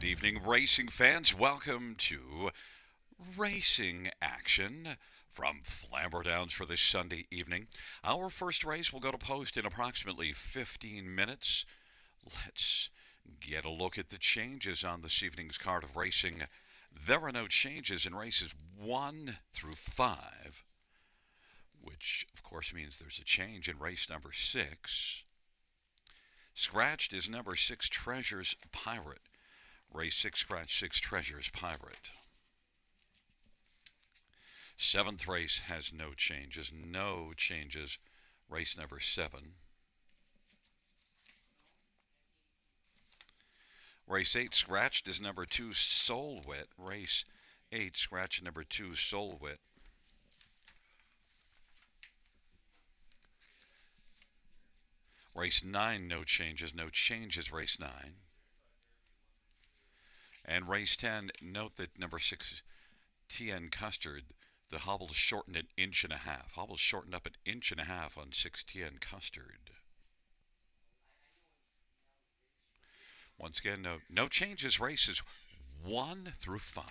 evening, racing fans. Welcome to Racing Action from Flamboro Downs for this Sunday evening. Our first race will go to post in approximately 15 minutes. Let's get a look at the changes on this evening's card of racing. There are no changes in races 1 through 5, which of course means there's a change in race number 6. Scratched is number 6, Treasures Pirate. Race 6, Scratch 6, Treasures Pirate. Seventh race has no changes. No changes. Race number 7. Race 8, Scratched is number 2, Soul Wit. Race 8, Scratch number 2, Soul Wit. Race 9, no changes. No changes, race 9. And race 10, note that number 6, TN Custard, the hobble shortened an inch and a half. Hobble shortened up an inch and a half on 6 TN Custard. Once again, no changes. Races 1 through 5.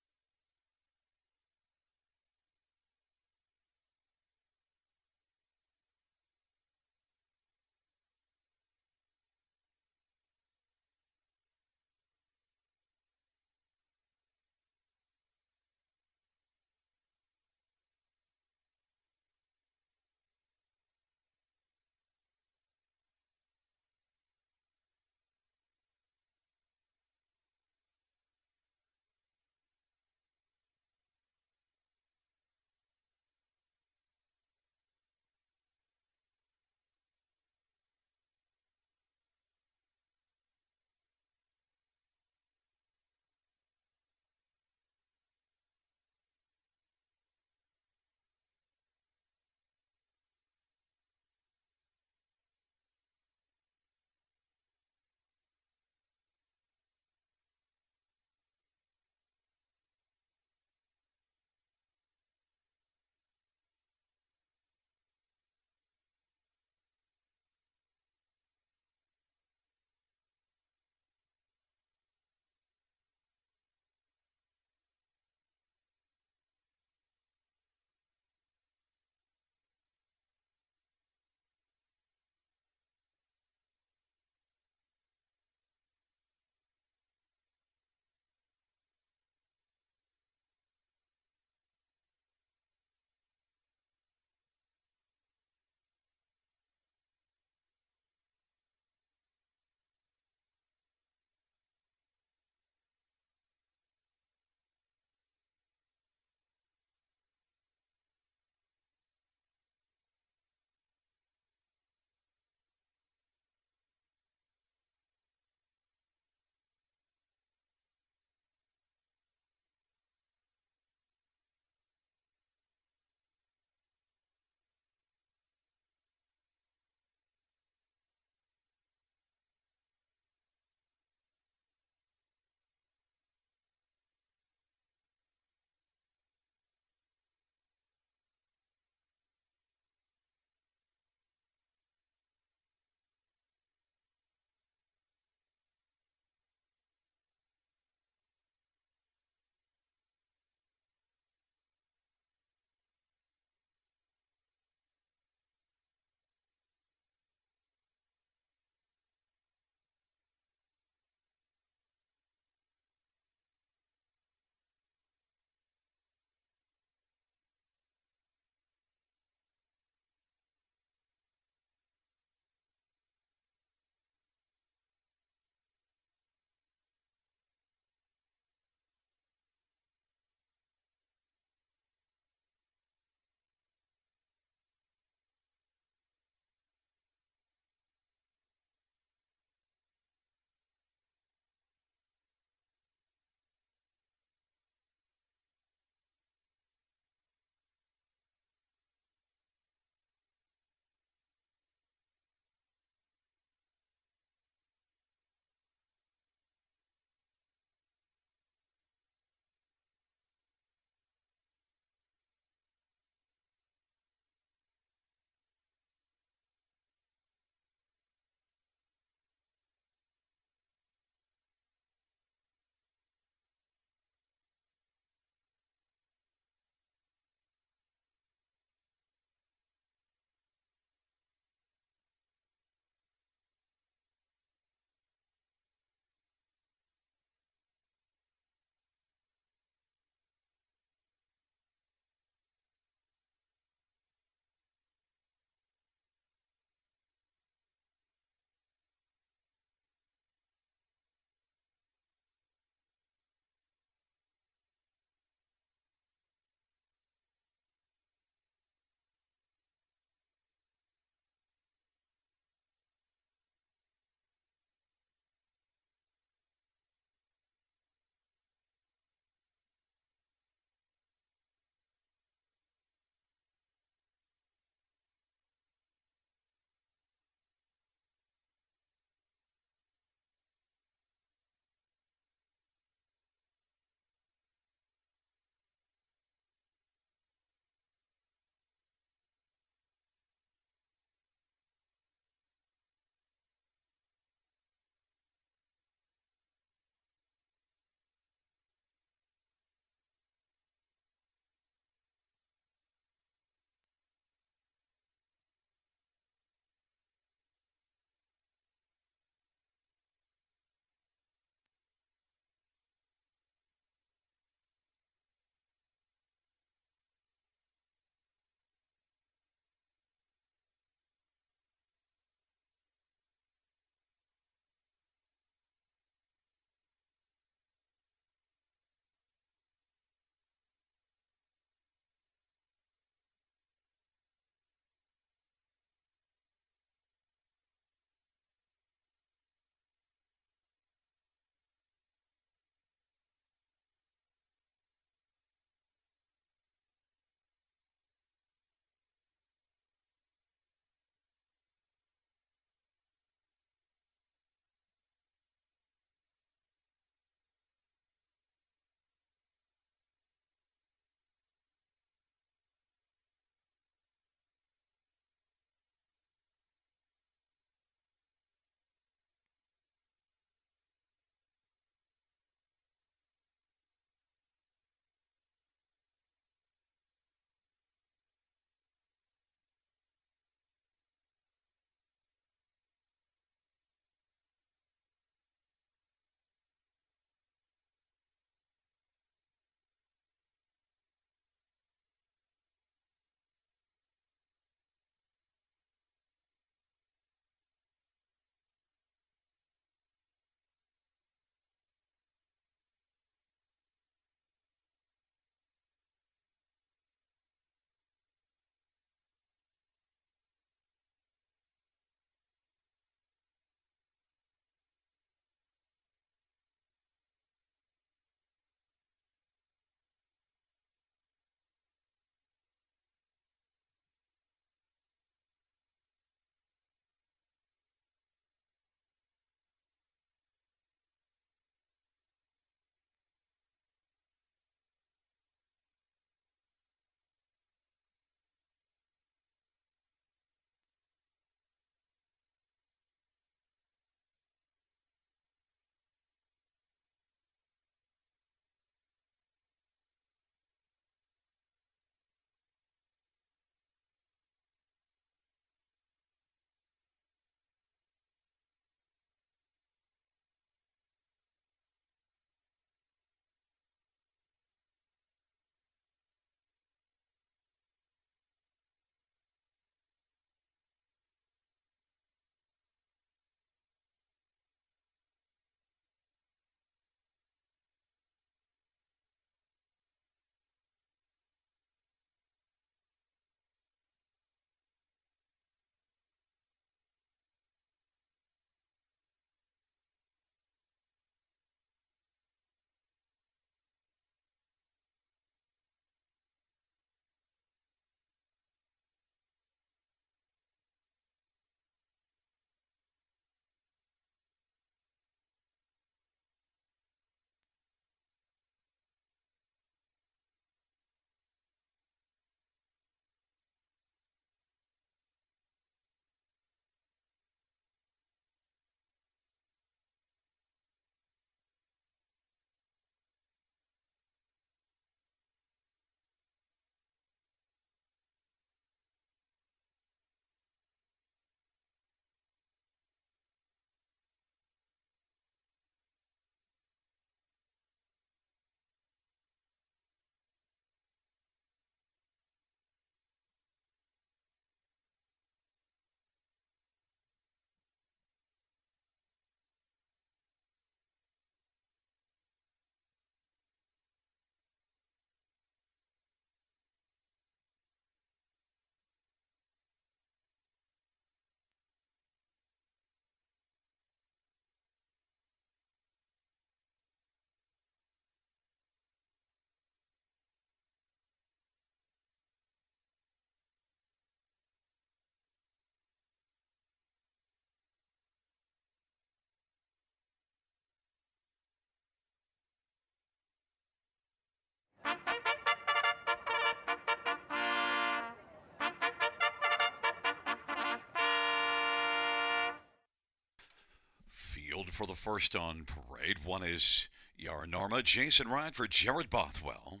And for the first on parade, one is Yara Norma, Jason Ryan for Jared Bothwell.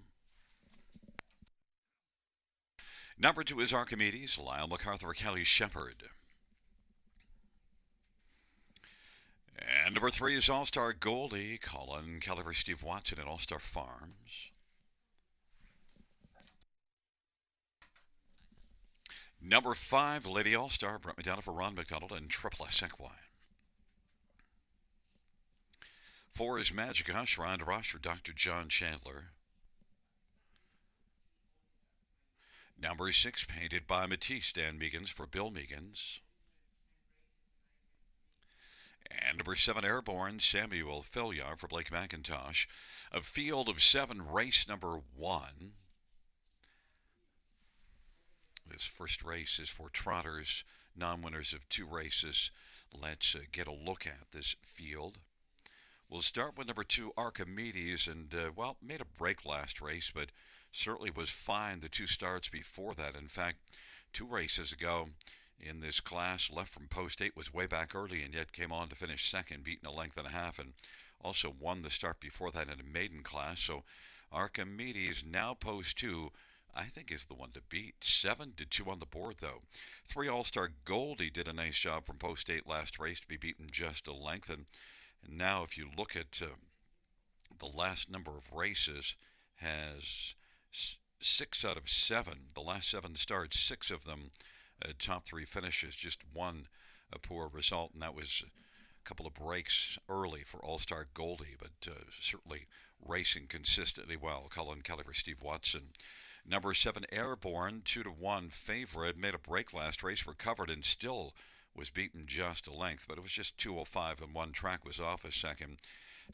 Number 2 is Archimedes, Lyle MacArthur, Kelly Shepard. And number 3 is All-Star Goldie, Colin Kelly for Steve Watson at All-Star Farms. Number 5, Lady All-Star, Brent McDonald for Ron McDonald and Triple S Equine. 4 is Magic Hush, Ryan DeRoche for Dr. John Chandler. Number 6, Painted by Matisse, Dan Meegans for Bill Meegans. And number 7, Airborne, Samuel Filliar for Blake McIntosh. A field of 7, race number 1. This first race is for trotters, non-winners of 2 races. Let's get a look at this field. We'll start with number 2, Archimedes, and, made a break last race, but certainly was fine the 2 starts before that. In fact, 2 races ago in this class, left from post 8, was way back early and yet came on to finish second, beating a length and a half, and also won the start before that in a maiden class. So Archimedes, now post 2, I think is the one to beat. 7-2 on the board, though. 3, All-Star Goldie did a nice job from post 8 last race to be beaten just a length. And now if you look at the last number of races, has 6 out of 7. The last 7 starts, 6 of them top 3 finishes. Just 1 a poor result, and that was a couple of breaks early for All-Star Goldie, but certainly racing consistently well. Colin Kelly for Steve Watson. Number 7, Airborne, 2-1 favorite, made a break last race, recovered, and still was beaten just a length, but it was just 2:05 and 1 track was off a second.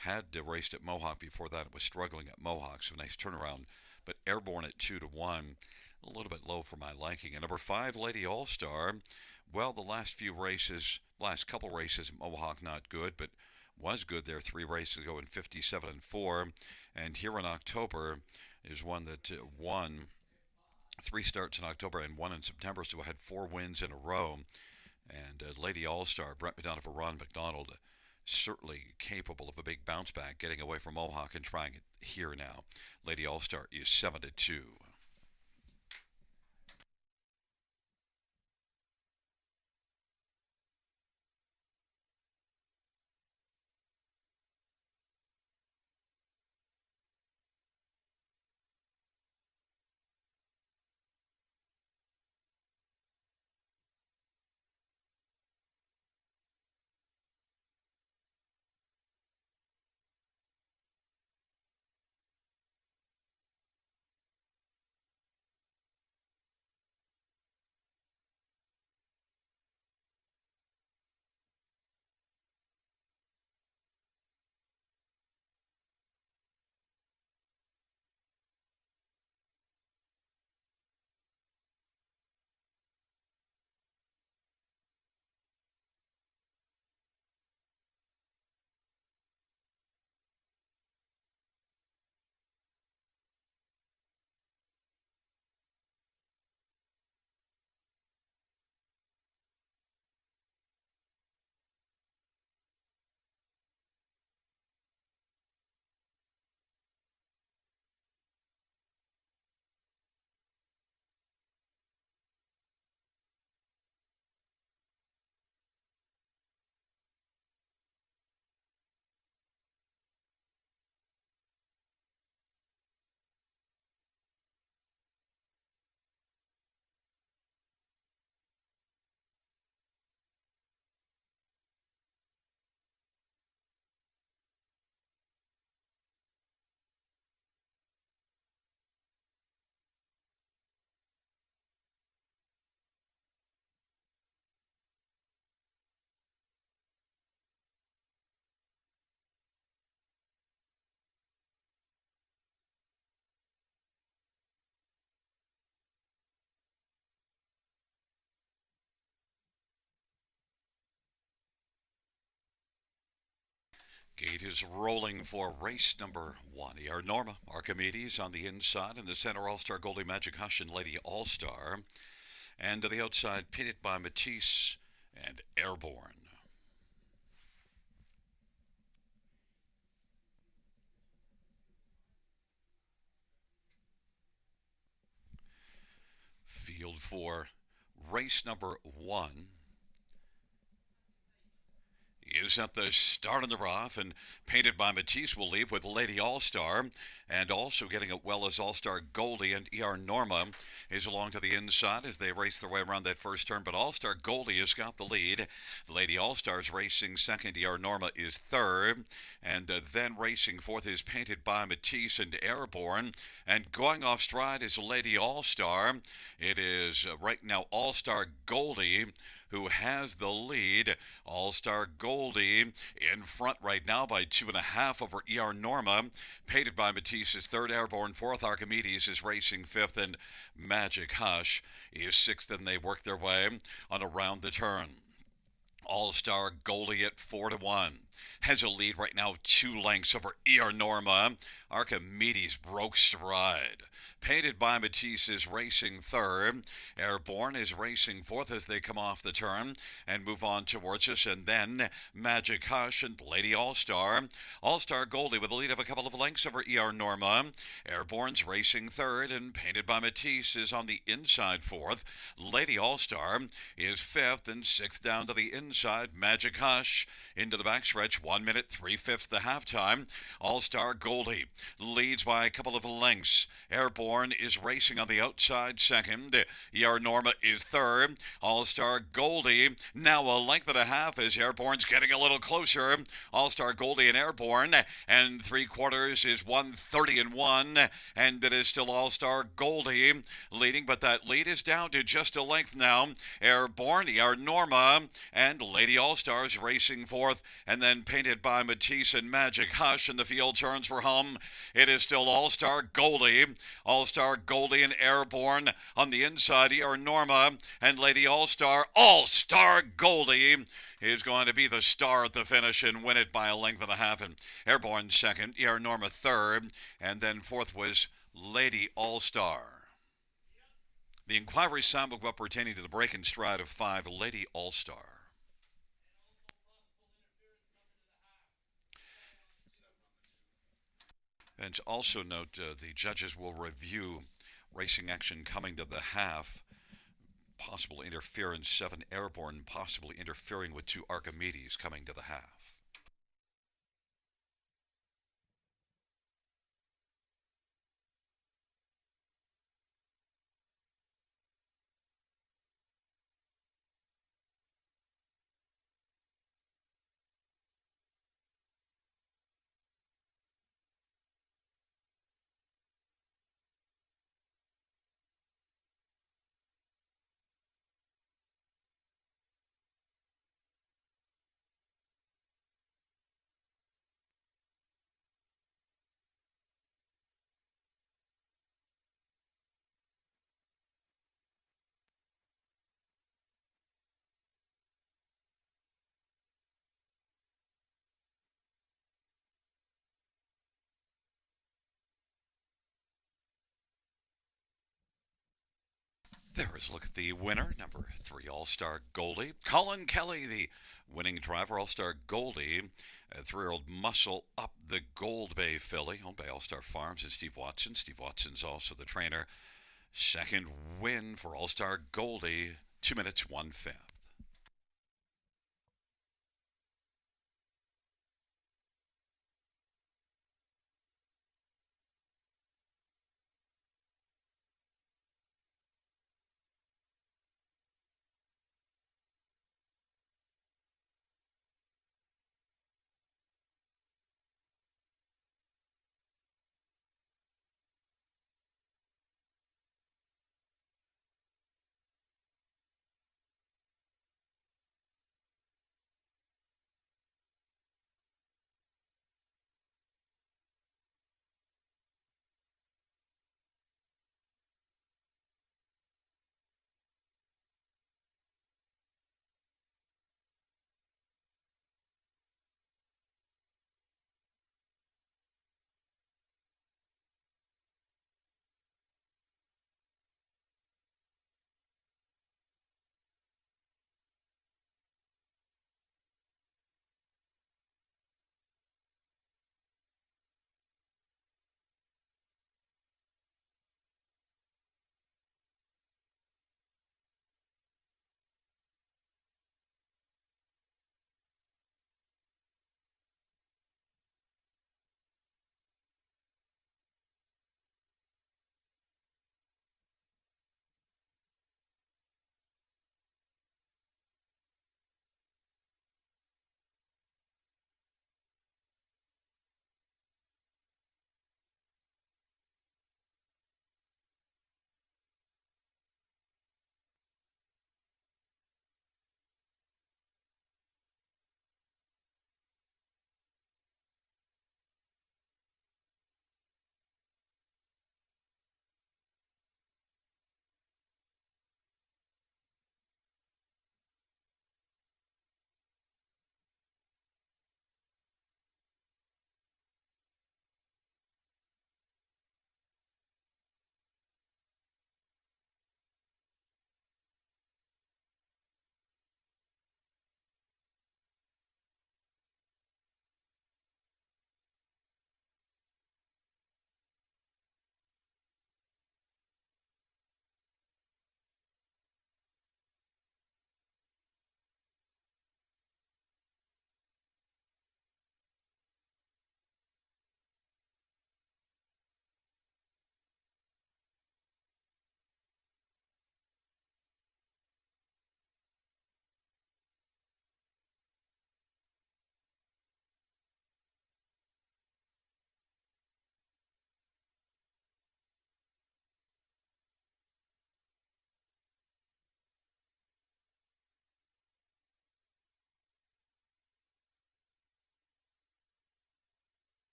Had raced at Mohawk before that, was struggling at Mohawk, so nice turnaround. But Airborne at 2-1, a little bit low for my liking. And number 5, Lady All-Star. Well, the last couple races at Mohawk not good, but was good there 3 races ago in 57-4. And here in October is one that won 3 starts in October and 1 in September, so had 4 wins in a row. And Lady All-Star, Brent McDonald for Ron McDonald, certainly capable of a big bounce back, getting away from Mohawk and trying it here now. Lady All-Star is 7-2. Gate is rolling for race number 1. Here Norma, Archimedes on the inside. In the center, All-Star Goldie, Magic Hush, and Lady All-Star. And to the outside, Painted by Matisse and Airborne. field for race number 1 is at the start of the rough, and Painted by Matisse will leave with Lady All-Star, and also getting it well as All-Star Goldie, and ER Norma is along to the inside as they race their way around that first turn, but All-Star Goldie has got the lead. Lady All-Star's racing second, ER Norma is third, and then racing fourth is Painted by Matisse and Airborne, and going off stride is Lady All-Star. It is right now All-Star Goldie who has the lead. All-Star Goldie in front right now by 2.5 over ER Norma. Painted by Matisse is third, Airborne fourth, Archimedes is racing fifth, and Magic Hush is sixth, and they work their way on around the turn. All-Star Goldie at 4-1. Has a lead right now, 2 lengths over ER Norma. Archimedes broke stride. Painted by Matisse is racing third. Airborne is racing fourth as they come off the turn and move on towards us. And then Magic Hush and Lady All-Star. All-Star Goldie with a lead of a couple of lengths over ER Norma. Airborne's racing third, and Painted by Matisse is on the inside fourth. Lady All-Star is fifth, and sixth down to the inside. Magic Hush into the backstretch, 1 minute 3/5 the halftime. All-Star Goldie leads by a couple of lengths. Airborne is racing on the outside second. ER Norma is third. All-Star Goldie now a length and a half as Airborne's getting a little closer. All-Star Goldie and Airborne, and 3/4 is 1:30-1, and it is still All-Star Goldie leading, but that lead is down to just a length now. Airborne, ER Norma, and Lady All-Stars racing fourth, and then Painted by Matisse and Magic Hush, and the field turns for home. It is still All-Star Goldie. All-Star Goldie and Airborne on the inside. ER Norma and Lady All-Star. All-Star Goldie is going to be the star at the finish and win it by a length and a half. And Airborne second, ER Norma third, and then fourth was Lady All-Star. The inquiry sound will go up pertaining to the break and stride of 5, Lady All-Star. And also note the judges will review racing action coming to the half. Possible interference, 7 Airborne possibly interfering with 2 Archimedes coming to the half. There is a look at the winner, number 3, All-Star Goldie. Colin Kelly, the winning driver, All-Star Goldie. A 3-year-old muscle up the Gold Bay filly, owned by All-Star Farms and Steve Watson. Steve Watson's also the trainer. Second win for All-Star Goldie, 2 minutes 1/5.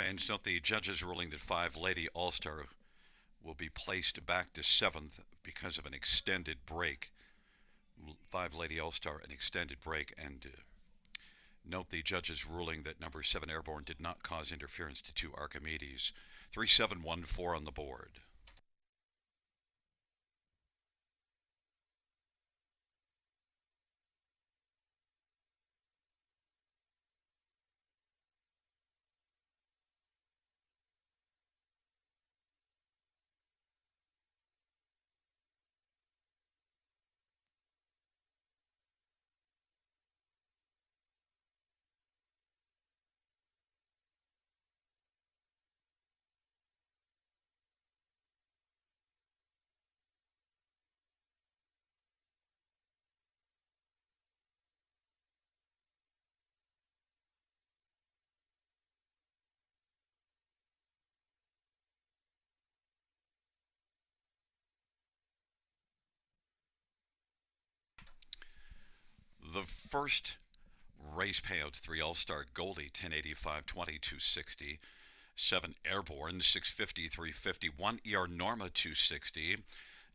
Fans note the judge's ruling that 5 Lady All-Star will be placed back to 7th because of an extended break. 5 Lady All-Star, an extended break, and note the judge's ruling that number 7 Airborne did not cause interference to 2 Archimedes. 3714 on the board. The first race payouts: 3 All-Star Goldie 1085 2260, 7 Airborne 650 350, 1 ER Norma 260,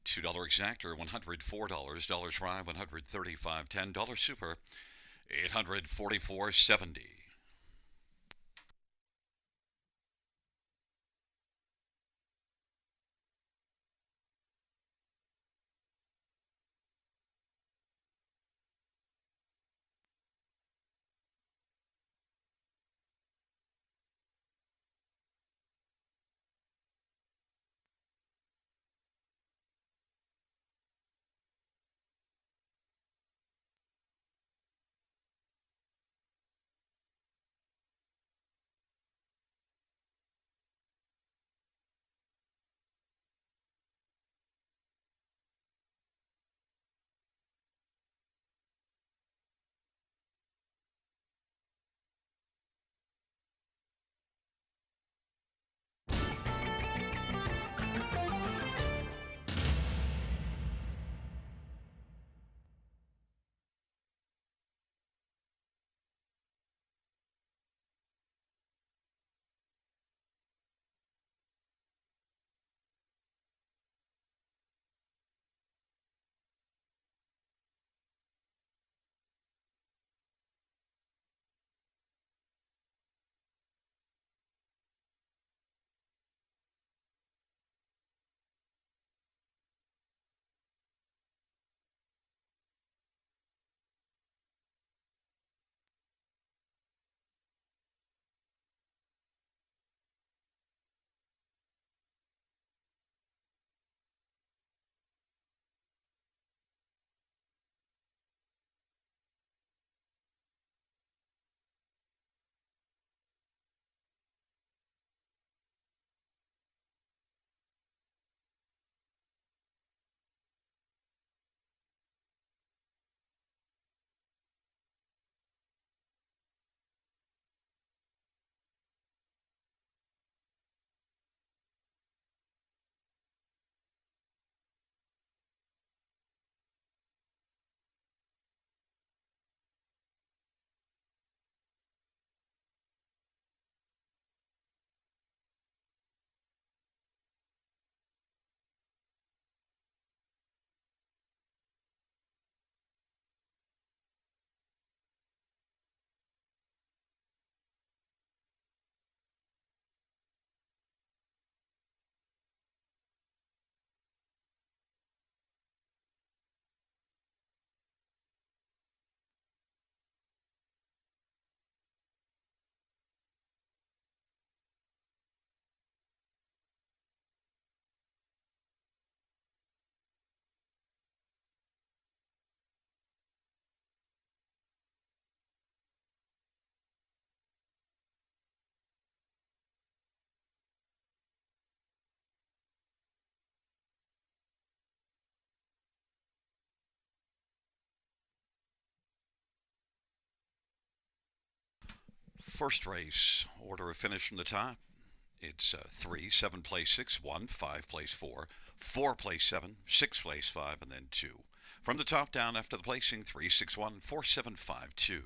$2 Exactor $104, dollars Rye $135, $10 Super $844.70. First race, order of finish from the top. It's 3, 7 place 6, 1, 5 place 4, 4 place 7, 6 place 5, and then 2. From the top down after the placing, 3, 6, 1, 4, 7, 5, 2.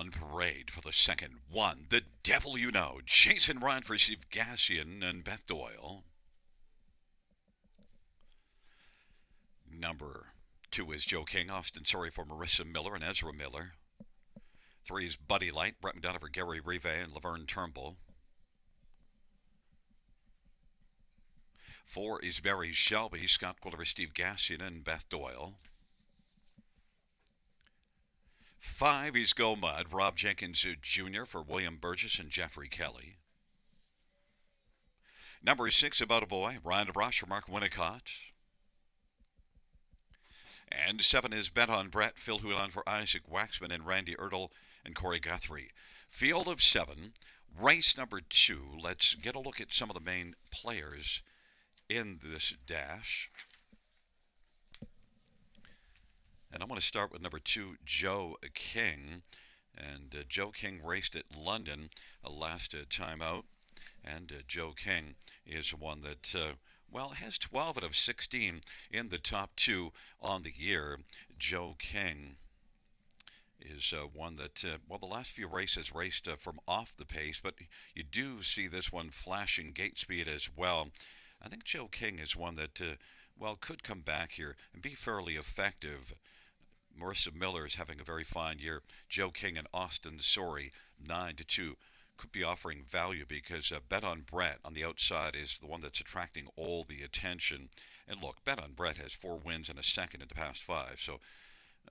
On parade for the second one, The Devil You Know. Jason Ryan for Steve Gassian and Beth Doyle. Number 2 is Joe King, Austin Sorry for Marissa Miller and Ezra Miller. 3 is Buddy Light, Brett McDonough for Gary Rive and Laverne Turnbull. 4 is Barry Shelby, Scott Quiller for Steve Gassian and Beth Doyle. 5 is Go Mud, Rob Jenkins Jr. for William Burgess and Jeffrey Kelly. Number 6, About a Boy, Ryan DeBrosh for Mark Winnicott. And 7 is Bet on Brett, Phil Hulan for Isaac Waxman and Randy Ertl and Corey Guthrie. Field of 7, race number 2. Let's get a look at some of the main players in this dash. And I'm going to start with number 2, Joe King. And Joe King raced at London last time out. And Joe King is one that, has 12 out of 16 in the top 2 on the year. Joe King is one that, the last few races raced from off the pace, but you do see this one flashing gate speed as well. I think Joe King is one that, could come back here and be fairly effective. Marissa Miller is having a very fine year. Joe King and Austin Sorry, 9-2. Could be offering value because Bet on Brett on the outside is the one that's attracting all the attention. And look, Bet on Brett has 4 wins and a second in the past 5, so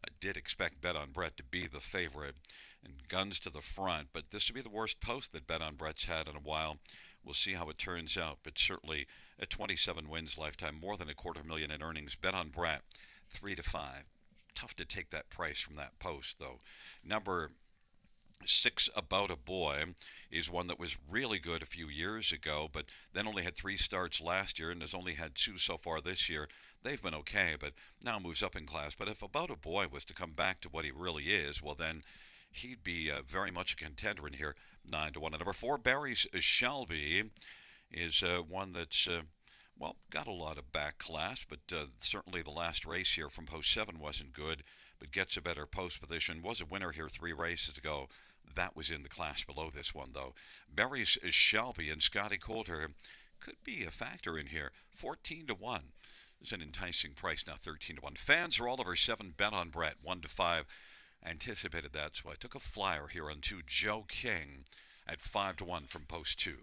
I did expect Bet on Brett to be the favorite and guns to the front, but this would be the worst post that Bet on Brett's had in a while. We'll see how it turns out, but certainly at 27 wins lifetime, more than $250,000 in earnings. Bet on Brett, 3-5. Tough to take that price from that post, though. Number 6, About a Boy, is one that was really good a few years ago, but then only had 3 starts last year and has only had 2 so far this year. They've been okay, but now moves up in class. But if About a Boy was to come back to what he really is, well, then he'd be very much a contender in here, 9-1. And number 4, Barry Shelby, is one that's got a lot of back class, but certainly the last race here from post 7 wasn't good, but gets a better post position. Was a winner here 3 races ago. That was in the class below this one, though. Barry Shelby and Scotty Coulter could be a factor in here. 14-1 is an enticing price now. 13-1. Fans are all over 7. Bet on Brett, 1-5. Anticipated that, so I took a flyer here on 2, Joe King at 5-1 from post 2.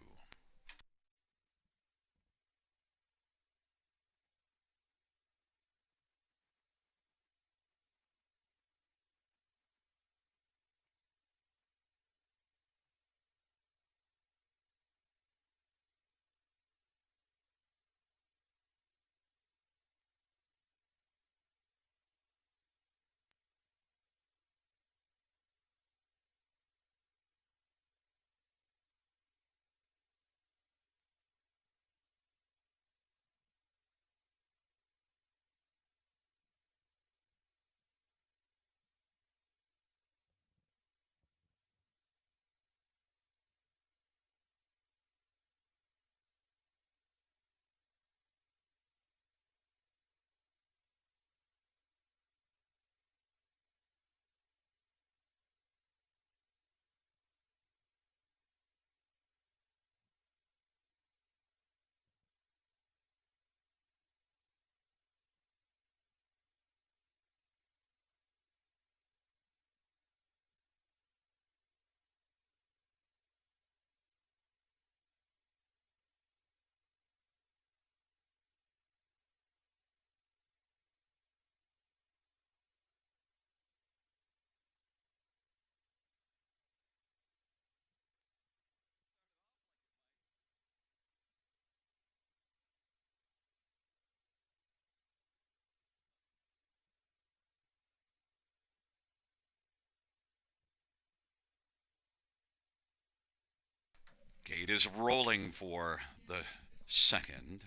Gate is rolling for the second.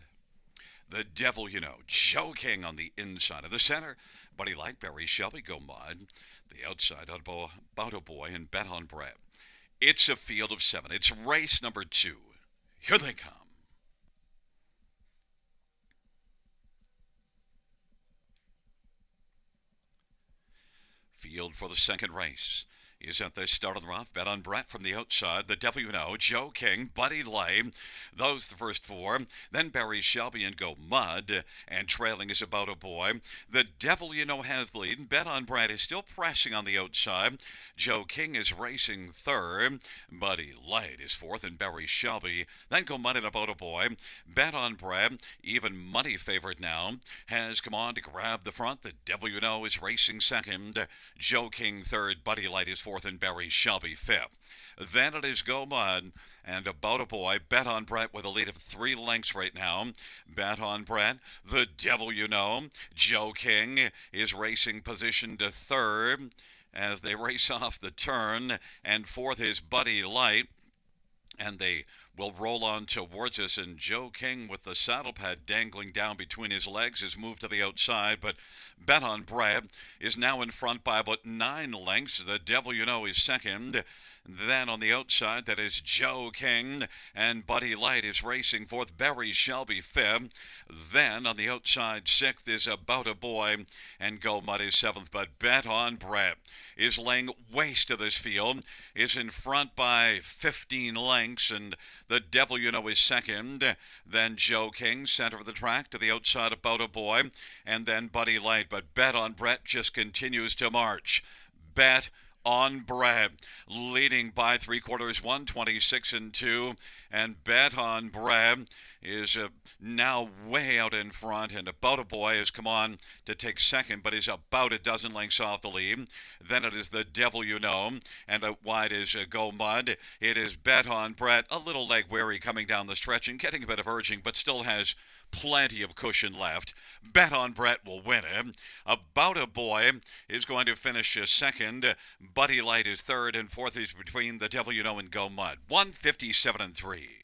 The Devil You Know, Joe King on the inside of the center. Buddy Light, Barry Shelby, Go Mud. The outside, About a Boy, and Bet on Brett. It's a field of 7. It's race number 2. Here they come. Field for the second race. is at the start of the rough. Bet on Brett from the outside. The WNO, Joe King, Buddy Lay. Those the first four. Then Barry Shelby and Go Mud. And trailing is About a Boy. The Devil You Know has the lead. Bet on Brett is still pressing on the outside. Joe King is racing third. Buddy Light is fourth, and Barry Shelby. Then Go Mud and About a Boy. Bet on Brett, even money favorite now, has come on to grab the front. The Devil You Know is racing second. Joe King third. Buddy Light is fourth, and Barry Shelby fifth. Then it is Go Mud and About a Boy. Bet on Brett with a lead of 3 lengths right now. Bet on Brett. The Devil You Know. Joe King is racing position to third as they race off the turn. And fourth is Buddy Light. And they will roll on towards us, and Joe King with the saddle pad dangling down between his legs has moved to the outside, but Bet on Brett is now in front by about 9 lengths. The Devil You Know is second. Then on the outside, that is Joe King, and Buddy Light is racing fourth. Barry Shelby fifth. Then on the outside, sixth is About a Boy, and Go Mud is seventh. But Bet on Brett is laying waste to this field, is in front by 15 lengths, and the Devil You Know is second. Then Joe King, center of the track, to the outside, About a Boy, and then Buddy Light. But Bet on Brett just continues to march. Bet on Brett, leading by 3/4, 126 and 2, and Bet on Brett is now way out in front, and About a Boy has come on to take second, but is about a dozen lengths off the lead. Then it is the Devil You Know, and out wide is Go Mud. It is Bet on Brett, a little leg weary coming down the stretch and getting a bit of urging, but still has plenty of cushion left. Bet on Brett will win it. About a Boy is going to finish second. Buddy Light is third, and fourth is between the Devil You Know and Go Mud. 157 and 3.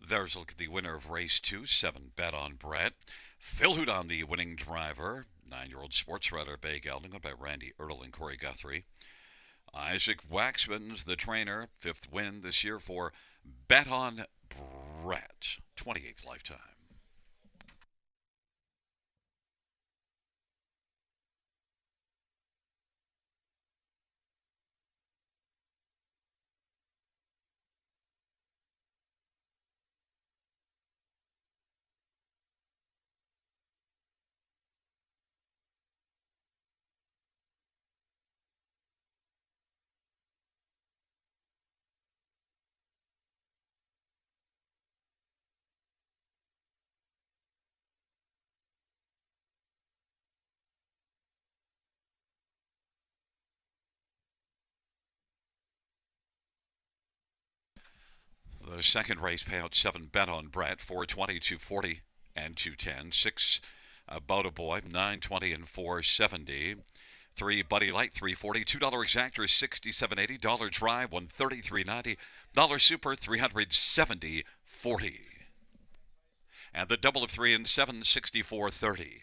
There's a look at the winner of race 2, 7 Bet on Brett. Phil Houdon, the winning driver. 9-year-old sports writer Bay Gelding, by Randy Ertl and Corey Guthrie. Isaac Waxman's the trainer. 5th win this year for Bet on Brett. 28th lifetime. The second race payout 7 Bet on Brett, 420, 240, and 210. 6 Boda Boy, 920 and 470. 3 Buddy Light, 340. $2 exactor, 67.80. Dollar Dry, 133.90. Dollar Super, 370.40. And the double of 3 and 7, 64.30.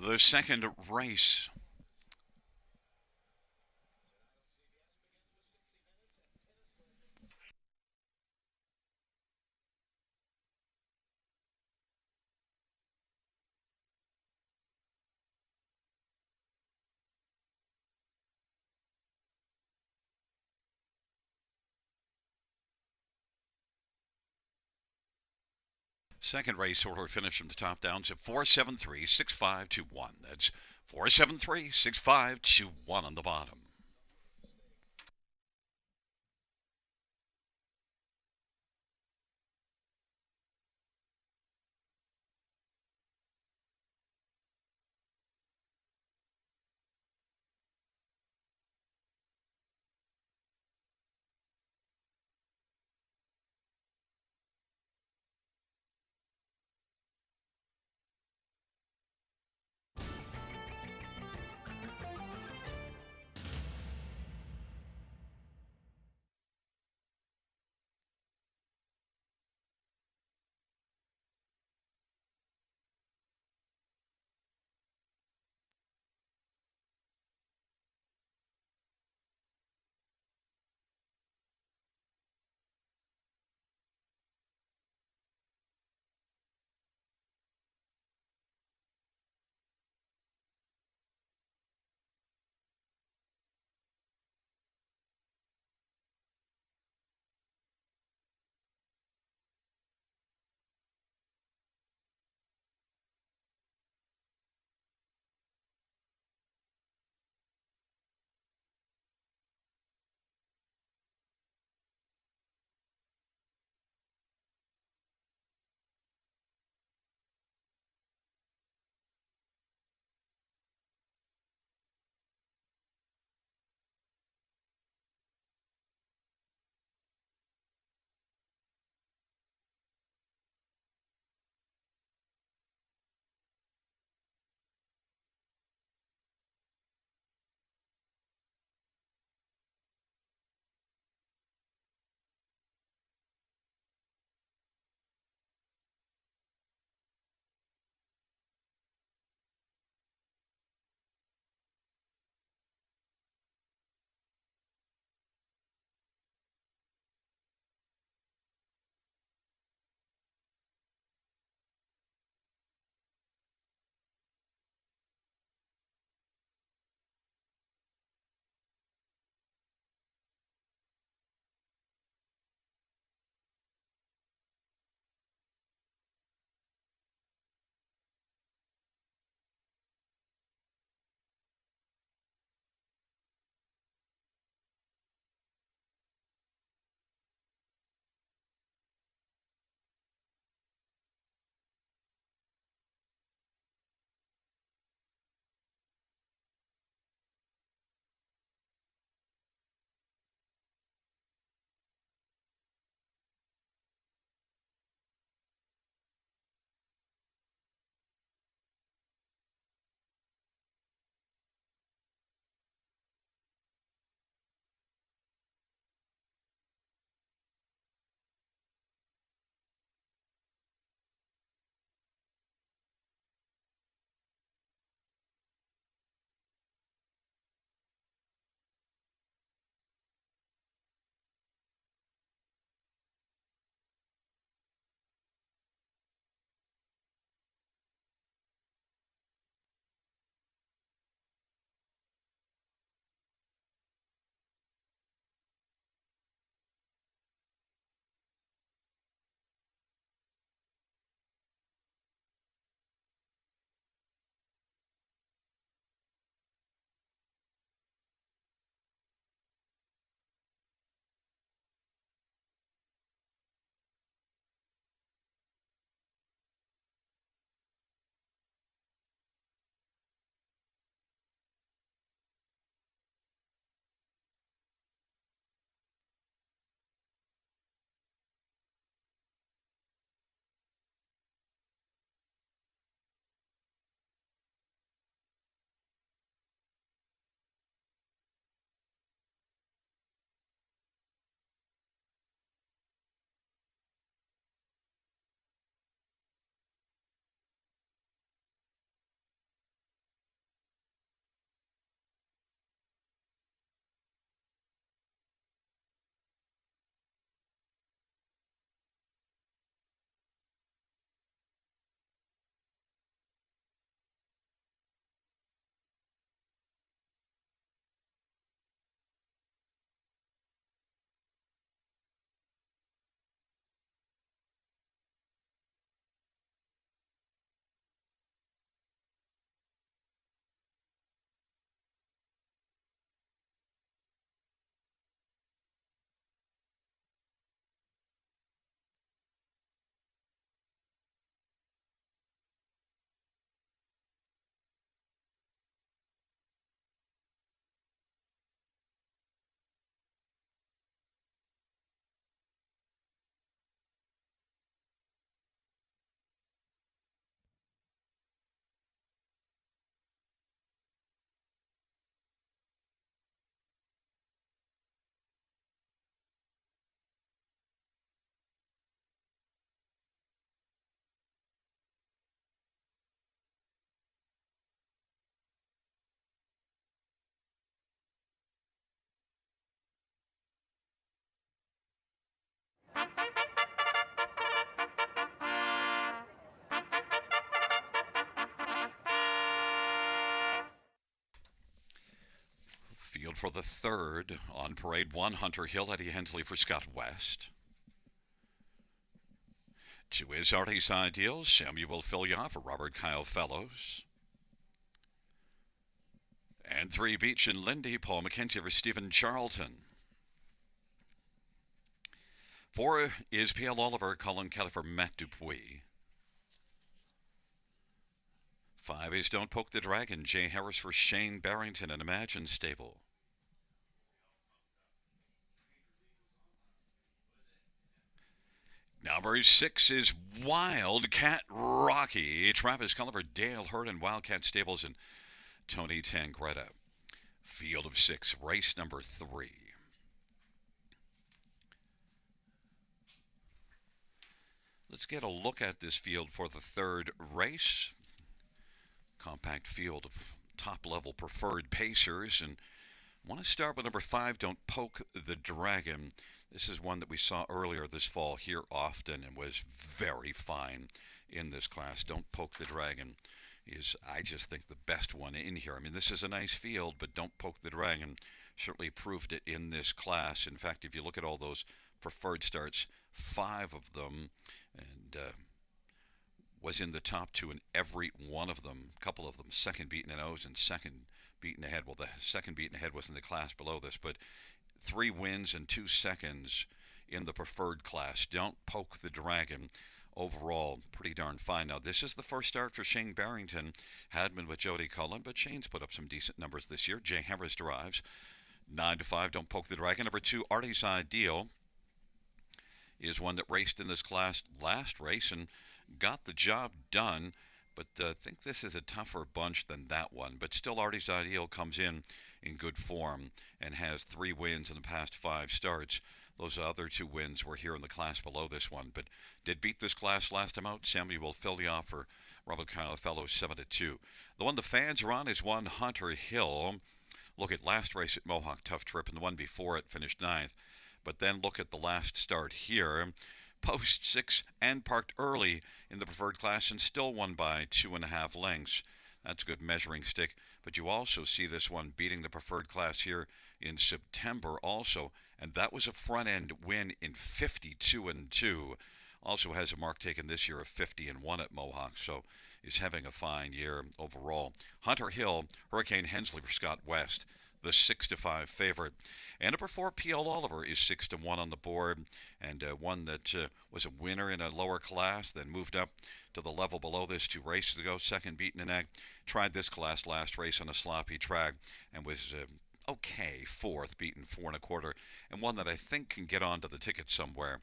The second race. Second race order finish from the top down to 473-6521. That's 473-6521 on the bottom. Field for the third on parade one, Hunter Hill, Eddie Hensley for Scott West. 2 is Artie's Ideal, Samuel Filya for Robert Kyle Fellows. And 3, Beach and Lindy, Paul McKenzie for Stephen Charlton. 4 is P.L. Oliver, Colin Kelly for Matt Dupuis. 5 is Don't Poke the Dragon, Jay Harris for Shane Barrington and Imagine Stable. Number 6 is Wildcat Rocky, Travis Culliver, Dale Hurd, and Wildcat Stables, and Tony Tangretta. Field of 6, race number 3. Let's get a look at this field for the third race. Compact field of top-level preferred pacers, and I want to start with number 5, Don't Poke the Dragon. This is one that we saw earlier this fall here often and was very fine in this class. Don't Poke the Dragon is, I just think, the best one in here. I mean, this is a nice field, but Don't Poke the Dragon certainly proved it in this class. In fact, if you look at all those preferred starts, 5 of them, and was in the top 2 in every one of them. A couple of them second beaten in O's and second beaten ahead. Well, the second beaten ahead was in the class below this, but 3 wins and 2 seconds in the preferred class. Don't Poke the Dragon. Overall, pretty darn fine. Now, this is the first start for Shane Barrington. Had been with Jody Cullen, but Shane's put up some decent numbers this year. Jay Harris drives. 9-5, Don't Poke the Dragon. Number 2, Artie's Ideal, is one that raced in this class last race and got the job done. But I think this is a tougher bunch than that one. But still, Artie's Ideal comes in good form and has 3 wins in the past 5 starts. Those other 2 wins were here in the class below this one, but did beat this class last time out. Samuel Filya for Robert Kyle Fellows 7-2. The one the fans are on is one Hunter Hill. Look at last race at Mohawk, tough trip, and the one before it finished 9th. But then look at the last start here. Post 6 and parked early in the preferred class and still won by 2.5 lengths. That's a good measuring stick. But you also see this one beating the preferred class here in September also. And that was a front-end win in 52-2. Also has a mark taken this year of 50-1 at Mohawk. So is having a fine year overall. Hunter Hill, Hurricane Hensley for Scott West, the 6-5 favorite. And number 4, P.L. Oliver, is 6-1 on the board, and one that was a winner in a lower class, then moved up to the level below this 2 races ago, second beaten in egg. Tried this class last race on a sloppy track and was okay, 4th, beaten 4 1/4, and one that I think can get onto the ticket somewhere,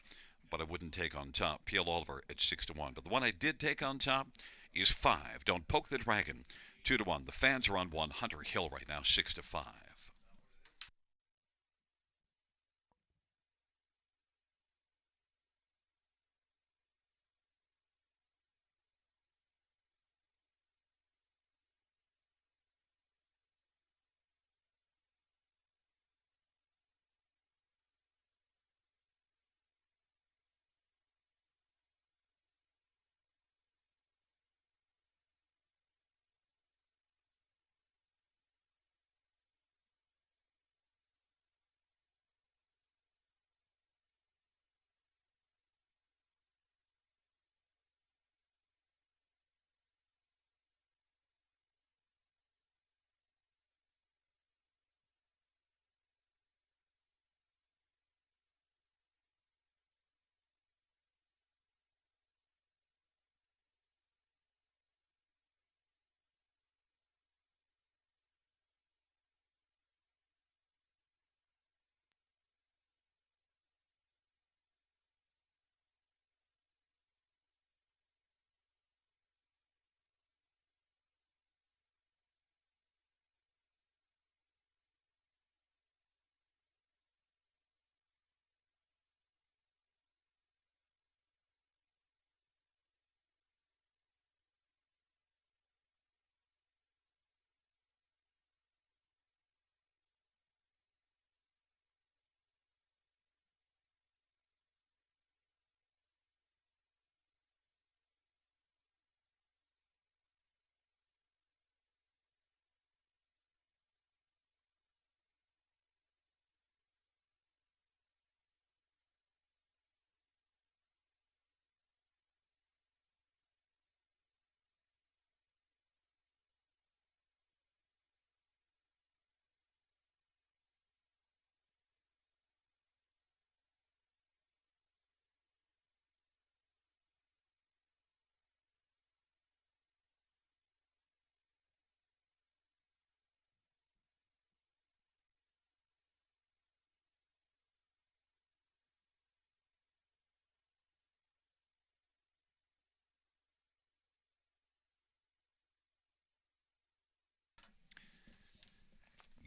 but I wouldn't take on top. P.L. Oliver at 6-1. But the one I did take on top is 5, Don't Poke the Dragon, 2-1. The fans are on 1, Hunter Hill right now, 6-5.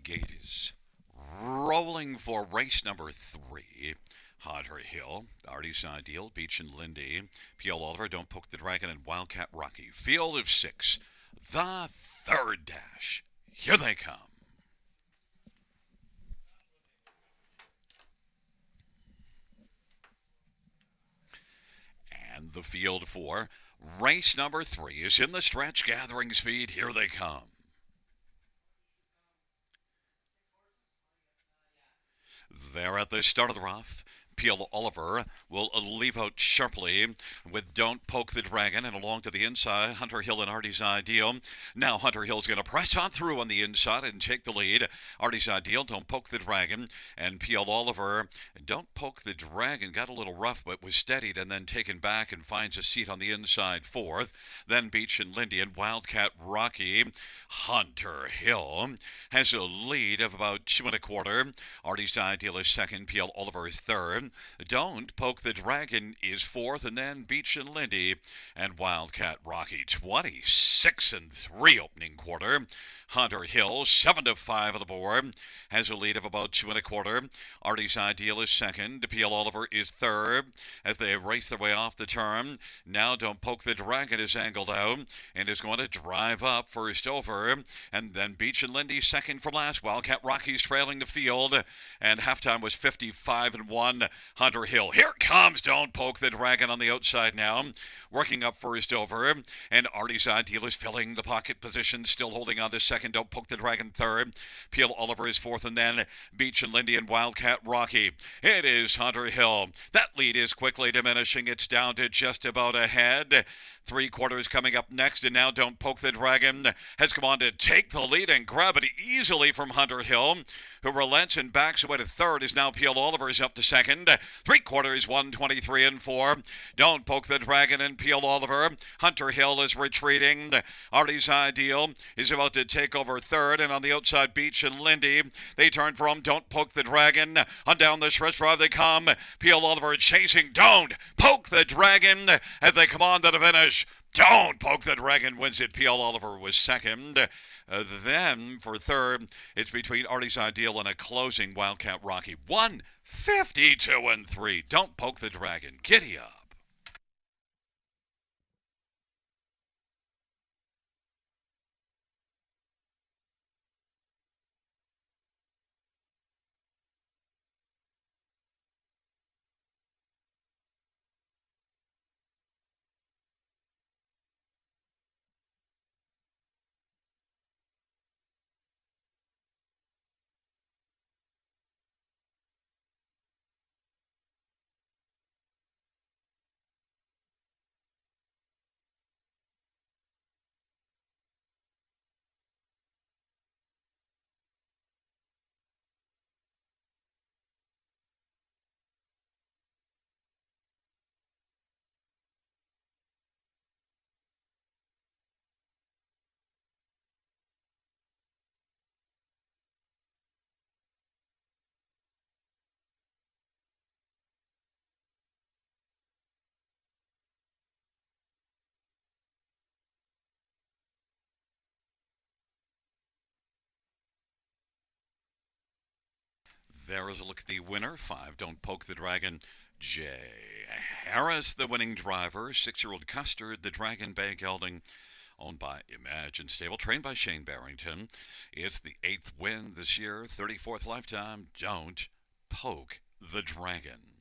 gate is rolling for race number 3. Hunter Hill, Artie's Ideal, Beach and Lindy, P.L. Oliver, Don't Poke the Dragon, and Wildcat Rocky. Field of 6. The third dash. Here they come. And the field 4. Race number 3 is in the stretch, gathering speed. Here they come. They're at the start of the rough. P.L. Oliver will leave out sharply with Don't Poke the Dragon, and along to the inside, Hunter Hill and Artie's Ideal. Now Hunter Hill's going to press on through on the inside and take the lead. Artie's Ideal, Don't Poke the Dragon, and P.L. Oliver, Don't Poke the Dragon, got a little rough but was steadied and then taken back and finds a seat on the inside 4th. Then Beach and Lindy and Wildcat Rocky. Hunter Hill has a lead of about 2 1/4. Artie's Ideal is 2nd, P.L. Oliver is 3rd. Don't Poke the Dragon is 4th, and then Beach and Lindy and Wildcat Rocky. 26-3 opening quarter. Hunter Hill, 7-5 on the board, has a lead of about 2 1/4. Artie's Ideal is 2nd. P.L. Oliver is 3rd as they race their way off the turn. Now Don't Poke the Dragon is angled out and is going to drive up first over. And then Beach and Lindy 2nd from last. Wildcat Rocky's trailing the field. And halftime was 55-1. Hunter Hill. Here comes Don't Poke the Dragon on the outside now. Working up first over. And Artie's Ideal is filling the pocket position, still holding on to 2nd. Don't Poke the Dragon 3rd. P.L. Oliver is 4th, and then Beach and Lindy and Wildcat Rocky. It is Hunter Hill. That lead is quickly diminishing. It's down to just about ahead. 3/4 coming up next, and now Don't Poke the Dragon has come on to take the lead and grab it easily from Hunter Hill, who relents and backs away to 3rd. Is now P.L. Oliver is up to 2nd. 3/4, 1:23-4. Don't Poke the Dragon and P.L. Oliver. Hunter Hill is retreating. Artie's Ideal is about to take over 3rd, and on the outside, Beach and Lindy. They turn from Don't Poke the Dragon. On down the stretch drive they come. P.L. Oliver chasing Don't Poke the Dragon as they come on to the finish. Don't Poke the Dragon wins it. P.L. Oliver was 2nd. Then for 3rd, it's between Artie's Ideal and a closing Wildcat Rocky. 152-3. Don't Poke the Dragon. Giddy up. There is a look at the winner. 5, Don't Poke the Dragon. Jay Harris, the winning driver. 6-year-old Custard, the Dragon Bay gelding, owned by Imagine Stable, trained by Shane Barrington. It's the 8th win this year, 34th lifetime. Don't Poke the Dragon.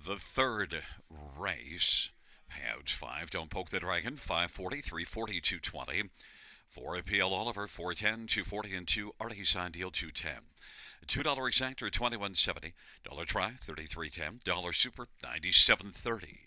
The third race, Pouch 5, Don't Poke the Dragon, 540, 340, 220. 4 APL Oliver, 410, 240, and 2 Artisan Deal, 210. $2 exactor, 21.70. Dollar try, 33.10. Dollar super, 97.30.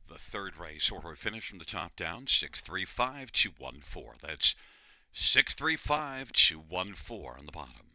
The third race order finish from the top down, 635-214. That's 635-214 on the bottom.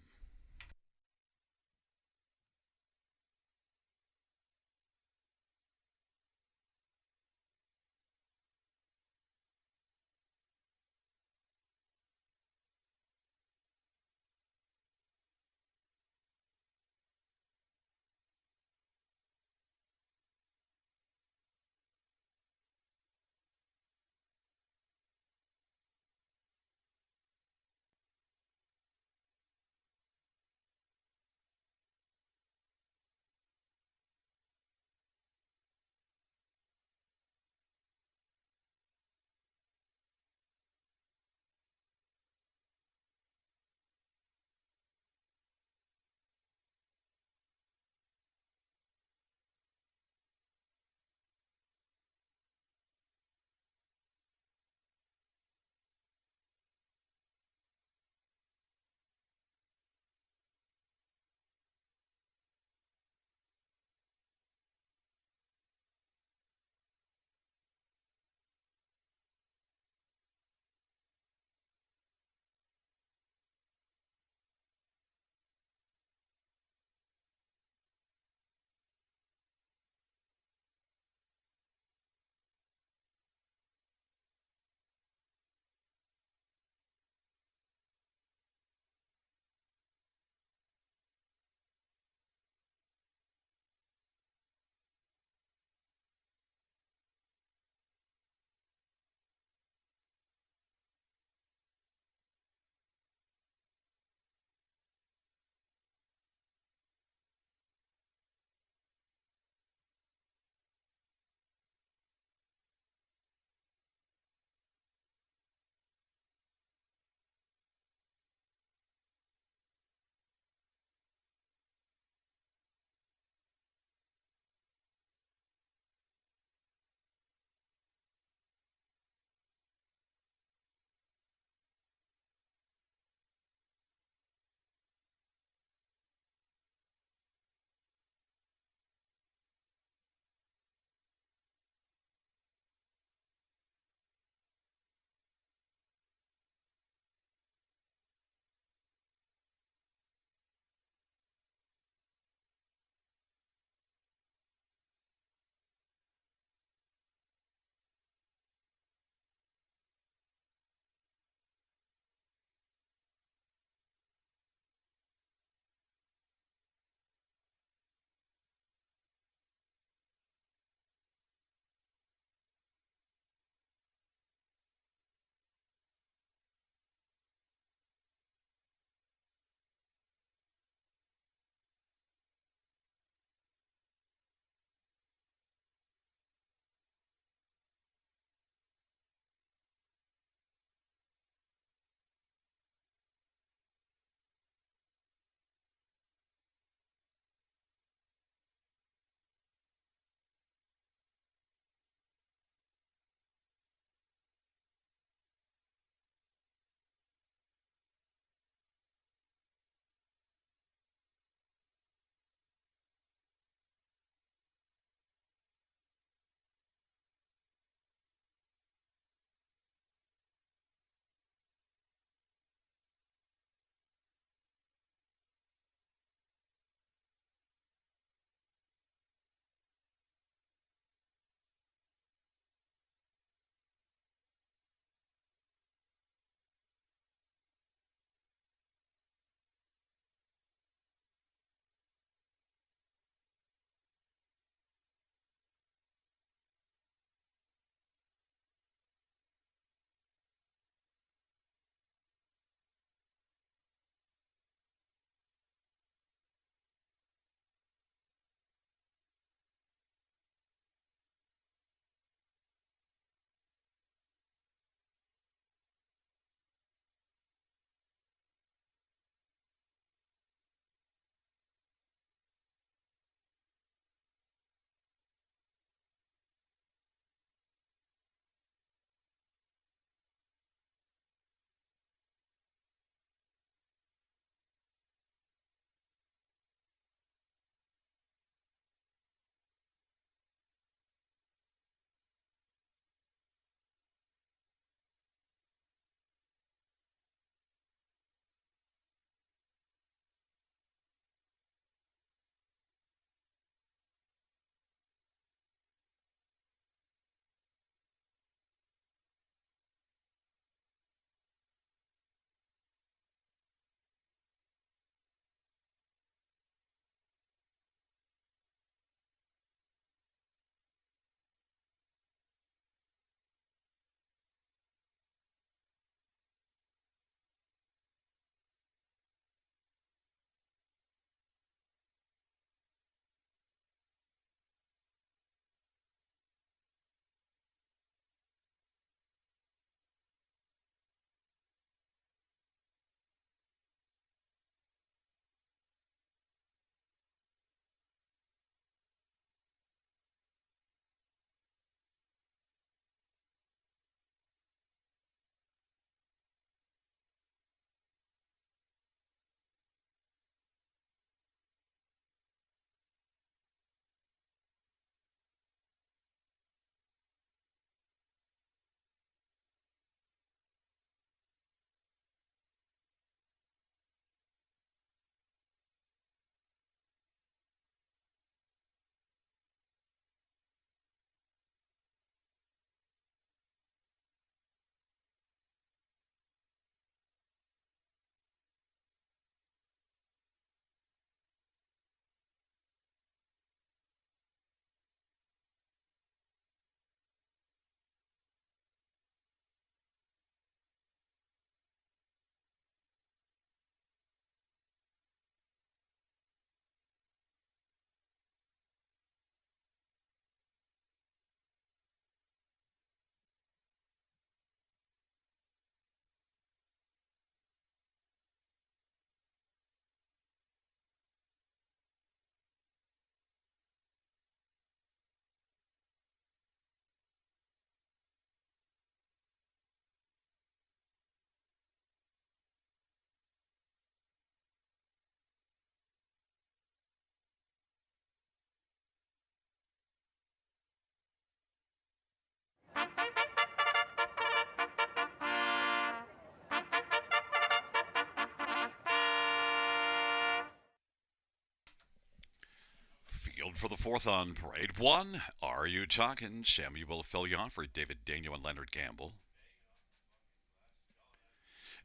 Field for the fourth on parade one. Are you talking? Sammy will fill you on for David Daniel and Leonard Gamble.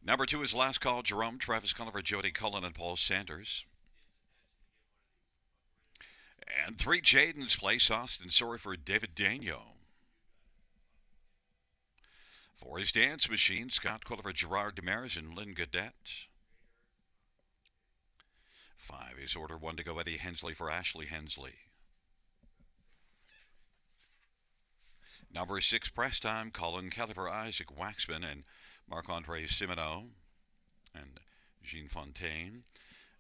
Number two is Last Call, Jerome, Travis Culliver, Jody Cullen, and Paul Sanders. And three, Jaden's Place, Austin Sorry for David Daniel. Four is Dance Machine, Scott Culliver, Gerard Demers, and Lynn Gaudette. Five is Order One to Go, Eddie Hensley for Ashley Hensley. Number six, Press Time, Colin Kelly for Isaac Waxman and Marc-Andre Simoneau and Jean Fontaine.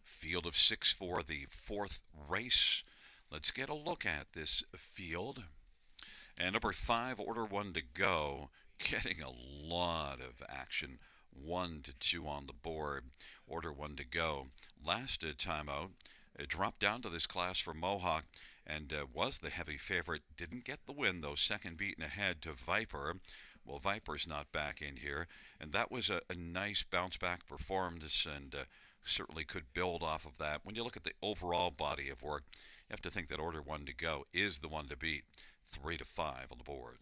Field of six for the fourth race. Let's get a look at this field. And number five, Order One to Go, getting a lot of action. 1 to 2 on the board. Order One to Go. Last time out, dropped down to this class for Mohawk and was the heavy favorite. Didn't get the win, though. Second beaten ahead to Viper. Well, Viper's not back in here. And that was a nice bounce-back performance and certainly could build off of that. When you look at the overall body of work, you have to think that Order One to Go is the one to beat. 3 to 5 on the board.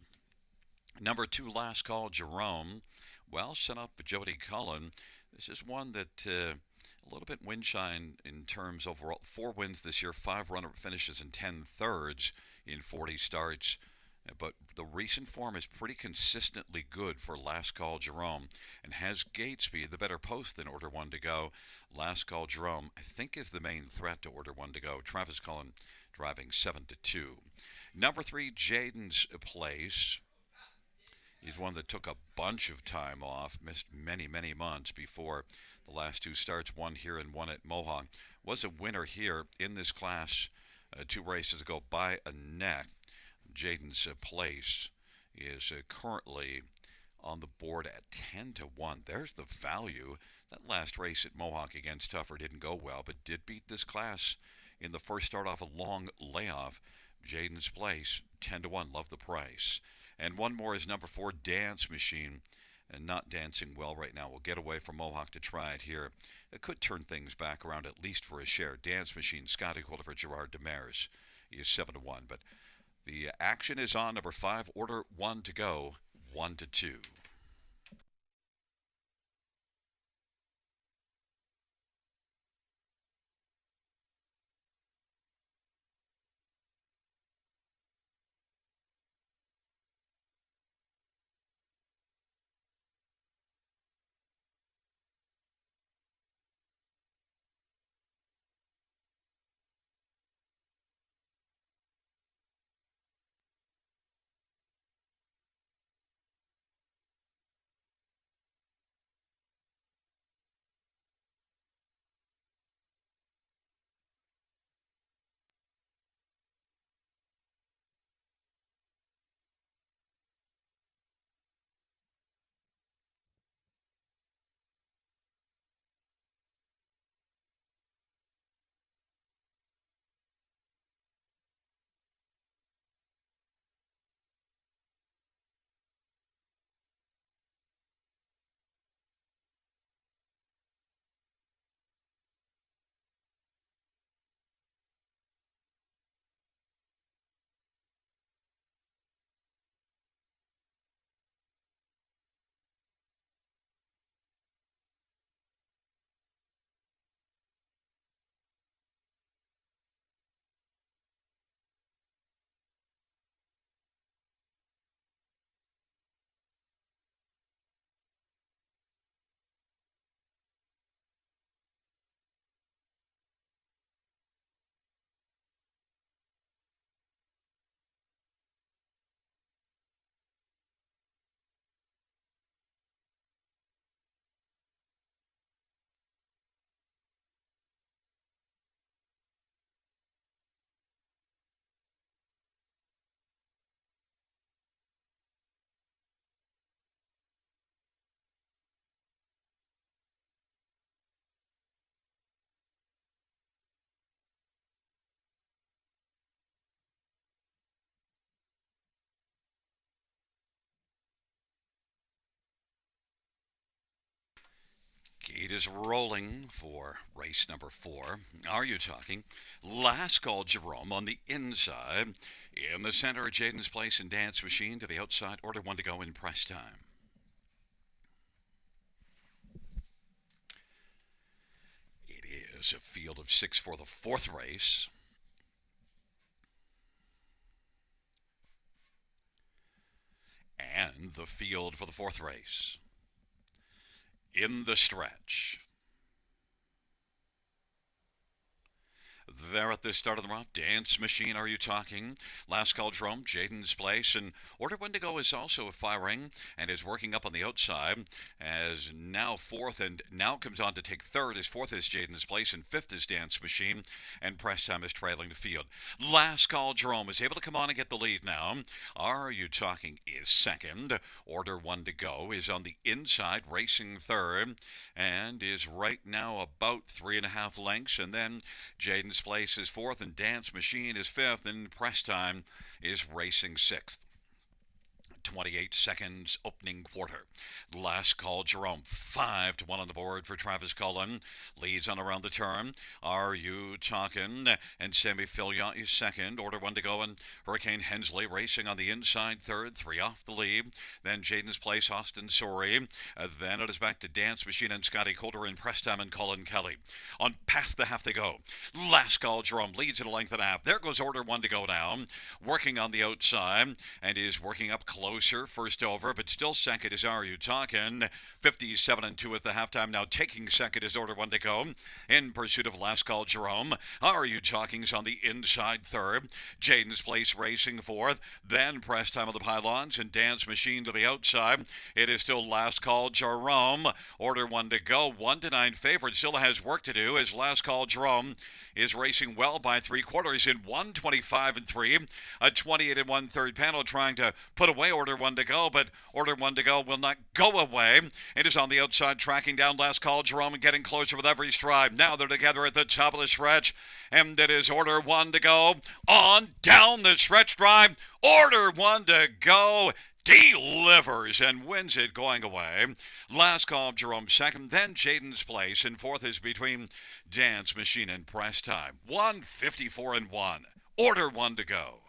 Number two, Last Call, Jerome. Well, set up Jody Cullen. This is one that a little bit windshine in terms overall. 4 wins this year, 5 runner-up finishes, and 10 thirds in 40 starts. But the recent form is pretty consistently good for Last Call, Jerome, and has gate speed, the better post than Order One to Go. Last Call, Jerome, I think, is the main threat to Order One to Go. Travis Cullen driving 7 to 2. Number three, Jaden's Place. He's one that took a bunch of time off, missed many, many months before the last 2 starts, one here and one at Mohawk. Was a winner here in this class 2 races ago by a neck. Jaden's Place is currently on the board at 10 to 1. There's the value. That last race at Mohawk against Tuffer didn't go well, but did beat this class in the first start off a long layoff. Jaden's Place, 10 to 1. Love the price. And one more is number 4, Dance Machine. And not dancing well right now. We'll get away from Mohawk to try it here. It could turn things back around at least for a share. Dance Machine, Scotty Culliver, Gerard Demers. He is 7 to 1. But the action is on number 5, Order One to Go, 1 to 2. Heat is rolling for race number 4. Are you talking? Last call, Jerome on the inside. In the center, Jaden's Place and Dance Machine to the outside. Order 1 to go in press time. It is a field of 6 for the 4th race. And the field for the 4th race. In the stretch. There at the start of the round, Dance Machine, Are You Talking? Last call, Jerome, Jaden's Place, and Order When to Go is also firing and is working up on the outside as now 4th and now comes on to take 3rd as 4th is Jaden's Place and 5th is Dance Machine, and press time is trailing the field. Last call, Jerome is able to come on and get the lead now. Are You Talking is 2nd. Order 1 to Go is on the inside, racing 3rd, and is right now about 3.5 lengths, and then Jaden's Place is 4th and Dance Machine is 5th, and press time is racing 6th. 28 seconds opening quarter. Last call, Jerome, 5-1 on the board for Travis Cullen. Leads on around the turn. Are You Talking? And Sammy Fillion is 2nd. Order 1 to go, and Hurricane Hensley racing on the inside 3rd. 3 off the lead. Then Jaden's Place, Austin Sorey. Then it is back to Dance Machine and Scotty Coulter in press time and Colin Kelly. On past the half they go. Last call, Jerome leads at a length and a half. There goes Order 1 to go now. Working on the outside and is working up close. First over, but still second is Are You Talking? 57-2 is the halftime. Now taking second is Order 1 to Go. In pursuit of Last Call, Jerome. Are You Talking's on the inside 3rd. Jaden's Place racing 4th. Then press time of the pylons and Dance Machine to the outside. It is still Last Call, Jerome. Order 1 to Go. 1-9 favorite still has work to do as Last Call, Jerome is racing well by 3/4 in 1:25-3. A 28 1/3 panel trying to put away Order 1 to Go, but Order 1 to Go will not go away. It is on the outside, tracking down Last Call, Jerome, and getting closer with every stride. Now they're together at the top of the stretch, and it is Order 1 to Go on down the stretch drive. Order 1 to Go delivers and wins it going away. Last call, Jerome 2nd, then Jaden's Place, and 4th is between Dance Machine and press time. 1:54-1. Order 1 to Go.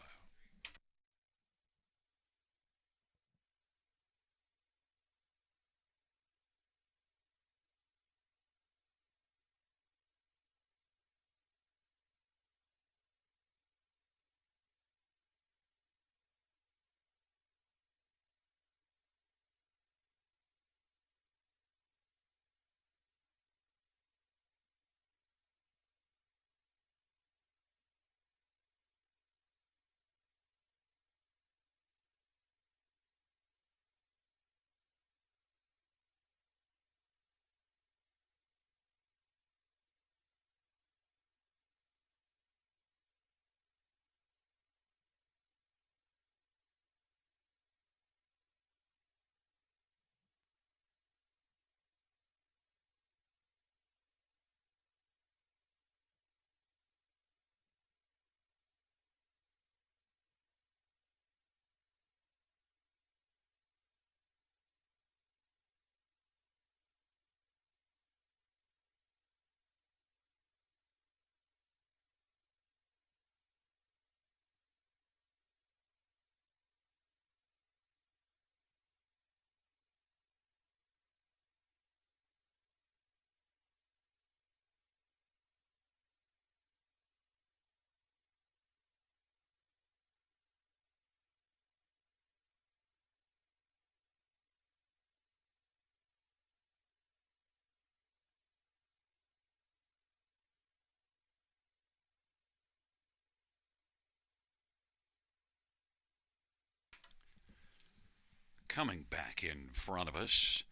Coming back in front of us,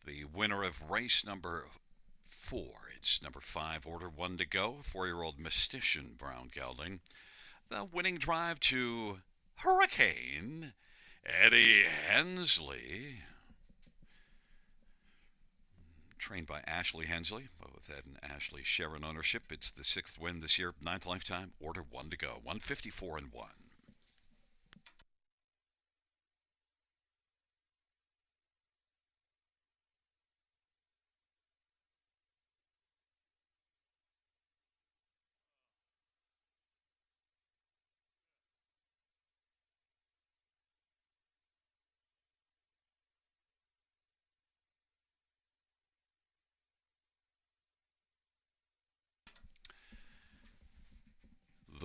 the winner of race number 4. It's number 5, Order 1 to Go, 4-year-old Mystician Brown Gelding. The winning drive to Hurricane Eddie Hensley, trained by Ashley Hensley, both Ed and Ashley share in ownership. It's the 6th win this year, 9th lifetime. Order 1 to Go, 1:54-1.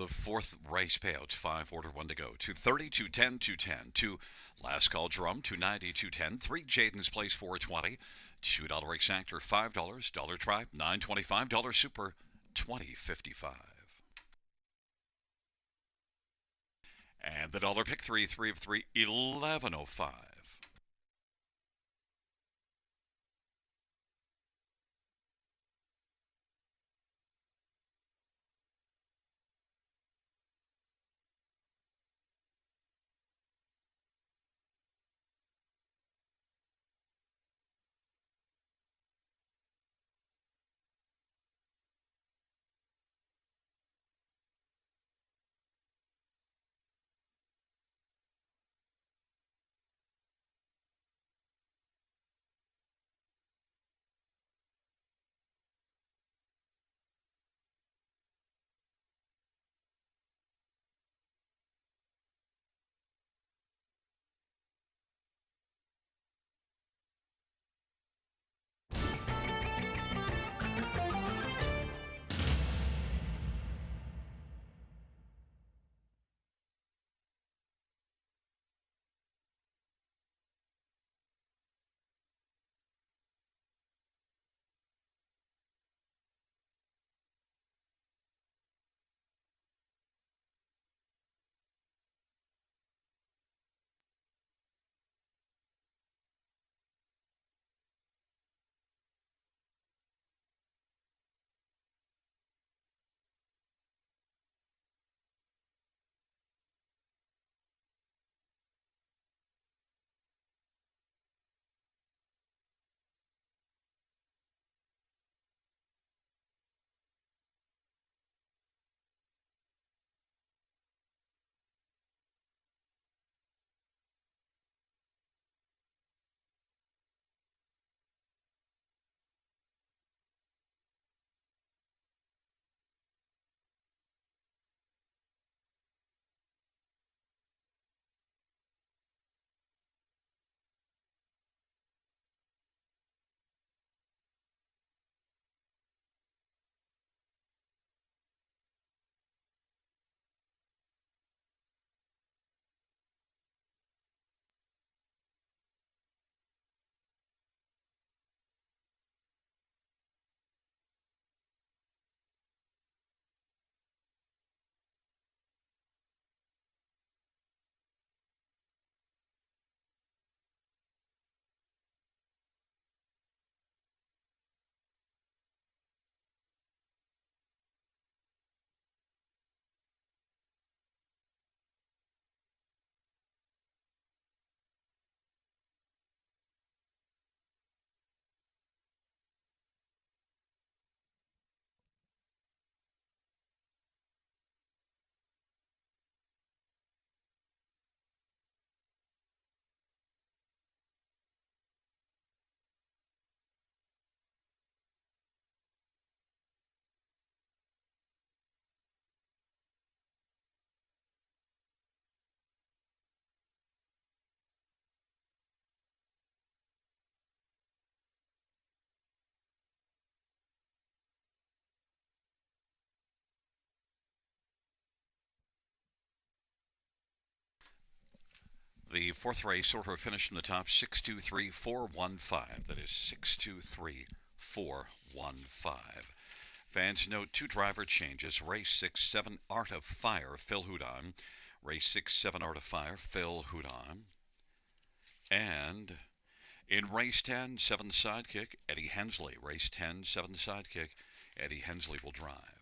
The fourth race payouts, 5 order, 1 to go. 230, 210, 210. 2 last call drum, 290, 210. 3 Jaden's place, 420. $2 exactor, $5. Dollar try, $9.25. Dollar super, $20.55. And the dollar pick, 3, 3 of 3, $11.05. The fourth race order finished in the top, 623,415. That is 623,415. Fans note 2 driver changes. Race 6, 7 Art of Fire, Phil Houdon. Race 6, 7 Art of Fire, Phil Houdon. And in race 10, 7 Sidekick, Eddie Hensley. Race 10, 7 Sidekick, Eddie Hensley will drive.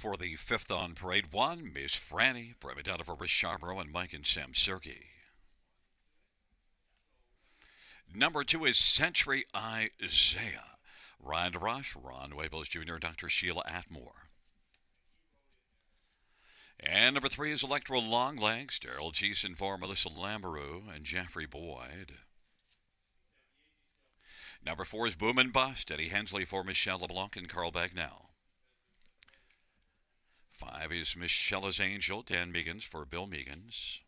For the fifth on parade, one, Miss Franny, brought out of Richarborough and Mike and Sam Sergey. Number 2 is Century Isaiah. Ryan DeRoche, Ron Wabels Jr., Dr. Sheila Atmore. And number 3 is Electoral Longlegs, Daryl Cheeson for Melissa Lamberou and Jeffrey Boyd. Number 4 is Boom and Bust, Eddie Hensley for Michelle LeBlanc and Carl Bagnell. 5 is Michelle's Angel, Dan Meegans for Bill Meegans.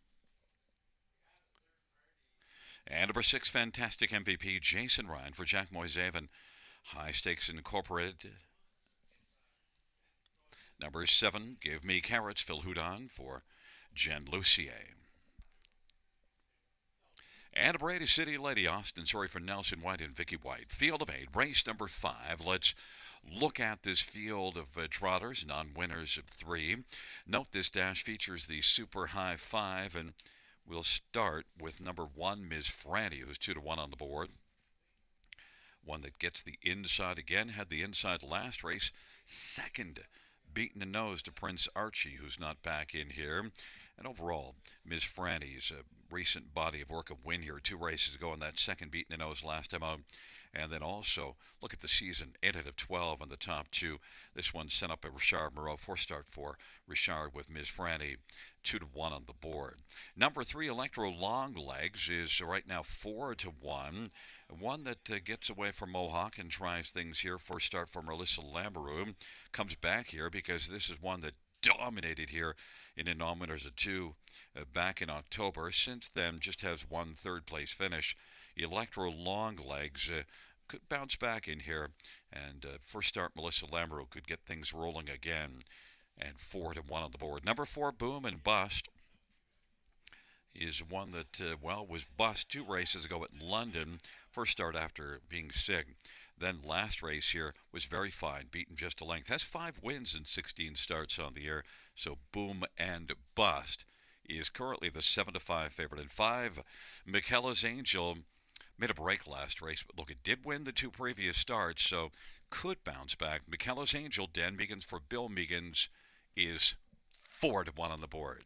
And number 6, Fantastic MVP, Jason Ryan for Jack Moisevan, High Stakes Incorporated. Number 7, Give Me Carrots, Phil Houdon for Jen Lucier. And number 8 is City Lady, Austin Sorry for Nelson White and Vicky White. Field of 8, race number 5. Let's look at this field of trotters, non-winners of 3. Note this dash features the Super High 5, and we'll start with number 1, Ms. Franny, who's 2-1 on the board. One that gets the inside again, had the inside last race. Second, beaten the nose to Prince Archie, who's not back in here. And overall, Ms. Franny's recent body of work, a win here 2 races ago, and that second beaten the nose last time out. And then also, look at the season, 8 out of 12 on the top 2. This one sent up by Richard Moreau, 4-start for Richard with Ms. Franny, 2-1 on the board. Number 3, Electro Longlegs, is right now 4-1. One that gets away from Mohawk and tries things here. 4-start for Melissa Lamberou. Comes back here because this is one that dominated here in nominators of 2 back in October. Since then, just has 1 third-place finish. Electro Longlegs could bounce back in here, and first start Melissa Lamberou could get things rolling again, and 4-1 on the board. Number 4, Boom and Bust, is one that, was bust 2 races ago at London. First start after being sick. Then last race here was very fine, beaten just a length. Has 5 wins and 16 starts on the year. So Boom and Bust is currently the 7-5 favorite. And 5, Michaela's Angel, made a break last race, but look, it did win the 2 previous starts, so could bounce back. Michaela's Angel, Dan Meegans for Bill Meegans, is 4-1 on the board.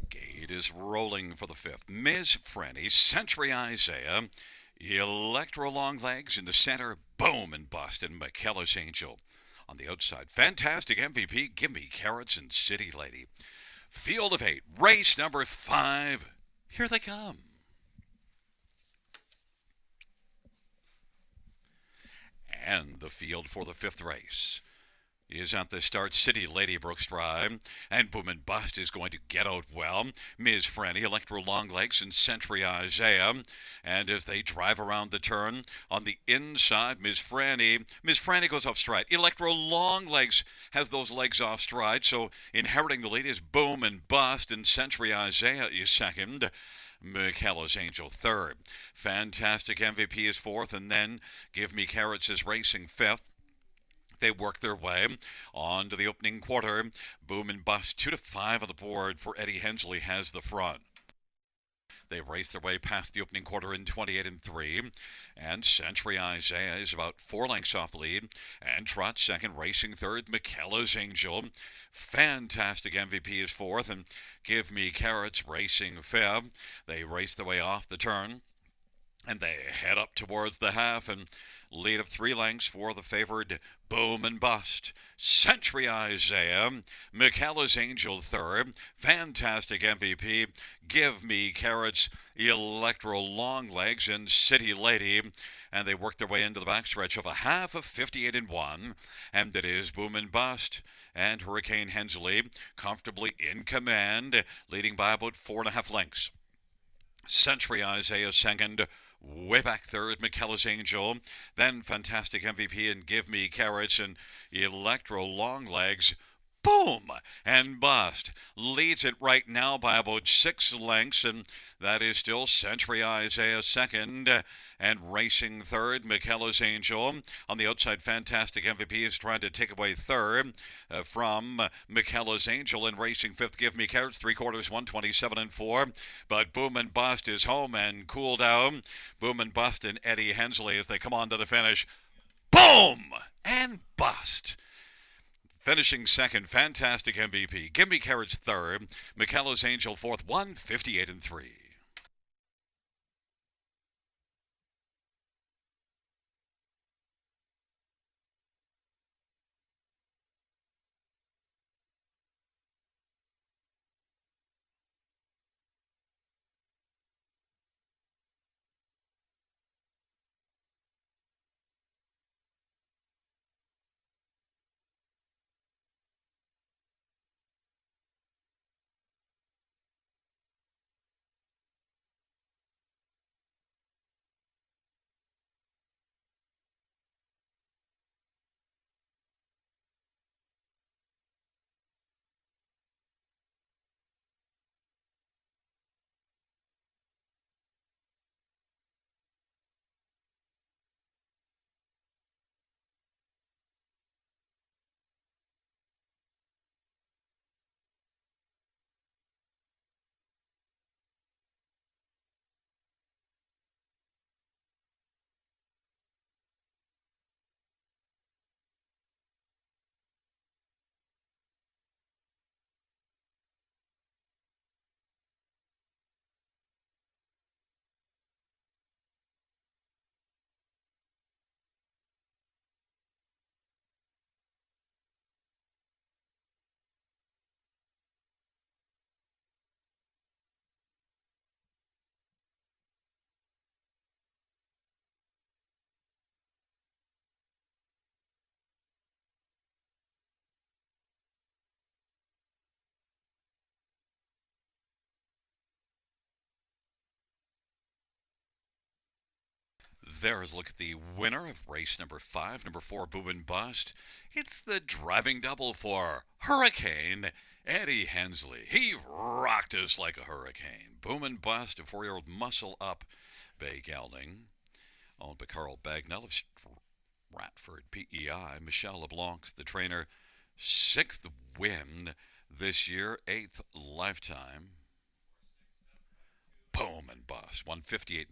Gate is rolling for the 5th. Ms. Franny, Century Isaiah, Electro Longlegs in the center, Boom and Bust, and Michaela's Angel on the outside. Fantastic MVP, Give Me Carrots, and City Lady. Field of 8, race number 5. Here they come. And the field for the 5th race is at the start. City Ladybrooke's Drive, and Boom and Bust is going to get out well. Ms. Franny, Electro Longlegs, and Century Isaiah. And as they drive around the turn on the inside, Ms. Franny goes off stride. Electro Longlegs has those legs off stride, so inheriting the lead is Boom and Bust, and Century Isaiah is second. McKellar's Angel third. Fantastic MVP is fourth, and then Give Me Carrots is racing fifth. They work their way on to the opening quarter. Boom and Bust 2-5 on the board for Eddie Hensley has the front. They race their way past the opening quarter in 28-3, and Century Isaiah is about 4 lengths off the lead, and Trot second, racing third, McKellar's Angel. Fantastic MVP is fourth, and Give Me Carrots racing fifth. They race their way off the turn, and they head up towards the half, and lead of 3 lengths for the favored Boom and Bust. Century Isaiah, McKellar's Angel third, Fantastic MVP, Give Me Carrots, Electro Longlegs, and City Lady. And they work their way into the backstretch of a half of 58-1, and it is Boom and Bust and Hurricane Hensley comfortably in command, leading by about 4.5 lengths. Century Isaiah second, way back third, McKellar's Angel, then Fantastic MVP and Give Me Carrots, and Electro Longlegs. Boom and Bust leads it right now by about 6 lengths, and that is still Century Isaiah second, and racing third, McKellar's Angel. On the outside, Fantastic MVP is trying to take away third from McKellar's Angel, and racing fifth, Give Me Carrots, 3/4, 127-4. But Boom and Bust is home and cool down. Boom and Bust and Eddie Hensley as they come on to the finish. Boom and Bust finishing second, Fantastic MVP. Give Me Carrots third, McKellar's Angel fourth, 158-3. There's a look at the winner of race number 5, number 4, Boom and Bust. It's the driving double for Hurricane Eddie Hensley. He rocked us like a hurricane. Boom and Bust, a 4-year-old muscle up bay gelding, owned by Carl Bagnell of Stratford PEI. Michelle LeBlanc, the trainer, 6th win this year, 8th lifetime. Boom and Bust, 158-3.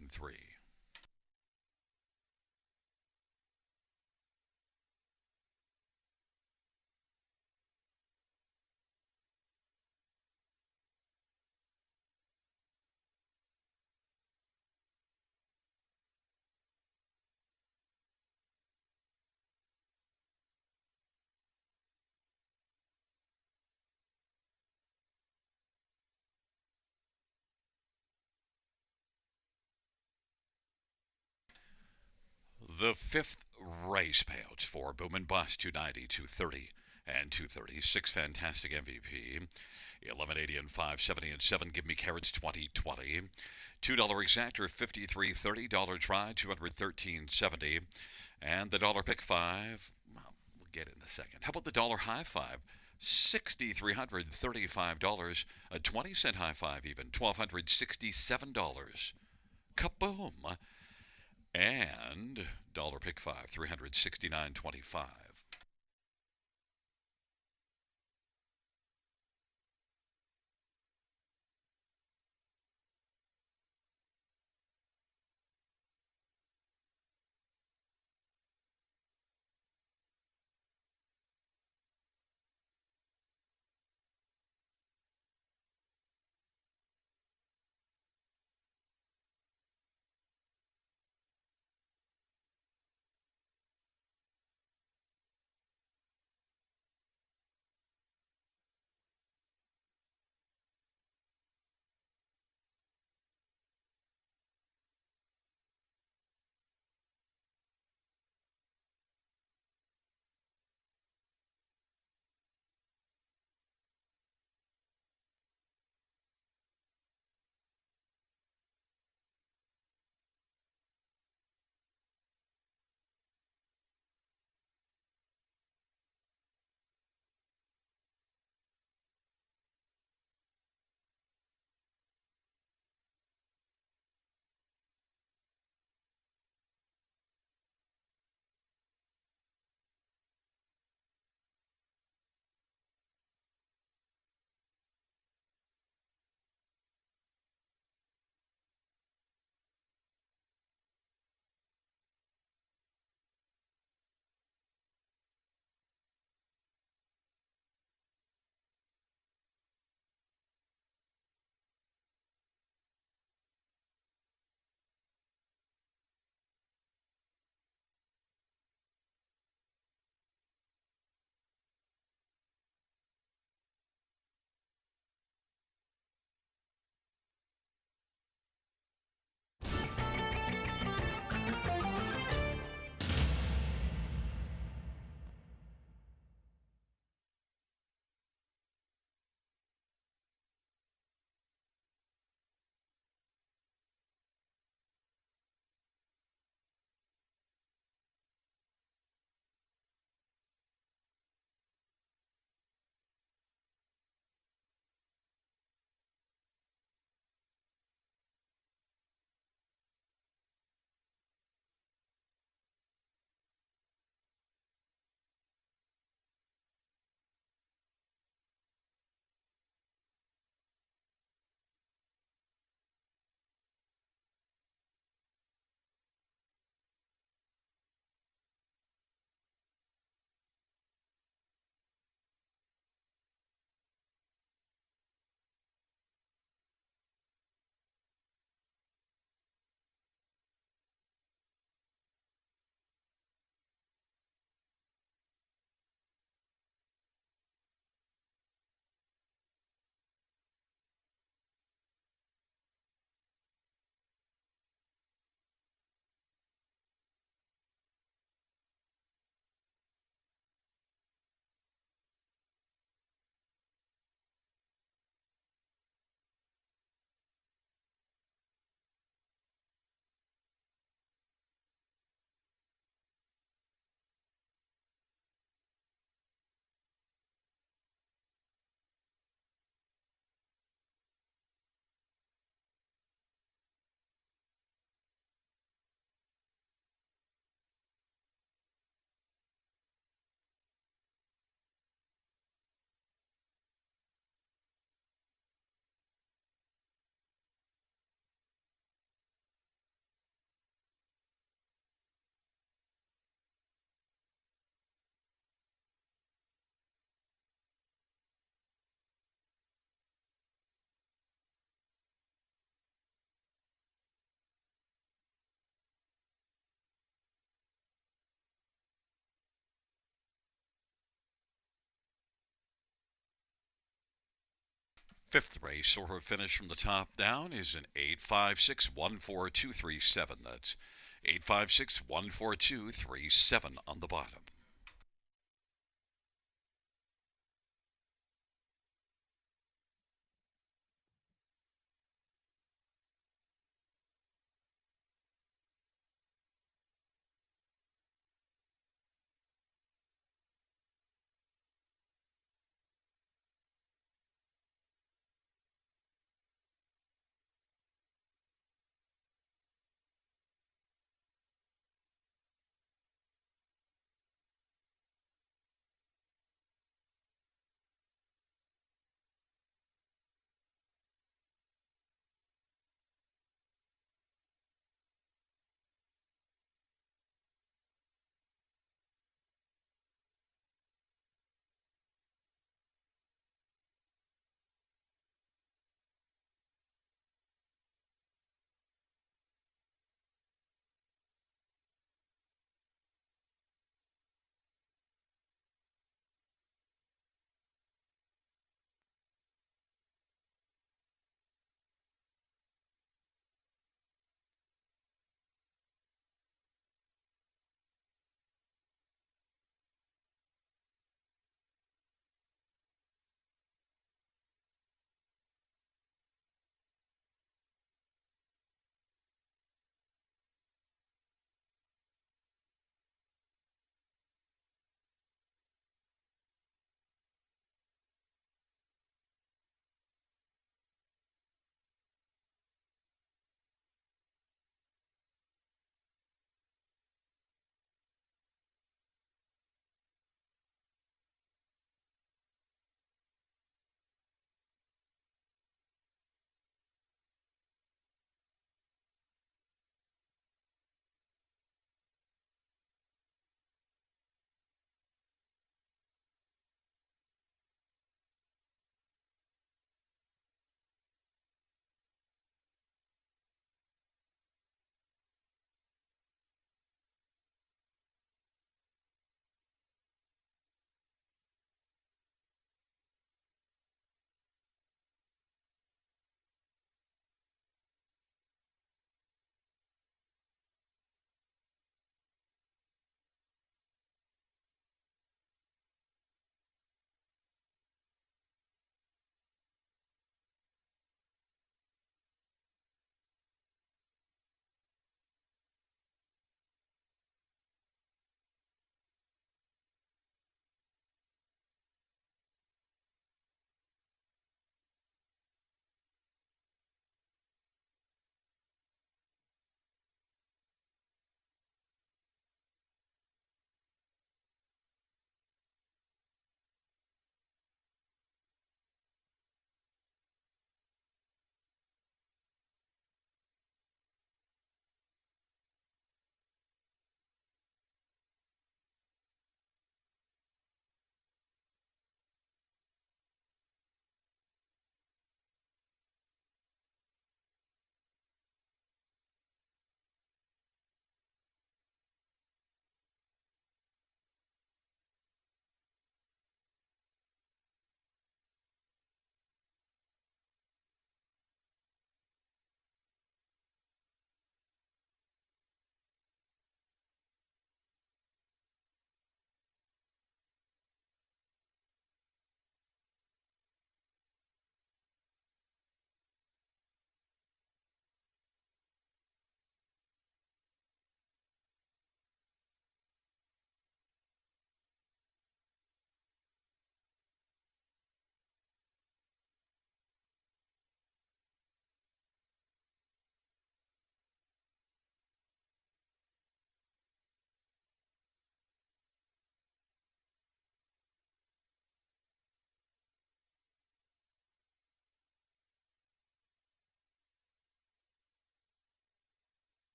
The fifth race payouts for Boom and Bust 290, 230, and 230. Six Fantastic MVP. 1180 and 570 and 7 Give Me Carrots 2020. $2 exactor 53.30. Dollar try 213.70. And the dollar pick five. Well, we'll get it in a second. How about the dollar high five? $6,335. A 20-cent high five even. $1,267. Kaboom! And dollar pick five, 369.25. Fifth race, or her finish from the top down, is an 85614 237. That's 856-142-37 on the bottom.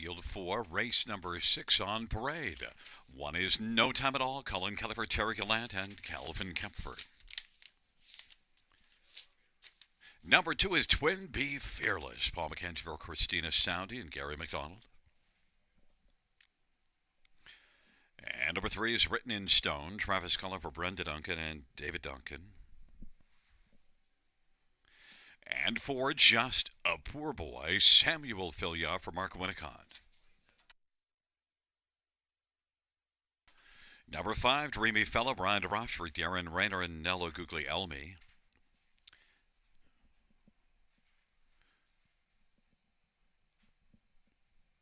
Field 4, race number 6 on parade. One is No Time at All, Colin Kelly for Terry Gallant and Calvin Kempfert. Number 2 is Twin Bee Fearless, Paul McKenzie for Christina Soundy and Gary McDonald. And number 3 is Written in Stone, Travis Cullen for Brenda Duncan and David Duncan. And 4, Just a Poor Boy, Samuel Filia for Mark Winnicott. Number 5, Dreamy Fellow, Brian DeRoche for Darren Rayner and Nello Guglielmi.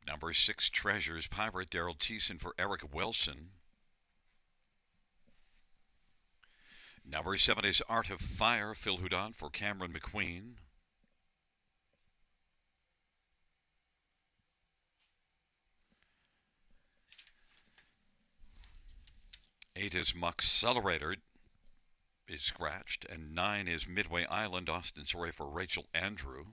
Number 6, Treasures Pirate, Daryl Thiessen for Eric Wilson. Number 7 is Art of Fire, Phil Houdon for Cameron McQueen. Eight is Muxcelerator, is scratched, and 9 is Midway Island, Austin Sorry for Rachel Andrew.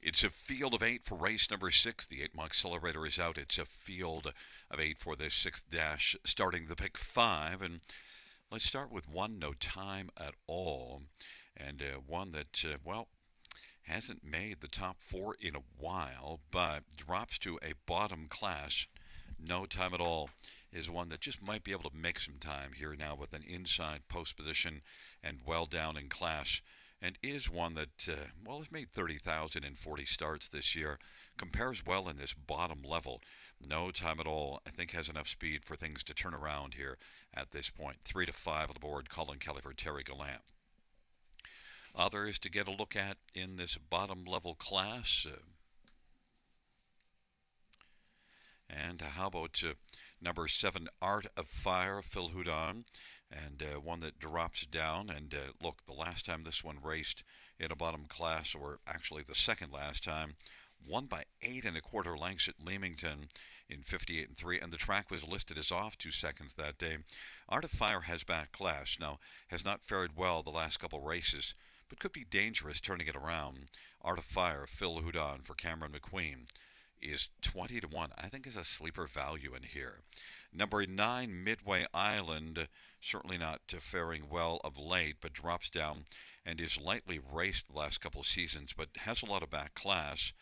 It's a field of 8 for race number 6. The 8 Muxcelerator is out. It's a field of 8 for this 6th dash, starting the pick 5. And let's start with 1, No Time at All. And one that, well, hasn't made the top 4 in a while, but drops to a bottom class. No Time at All is one that just might be able to make some time here now with an inside post position and well down in class. And is one that, well, has made 30,040 starts this year. Compares well in this bottom level. No Time at All, I think, has enough speed for things to turn around here at this point. 3 to 5 on the board, Colin Kelly for Terry Gallant. Others to get a look at in this bottom level class. And how about number 7, Art of Fire, Phil Houdon, and one that drops down. And look, the last time this one raced in a bottom class, or actually the second last time, won by 8 1/4 lengths at Leamington in 58 3, and the track was listed as off 2 seconds that day. Art of Fire has back class. Now, has not fared well the last couple races, but could be dangerous turning it around. Art of Fire, Phil Houdon for Cameron McQueen, is 20 to 1. I think is a sleeper value in here. Number 9, Midway Island, certainly not faring well of late, but drops down and is lightly raced the last couple of seasons, but has a lot of back class.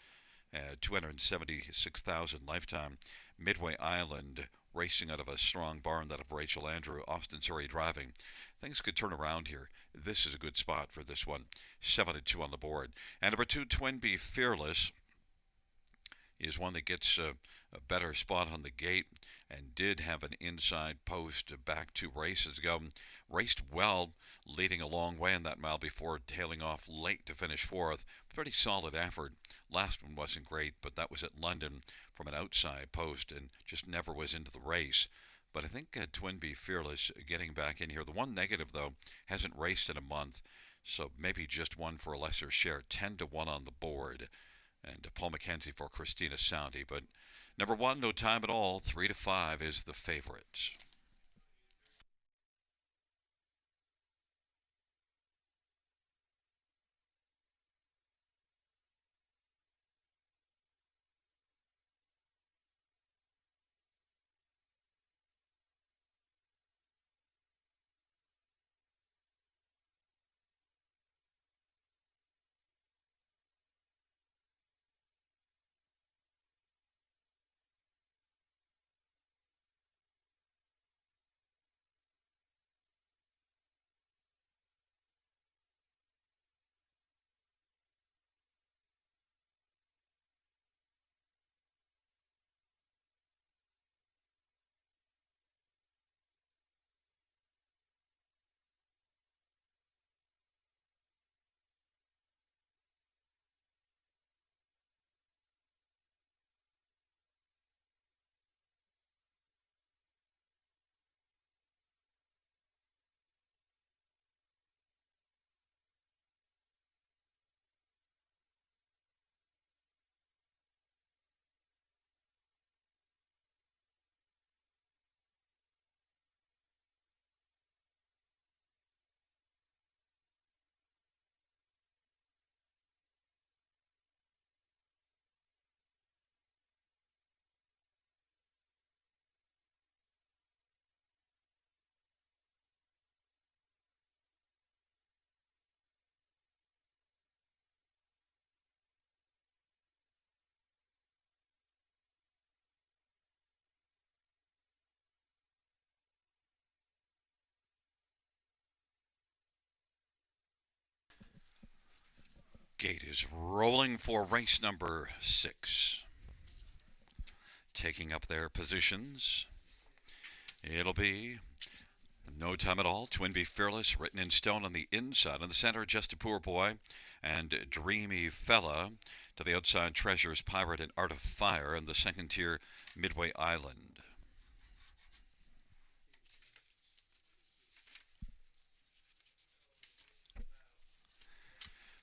276,000 lifetime. Midway Island racing out of a strong barn, that of Rachel Andrew, Austin Surrey driving. Things could turn around here. This is a good spot for this one. 7 to 2 on the board. And number 2, Twin Bee Fearless, is one that gets a better spot on the gate and did have an inside post back 2 races ago. Raced well, leading a long way in that mile before tailing off late to finish 4th. Pretty solid effort. Last one wasn't great, but that was at London from an outside post and just never was into the race. But I think Twin Bee Fearless getting back in here. The one negative, though, hasn't raced in a month, so maybe just one for a lesser share. 10 to 1 on the board. And Paul McKenzie for Christina Soundy. But number 1, No Time at All, 3 to 5 is the favorite. Gate is rolling for race number 6. Taking up their positions. It'll be No Time at All, Twin Be Fearless, Written in Stone on the inside. In the center, Just a Poor Boy and Dreamy Fella. To the outside, Treasures Pirate and Art of Fire. In the second tier, Midway Island.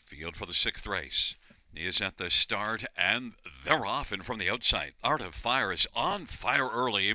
Field for the 6th race is at the start, and they're off. And from the outside, Art of Fire is on fire early.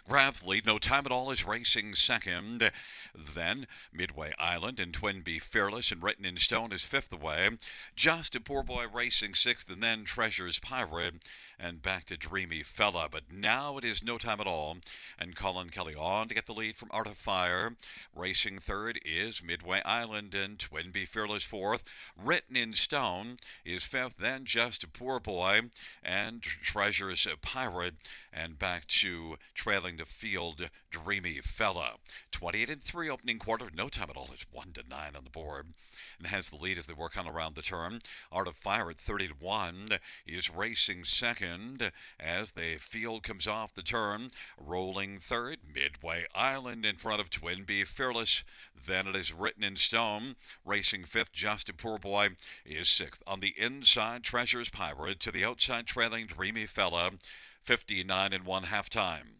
Grabs the lead. No Time at All is racing second. Then Midway Island and Twin Be Fearless and Written in Stone is 5th away. Just a Poor Boy racing 6th, and then Treasures Pirate and back to Dreamy Fella. But now it is No Time at All, and Colin Kelly on to get the lead from Art of Fire. Racing 3rd is Midway Island and Twin Be Fearless 4th. Written in Stone is 5th. Then Just a Poor Boy and Treasures Pirate, and back to trailing the field Dreamy Fella. 28-3 opening quarter. No Time at All is 1-9 on the board and has the lead as they work on around the turn. Art of Fire at 30-1 is racing second as the field comes off the turn. Rolling third, Midway Island in front of Twin Be Fearless. Then it is Written in Stone. Racing 5th, Just a Poor Boy is 6th. On the inside, Treasures Pirate. To the outside, trailing Dreamy Fella. 59 and 1 halftime.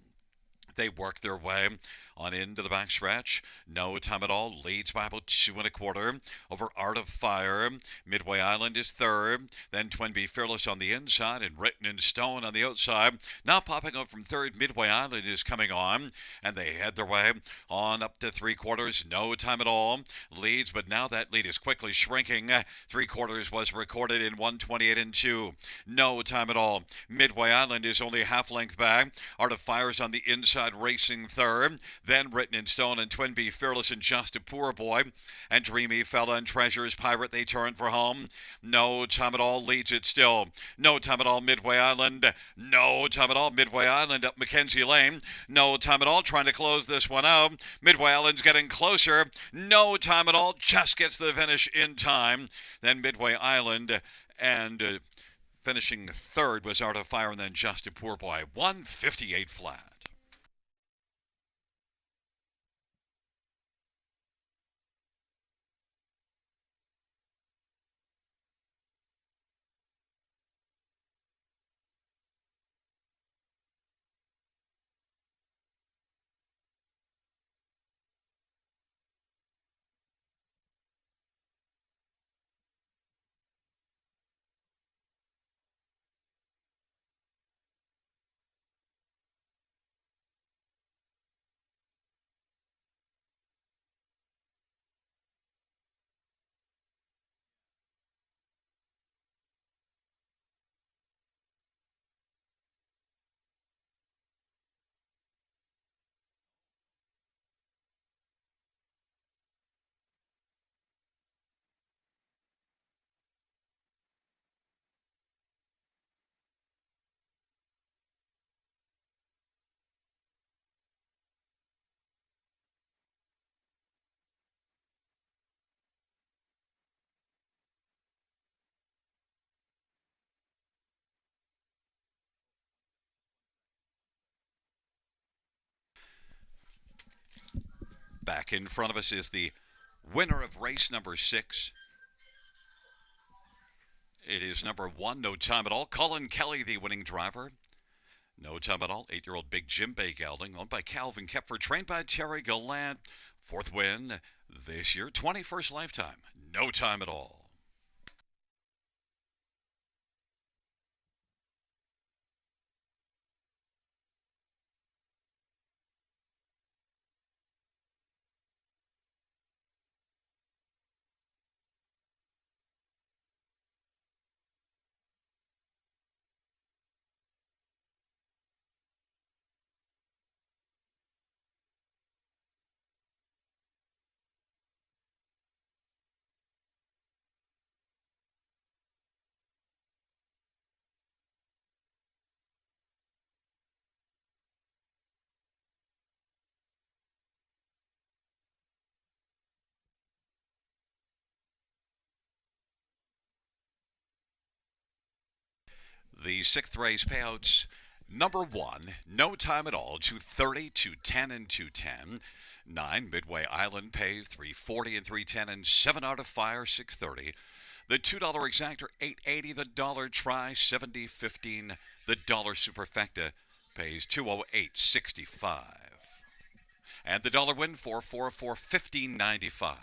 They work their way on into the backstretch. No Time at All leads by about 2 1/4 over Art of Fire. Midway Island is 3rd. Then Twin Be Fearless on the inside and Written in Stone on the outside. Now popping up from 3rd, Midway Island is coming on, and they head their way on up to 3/4. No Time at All leads, but now that lead is quickly shrinking. 3/4 was recorded in 1:28 and 2. No Time at All. Midway Island is only a half length back. Art of Fire's on the inside racing 3rd. Then Written in Stone and Twin Be Fearless and Just a Poor Boy and Dreamy Fella and Treasures Pirate, they turn for home. No Time at All leads it still. No Time at All Midway Island. No Time at All Midway Island up Mackenzie Lane. No Time at All trying to close this one out. Midway Island's getting closer. No Time at All just gets to the finish in time. Then Midway Island and finishing 3rd was Art of Fire, and then Just a Poor Boy. 158 flat. Back in front of us is the winner of race number 6. It is number 1, No Time at All. Colin Kelly, the winning driver. No Time at All, 8-year-old Big Jim Bay gelding, owned by Calvin Kepfer, trained by Terry Gallant. 4th win this year, 21st lifetime. No Time at All. The sixth race payouts: number 1, No Time at All, 230, 210, and 210. 9, Midway Island pays 340 and 310, and 7 Art of Fire 630. The $2 exactor 880, the dollar try 70.15, the dollar superfecta pays 208.65, and the dollar win for 404 15.95.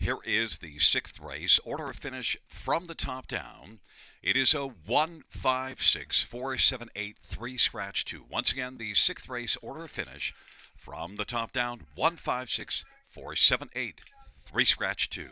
Here is the sixth race. Order of finish from the top down. It is a 156-478-3 scratch 2. Once again, the sixth race order of finish from the top down: 156-478-3 scratch 2.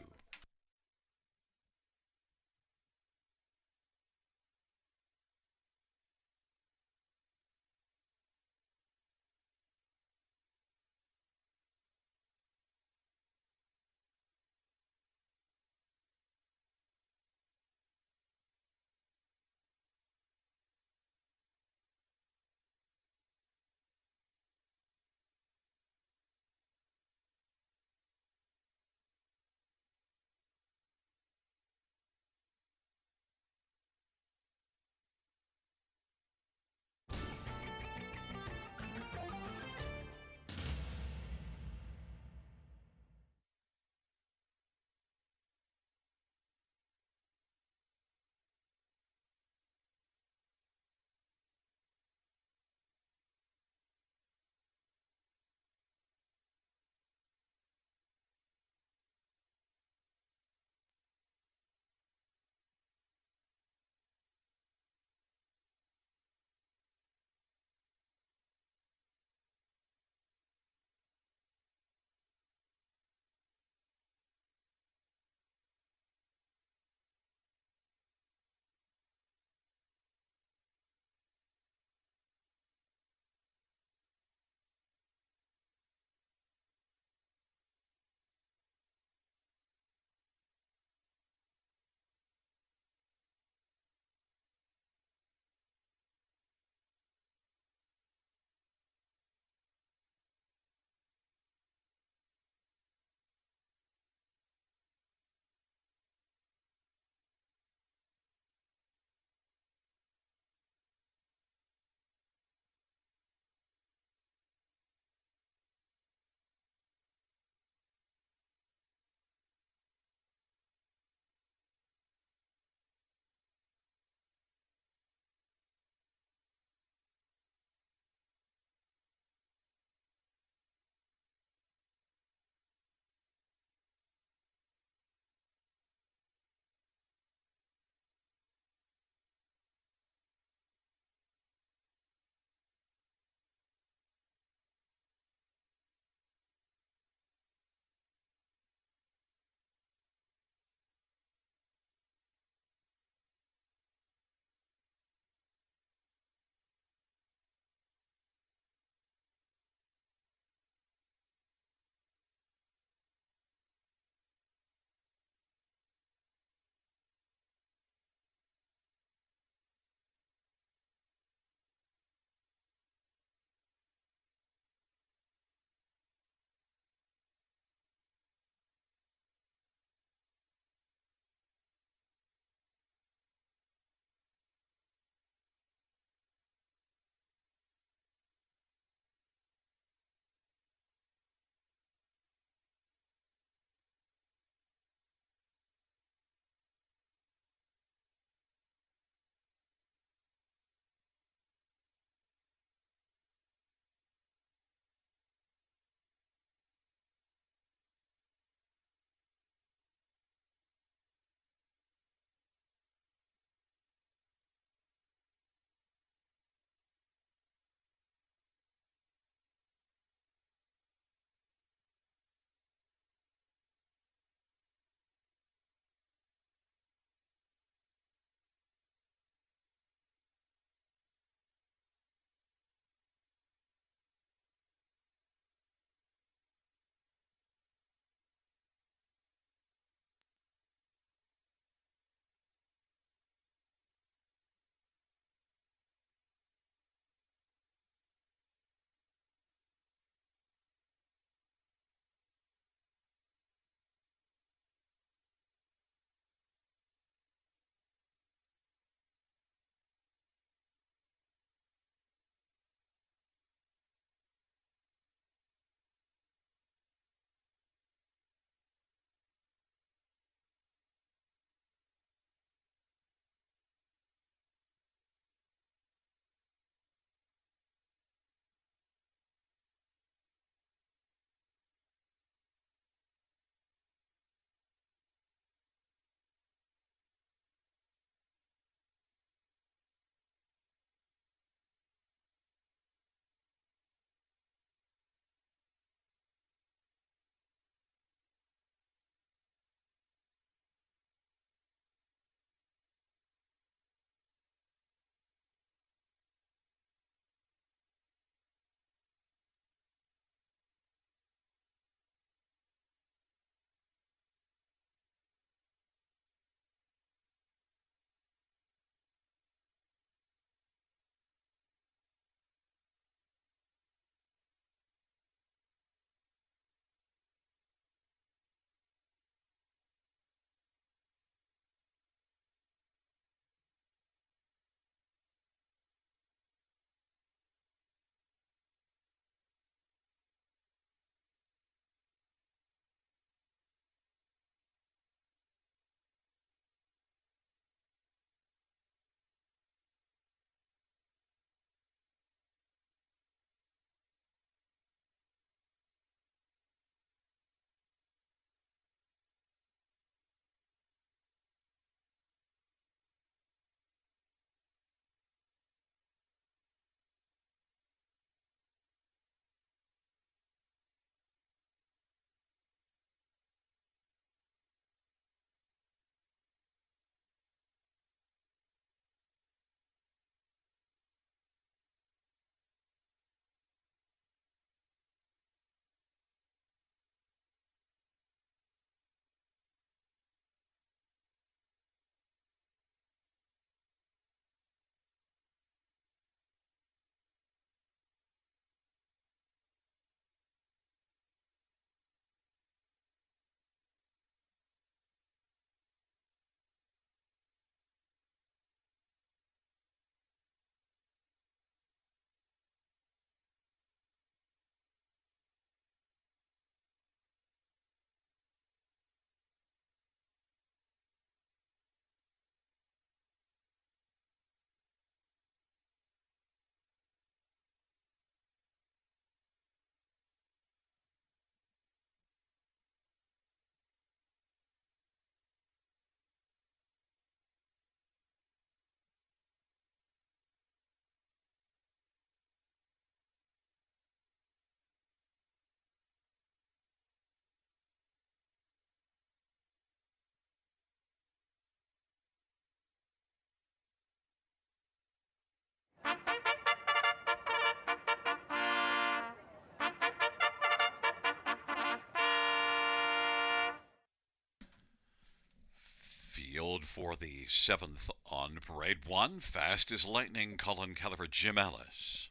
field for the seventh on parade. One, Fast as Lightning, Colin Keller for Jim Ellis.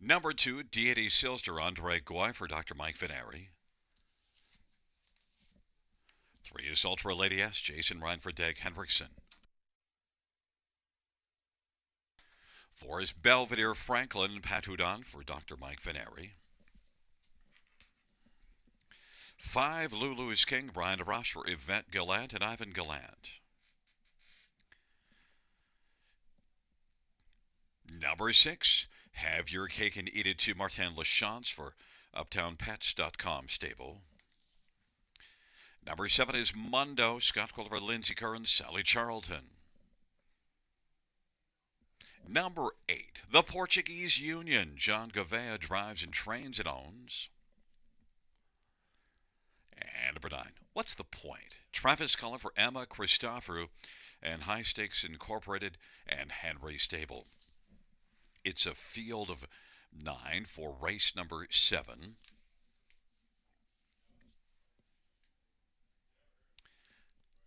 Number two, Deity Silster, Andre Goy for Dr. Mike Veneri. Three is Ultra Lady S, Jason Ryan for Dag Hendrickson. Four is Belvedere Franklin, Pat Houdon for Dr. Mike Veneri. Five, Lulu's King, Brian DeRoche for Yvette Gallant and Ivan Gallant. Number six, Have Your Cake and Eat It to Martin Lachance for UptownPets.com stable. Number seven is Mundo, Scott Quilver, Lindsay Curran, Sally Charlton. Number eight, The Portuguese Union, John Gouveia drives and trains and owns. And number nine, What's the Point? Travis Cullen for Emma Christoforou and High Stakes Incorporated and Henry Stable. It's a field of 9 for race number 7.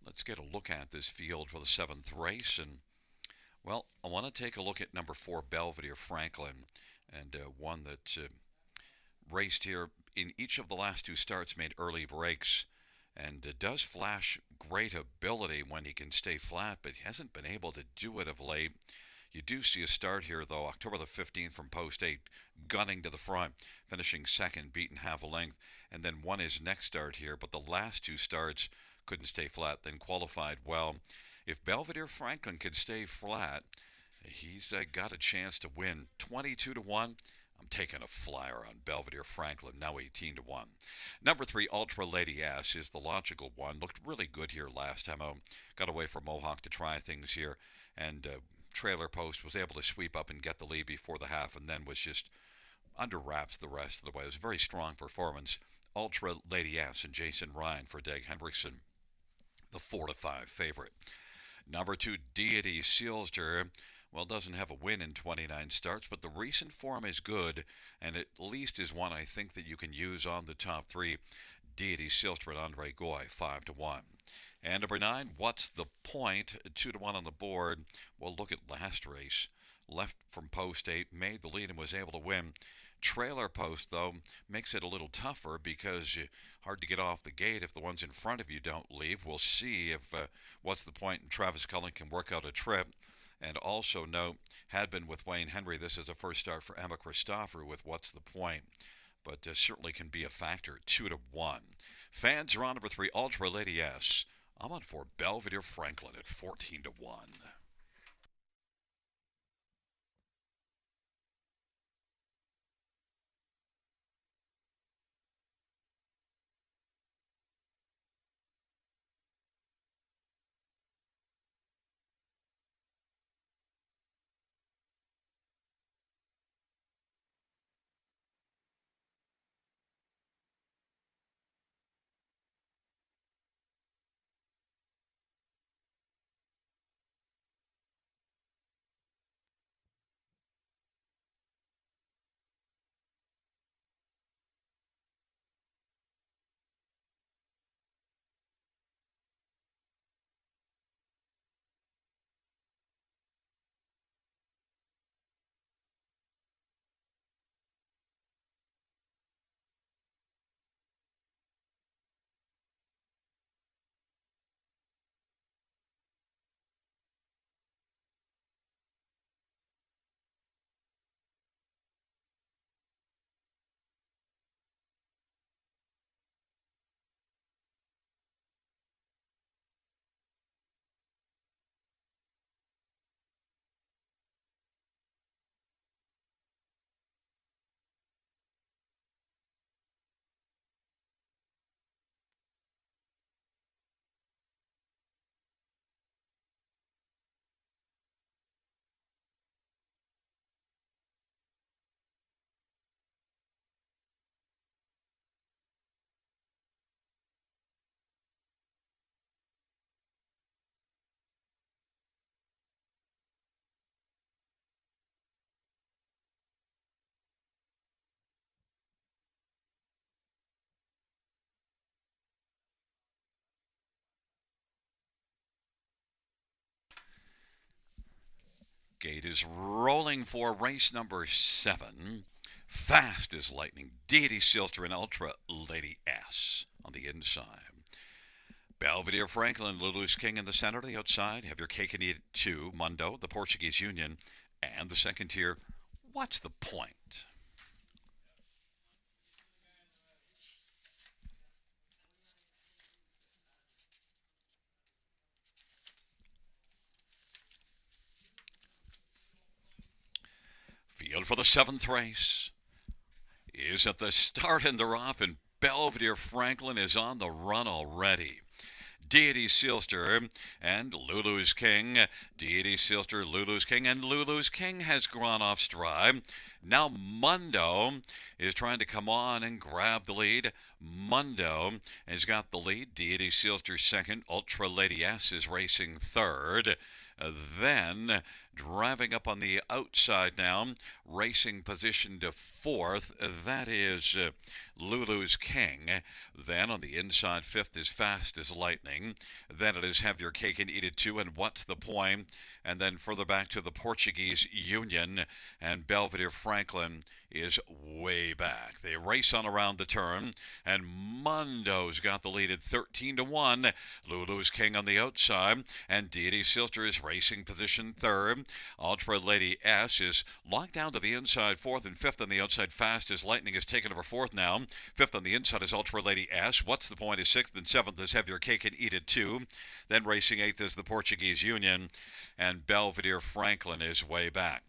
Let's get a look at this field for the 7th race. And, well, I want to take a look at number 4, Belvedere Franklin, and one that raced here in each of the last 2 starts, made early breaks, and does flash great ability when he can stay flat, but he hasn't been able to do it of late. You do see a start here, though, October the 15th from post 8, gunning to the front, finishing second, beaten half a length, and then won his next start here, but the last 2 starts couldn't stay flat, then qualified well. If Belvedere Franklin could stay flat, he's got a chance to win. 22-1. I'm taking a flyer on Belvedere Franklin, now 18-1. Number 3, Ultra Lady S, is the logical one. Looked really good here last time out. Got away from Mohawk to try things here, and Trailer Post was able to sweep up and get the lead before the half, and then was just under wraps the rest of the way. It was a very strong performance. Ultra Lady S and Jason Ryan for Dag Hendrickson, the 4-5 favorite. Number 2, Deity Silster, well, doesn't have a win in 29 starts, but the recent form is good, and at least is one I think that you can use on the top 3. Deity Silster and Andre Goy, 5-1. And number 9, What's the Point? 2-1 on the board. Well, look at last race. Left from post 8, made the lead and was able to win. Trailer Post, though, makes it a little tougher because hard to get off the gate if the ones in front of you don't leave. We'll see if What's the Point and Travis Cullen can work out a trip. And also note, had been with Wayne Henry. This is a first start for Emma Christoforou with What's the Point, but certainly can be a factor. 2-1. Fans are on number 3, Ultra Lady S. I'm on for Belvedere Franklin at 14-1. Gate is rolling for race number 7. Fast as lightning. Deity Silster and Ultra Lady S on the inside. Belvedere Franklin, Lulu's King in the center. The outside, have your cake and eat it too. Mundo, the Portuguese Union, and the second tier. What's the point? Field for the 7th race is at the start and they're off, and Belvedere Franklin is on the run already. Deity Silster and Lulu's King. Deity Silster, Lulu's King, and Lulu's King has gone off stride. Now Mundo is trying to come on and grab the lead. Mundo has got the lead. Deity Silster second. Ultra Lady S is racing third. Then driving up on the outside now, racing position to fourth. That is Lulu's King. Then on the inside, fifth is Fast as Lightning. Then it is Have Your Cake and Eat It Too, and What's the Point? And then further back to the Portuguese Union, and Belvedere Franklin is way back. They race on around the turn, and Mundo's got the lead at 13-1. Lulu's King on the outside, and Deity Silster is racing position third. Ultra Lady S is locked down to the inside fourth, and fifth on the outside. Fast as Lightning is taken over fourth now. Fifth on the inside is Ultra Lady S. What's the Point is sixth, and seventh is Have Your Cake and Eat It Too. Then racing eighth is the Portuguese Union, and Belvedere Franklin is way back.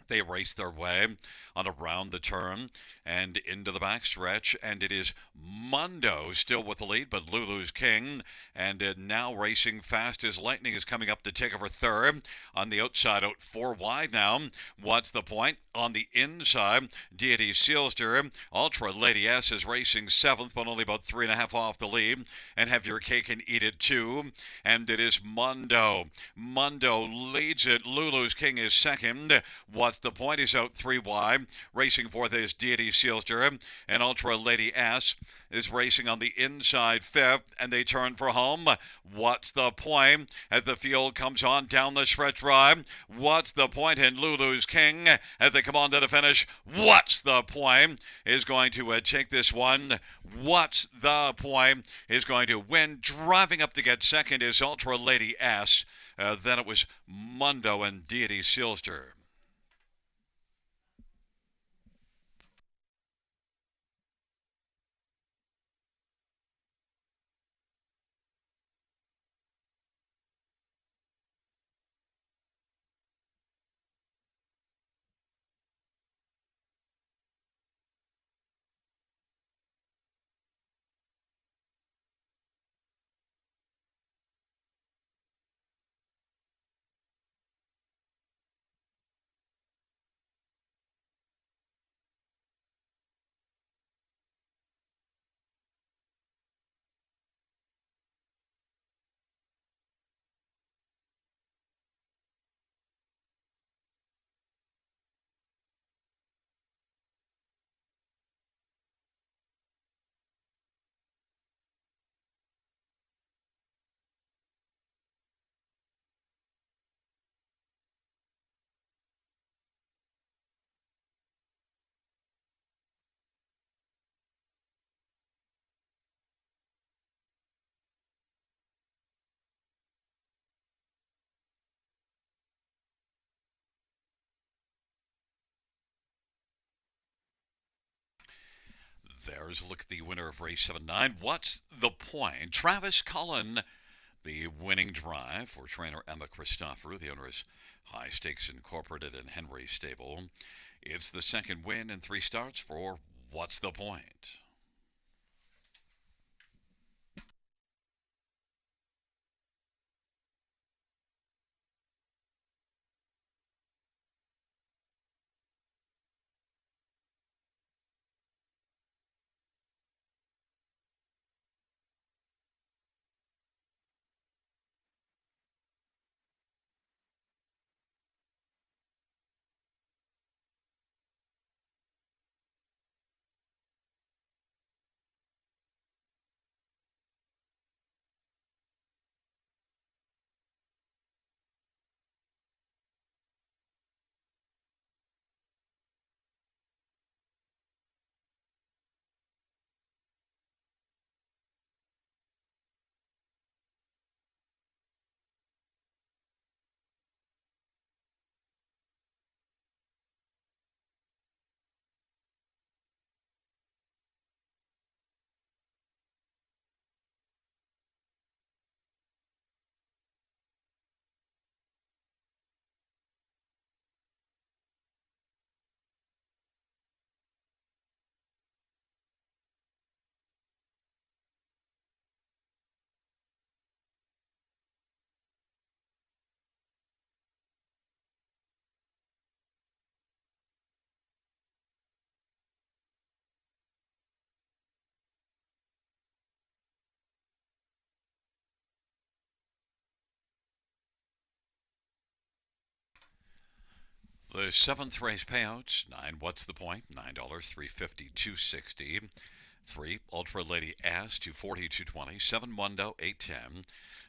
They race their way on around the turn and into the backstretch, and it is Mundo still with the lead, but Lulu's King, and now racing Fast as Lightning is coming up to take over third. On the outside, out 4 wide now. What's the Point? On the inside, Deity Silster. Ultra Lady S is racing seventh, but only about 3.5 off the lead, and Have Your Cake and Eat It Too. And it is Mundo. Mundo leads it. Lulu's King is second. What's the Point is out 3 wide. Racing fourth is Deity Silster, and Ultra Lady S is racing on the inside fifth, and they turn for home. What's the Point? As the field comes on down the stretch drive. What's the Point? And Lulu's King, as they come on to the finish. What's the Point? Is going to take this one. What's the Point? Is going to win. Driving up to get second is Ultra Lady S. Then it was Mundo and Deity Silster. There's a look at the winner of race 7-9. What's the Point? Travis Cullen, the winning drive for trainer Emma Christopher. The owner is High Stakes Incorporated and Henry Stable. It's the second win in 3 starts for What's the Point? The seventh race payouts: 9 What's the Point, $9, 350, 260. 3 Ultra Lady Ass, 240, 220. 7 Mundo, 810.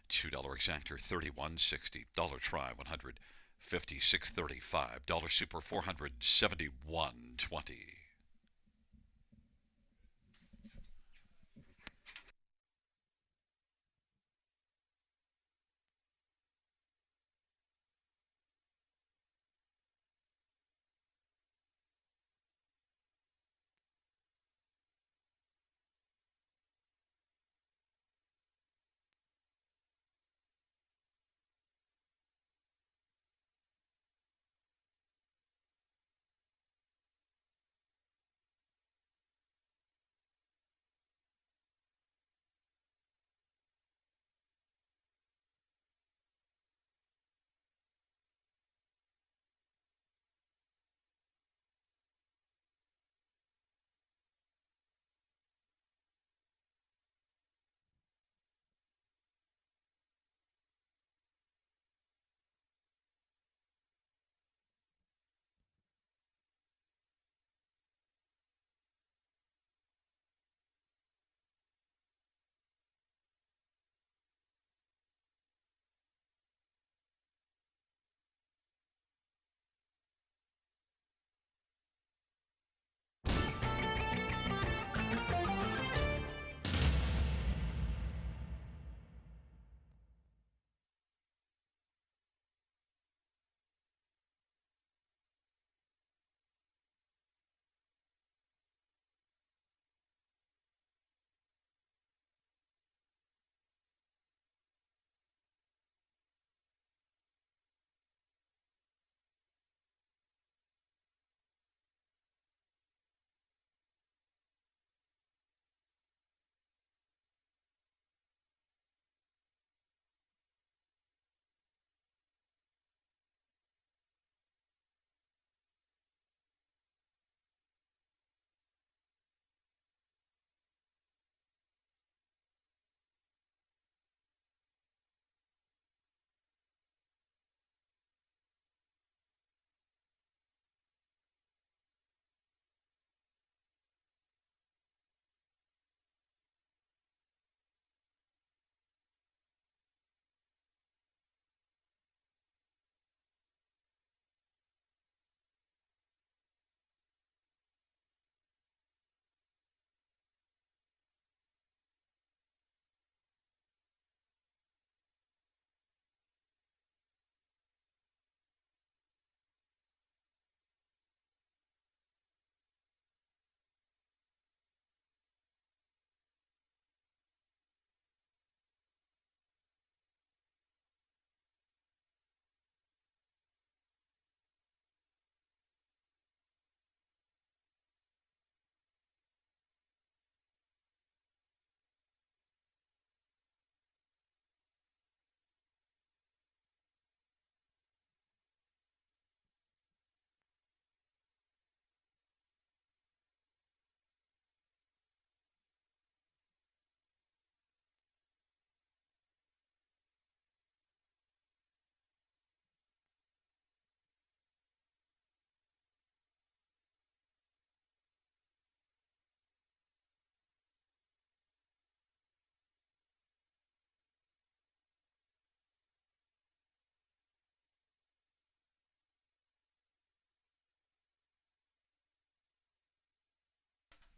$2 exactor, 31.60. Dollar Try, 150, 635. Dollar Super, 471.20.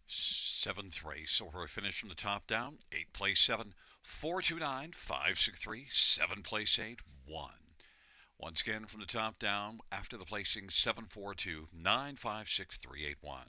Seventh race, or we finish from the top down. 8 place 7, 429, 563. 7 place 8, 1. Once again from the top down, after the placing, 742, 956, 381.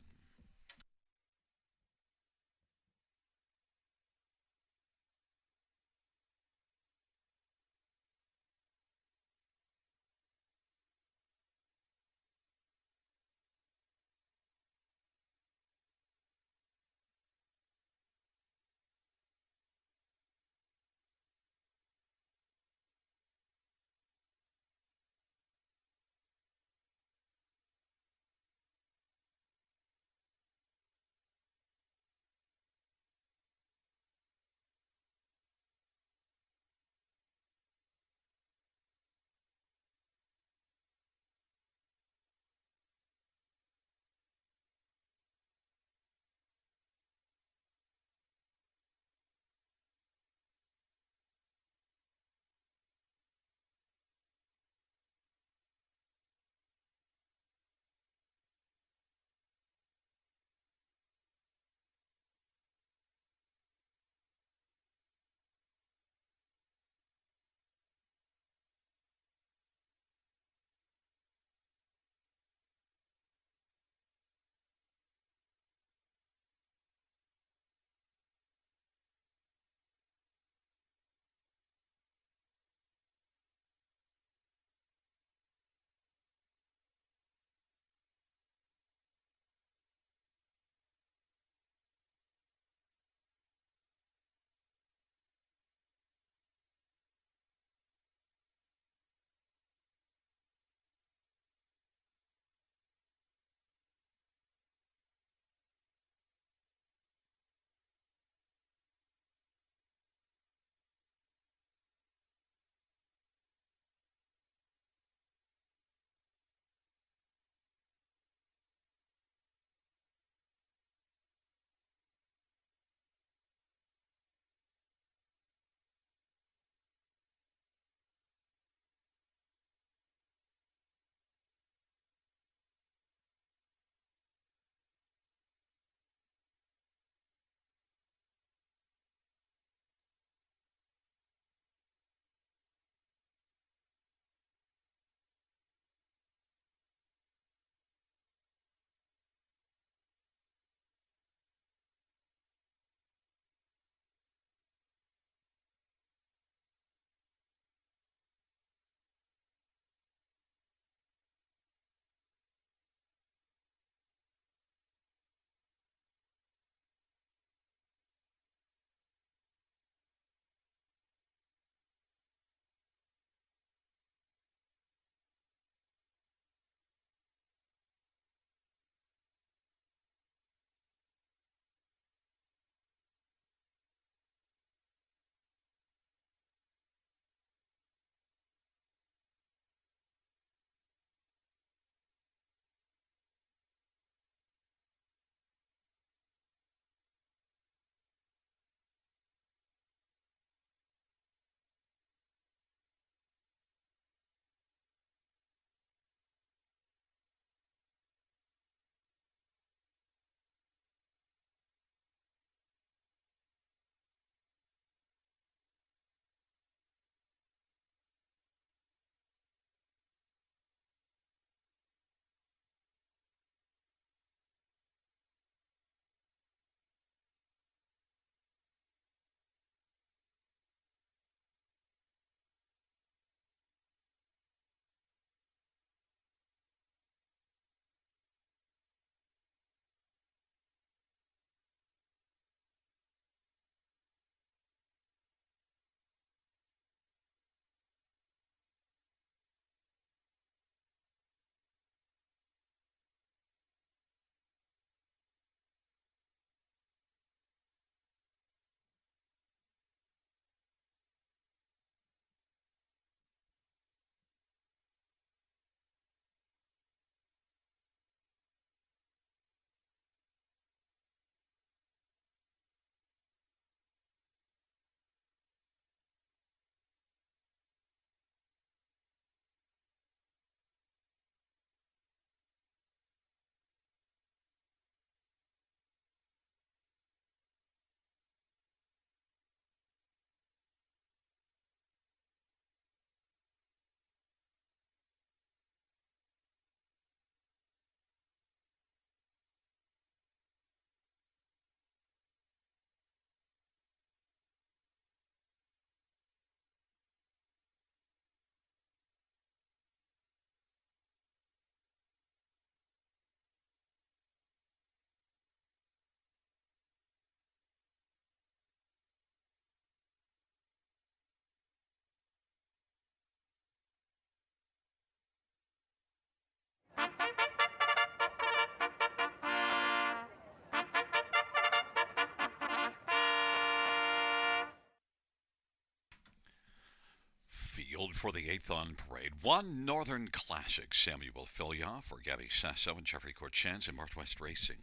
Field for the eighth on parade. One Northern Classic. Samuel Filya for Gabby Sasso and Jeffrey Corchens in Northwest Racing.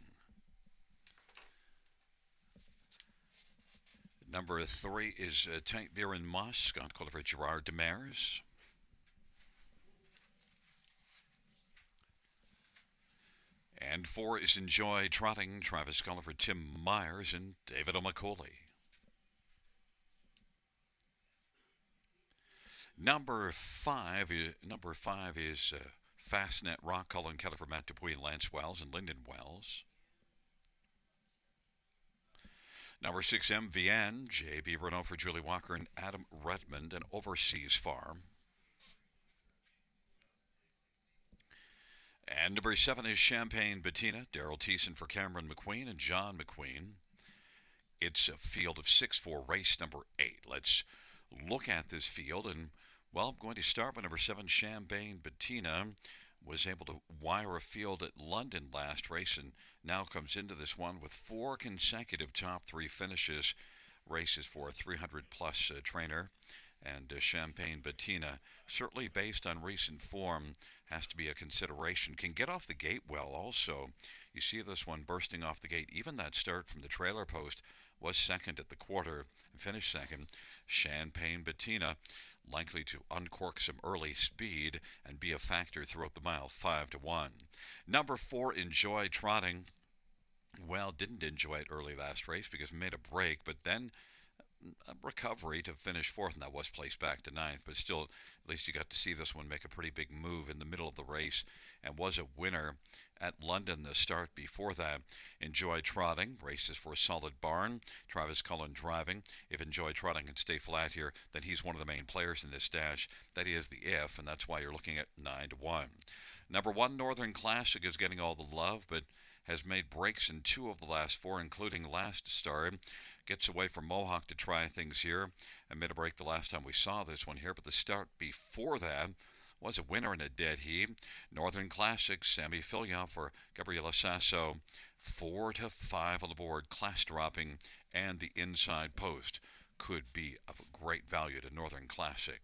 Number 3 is Tank Beer and Moss. Scott Culliver, Gerard Demers. And 4 is Enjoy Trotting. Travis Culliver, Tim Myers, and David O'Macaulay. Number five is Fastnet Rock, Colin Keller for Matt Dupuy and Lance Wells and Lyndon Wells. Number 6, MVN, J.B. Renault for Julie Walker and Adam Redmond and Overseas Farm. And number 7 is Champagne Bettina, Daryl Thiessen for Cameron McQueen and John McQueen. It's a field of 6 for race number 8. Let's look at this field, and well, I'm going to start with number 7, Champagne Bettina. Was able to wire a field at London last race and now comes into this one with 4 consecutive top 3 finishes. Races for a 300-plus trainer. And Champagne Bettina, certainly based on recent form, has to be a consideration. Can get off the gate well also. You see this one bursting off the gate. Even that start from the trailer post was second at the quarter and finished second. Champagne Bettina likely to uncork some early speed and be a factor throughout the mile, 5-1. Number 4, Enjoy Trotting. Well, didn't enjoy it early last race because made a break, but then a recovery to finish 4th, and that was placed back to 9th, but still, at least you got to see this one make a pretty big move in the middle of the race and was a winner at London the start before that. Enjoy Trotting, races for a solid barn. Travis Cullen driving. If Enjoy Trotting can stay flat here, then he's one of the main players in this dash. That is the if, and that's why you're looking at 9-1. Number 1, Northern Classic is getting all the love, but has made breaks in 2 of the last 4, including last start. Gets away from Mohawk to try things here and made a break the last time we saw this one here, but the start before that was a winner in a dead heat. Northern Classic, Sammy Filya for Gabriela Sasso, 4-5 on the board, class dropping, and the inside post could be of great value to Northern Classic.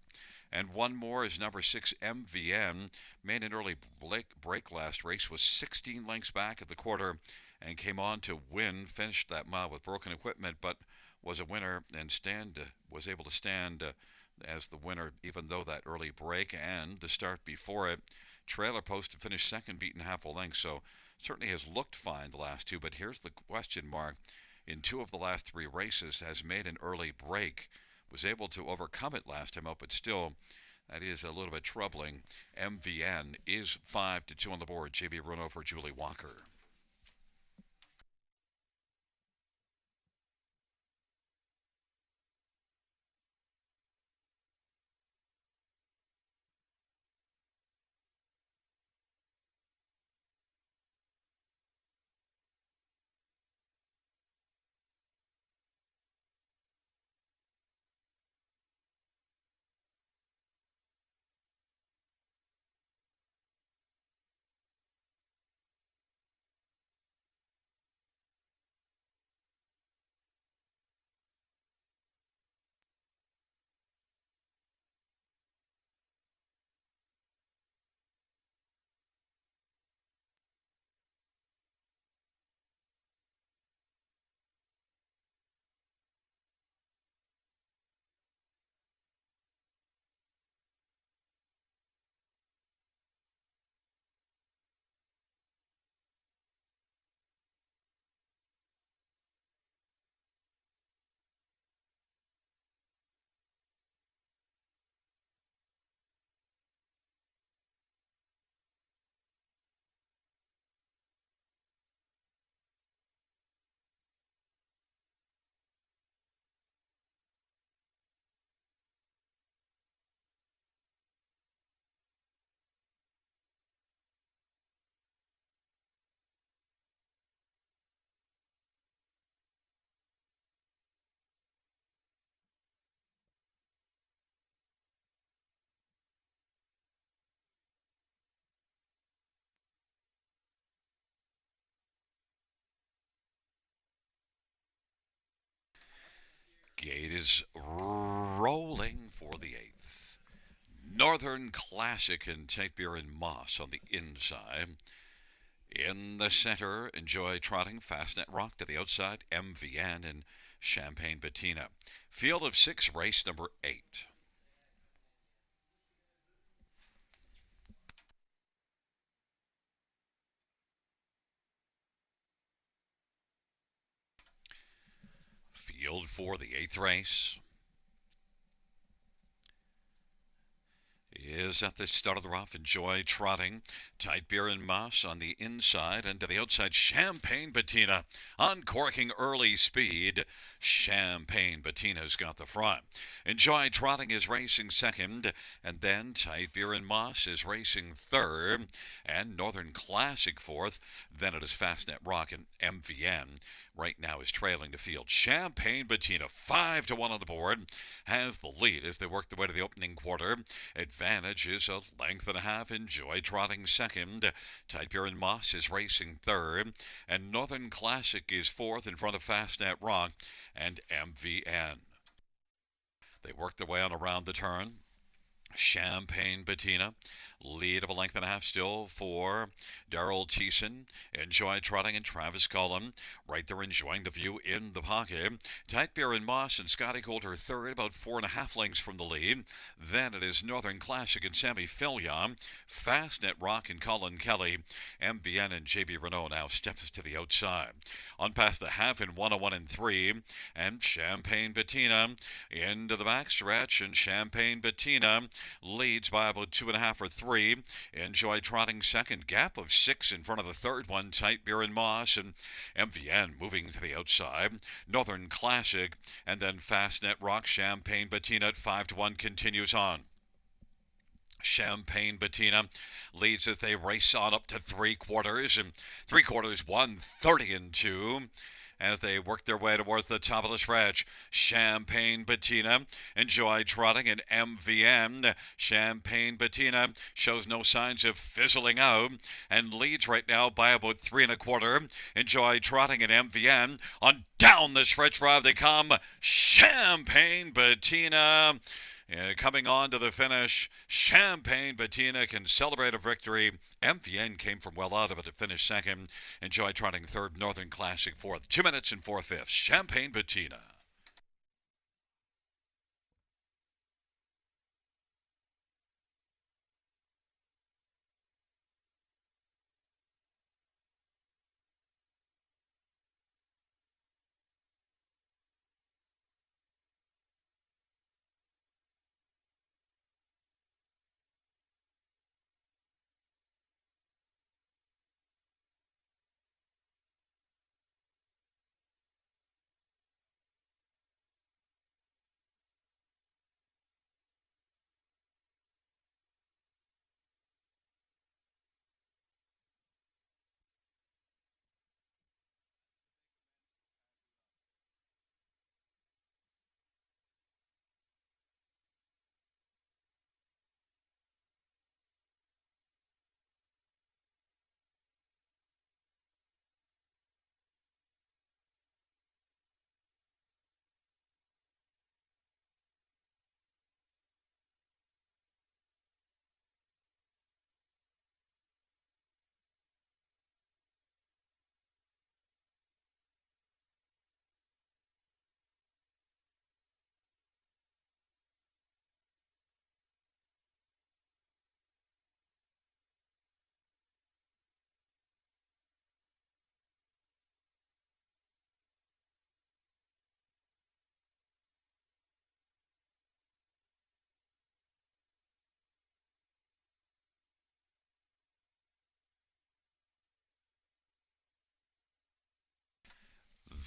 And one more is number 6, MVN. Made an early break last race, was 16 lengths back at the quarter and came on to win. Finished that mile with broken equipment, but was a winner and was able to stand as the winner, even though that early break and the start before it. Trailer post to finish second, beaten half a length, so certainly has looked fine the last 2, but here's the question mark. In 2 of the last 3 races, has made an early break. Was able to overcome it last time out, but still, that is a little bit troubling. MVN is 5-2 on the board. J.B. Renault for Julie Walker. Gate is rolling for the 8th. Northern Classic and Tight Beer and Moss on the inside. In the center, Enjoy Trotting, Fastnet Rock to the outside, MVN and Champagne Bettina. Field of 6, race number 8. Field for the 8th race is at the start of the rough. Enjoy Trotting, Tight Beer and Moss on the inside, and to the outside, Champagne Bettina. Uncorking early speed, Champagne Bettina's got the front. Enjoy Trotting is racing second, and then Tight Beer and Moss is racing third, and Northern Classic fourth. Then it is Fastnet Rock and MVN. Right now is trailing the field. Champagne Bettina, 5-1 on the board, has the lead as they work their way to the opening quarter. Advantage is a length and a half. Enjoy Trotting second. Tight Beer and Moss is racing third, and Northern Classic is fourth in front of Fastnet Rock and MVN. They work their way on around the turn. Champagne Bettina, lead of a length and a half still for Darrell Thiessen. Enjoy Trotting and Travis Cullen. Right there enjoying the view in the pocket. Tight Beer and Moss and Scotty Coulter third, about 4.5 lengths from the lead. Then it is Northern Classic and Sammy Fillion. Fastnet Rock and Colin Kelly. MVN and JB Renault now steps to the outside. On past the half in 101 and 3. And Champagne Bettina into the backstretch, and Champagne Bettina leads by about 2.5 or 3. Enjoy Trotting second, gap of 6 in front of the third one. Tight Beer and Moss and MVN moving to the outside. Northern Classic and then Fastnet Rock. Champagne Bettina at 5-1 continues on. Champagne Bettina leads as they race on up to 3/4, and 3/4 1:30 and 2. As they work their way towards the top of the stretch, Champagne Bettina, Enjoy Trotting, and MVN. Champagne Bettina shows no signs of fizzling out and leads right now by about 3 1/4. Enjoy Trotting and MVN. On down the stretch drive they come. Champagne Bettina coming on to the finish. Champagne Bettina can celebrate a victory. MVN came from well out of it to finish second. Enjoy Trotting third. Northern Classic fourth. 2 minutes and 4/5. Champagne Bettina.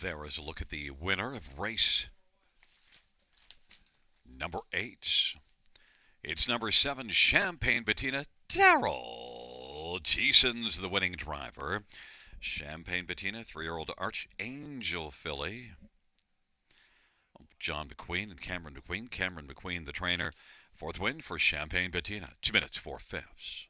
There is a look at the winner of race number 8. It's number 7, Champagne Bettina. Darrell Thiessen's the winning driver. Champagne Bettina, 3-year-old Archangel filly. John McQueen and Cameron McQueen. Cameron McQueen, the trainer. Fourth win for Champagne Bettina. 2 minutes, 4/5.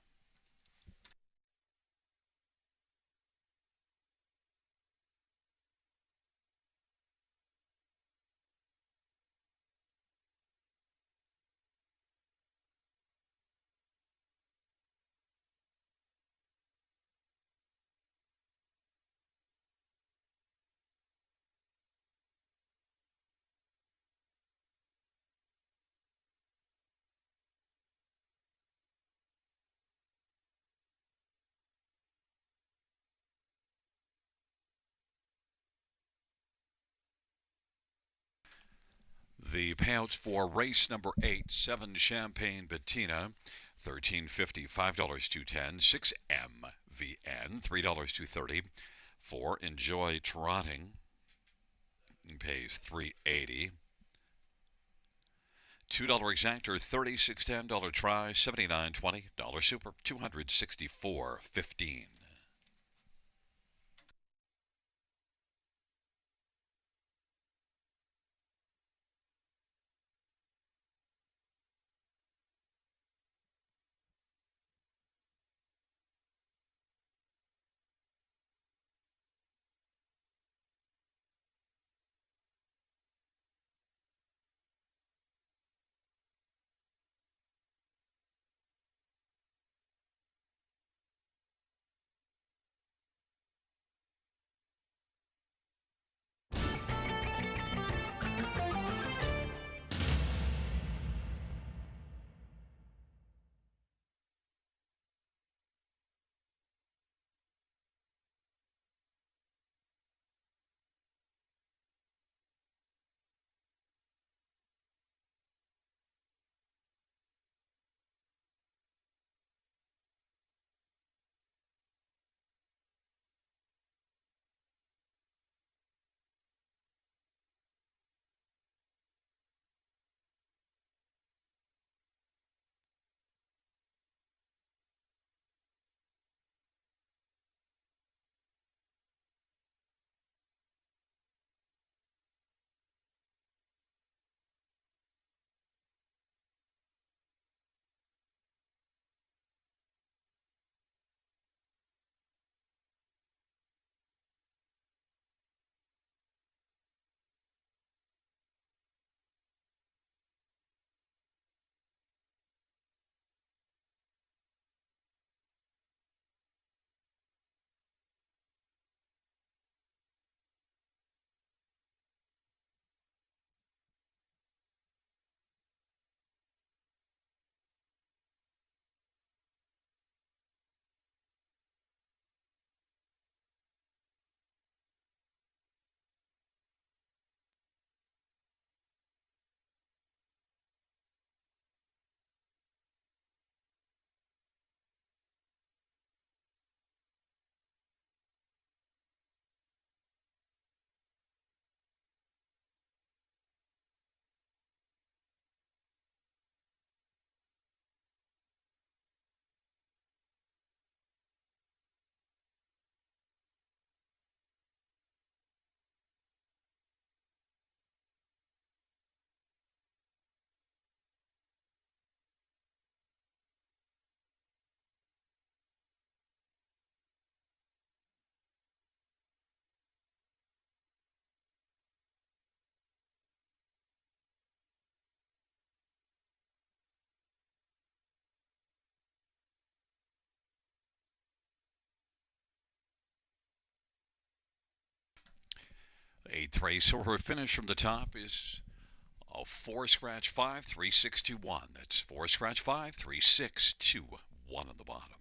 The payouts for race number 8, 7 Champagne Bettina, $13.50, $5 210, 6 MVN, $3 230, 4 Enjoy Trotting, pays $3.80. $2 exactor, $36.10, $1 try, $79.20, $1 super, $264.15. Eighth race order finish from the top is 4 scratch 5, 3 6 2 1. That's 4 scratch 5, 3 6 2 1 on the bottom.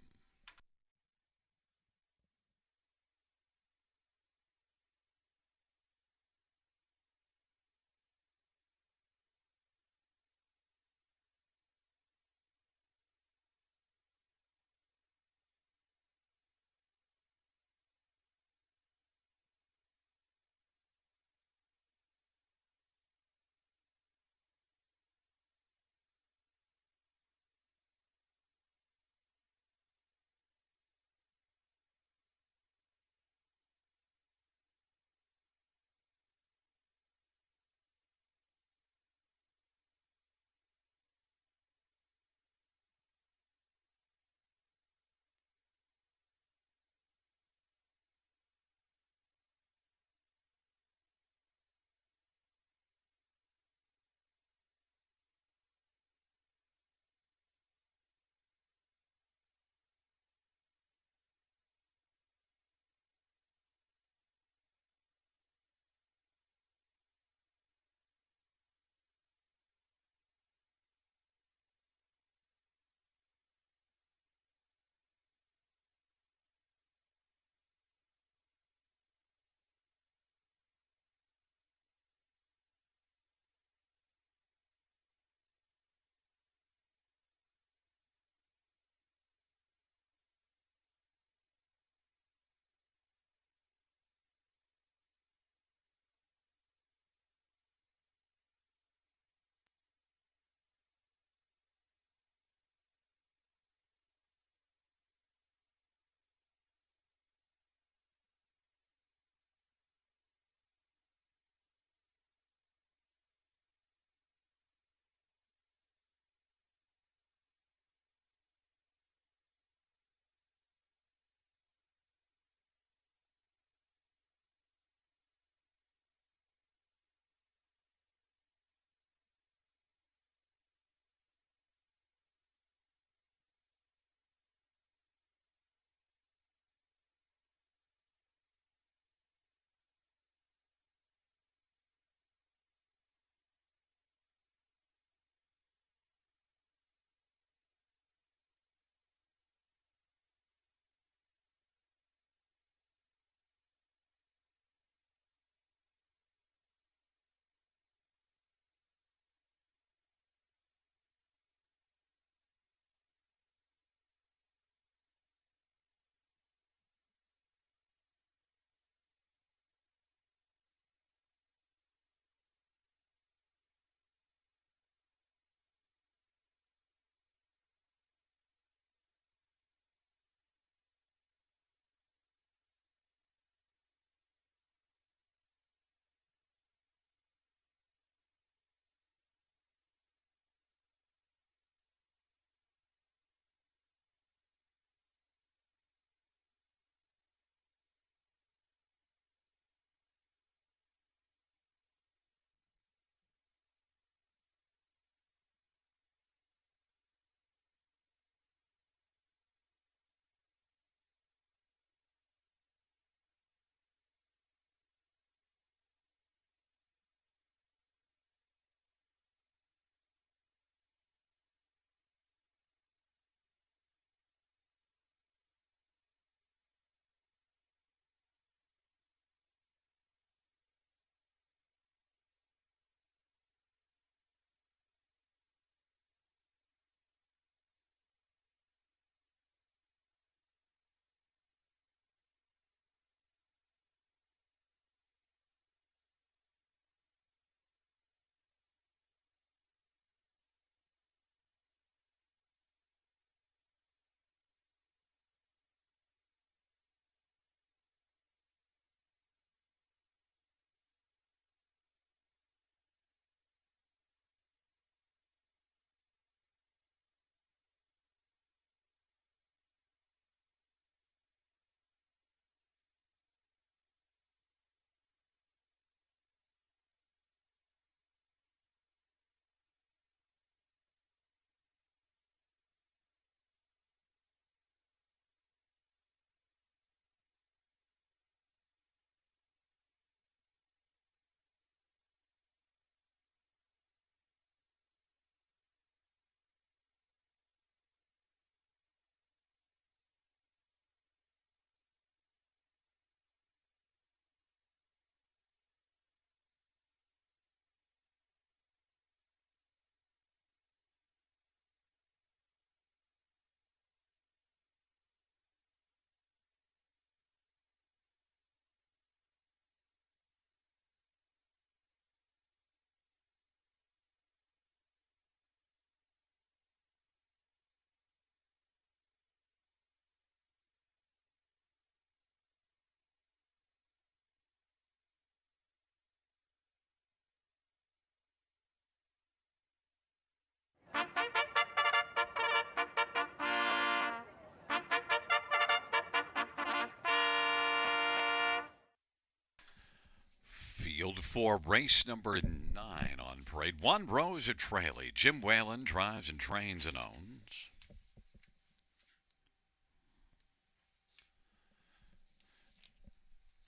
Field for race number 9 on parade. 1 Rose of Tralee. Jim Whalen drives and trains and owns.